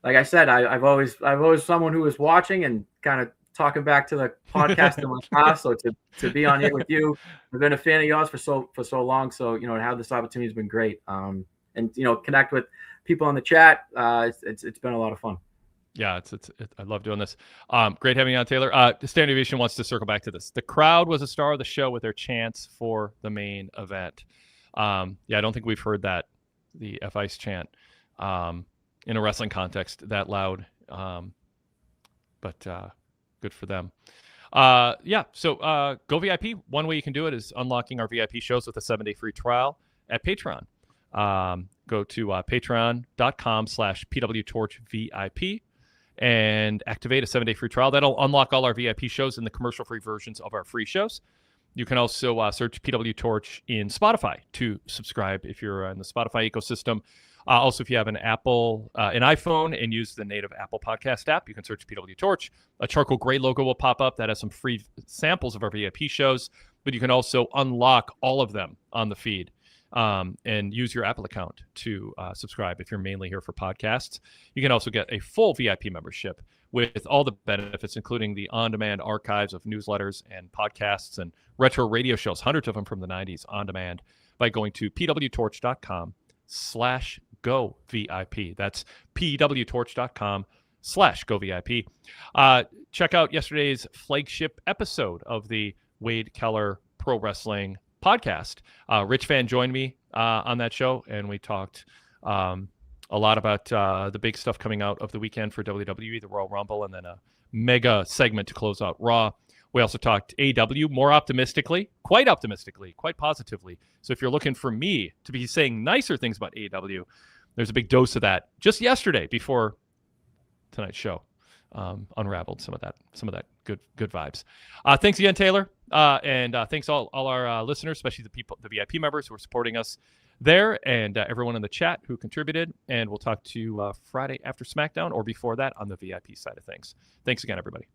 like I said, I've always someone who was watching and kind of talking back to the podcast in my past. So to be on here with you, I've been a fan of yours for so long. So to have this opportunity has been great. And connect with people in the chat. It's been a lot of fun. Yeah, I love doing this. Great having you on, Taylor. Standard Deviation wants to circle back to this. The crowd was a star of the show with their chants for the main event. I don't think we've heard that, the F-Ice chant, in a wrestling context that loud. But good for them. So go VIP. One way you can do it is unlocking our VIP shows with a 7-day free trial at Patreon. Go to patreon.com/pwtorchvip and activate a 7-day free trial. That'll unlock all our VIP shows and the commercial-free versions of our free shows. You can also search PWTorch in Spotify to subscribe if you're in the Spotify ecosystem. Also, if you have an iPhone and use the native Apple Podcast app, you can search PWTorch. A charcoal gray logo will pop up that has some free samples of our VIP shows, but you can also unlock all of them on the feed. And use your Apple account to subscribe if you're mainly here for podcasts. You can also get a full VIP membership with all the benefits, including the on-demand archives of newsletters and podcasts and retro radio shows, hundreds of them from the 90s on demand, by going to pwtorch.com/govip. That's pwtorch.com/govip. Check out yesterday's flagship episode of the Wade Keller Pro Wrestling podcast. Rich Fan joined me on that show, and we talked a a lot about the big stuff coming out of the weekend for WWE, the Royal Rumble, and then a mega segment to close out Raw. We also talked AEW more optimistically, quite positively. So if you're looking for me to be saying nicer things about AEW, there's a big dose of that just yesterday before tonight's show. Unraveled some of that good vibes. Thanks again, Taylor, and thanks all our listeners, especially the VIP members who are supporting us there, and everyone in the chat who contributed. And we'll talk to you Friday after SmackDown or before that on the VIP side of things. Thanks again, everybody.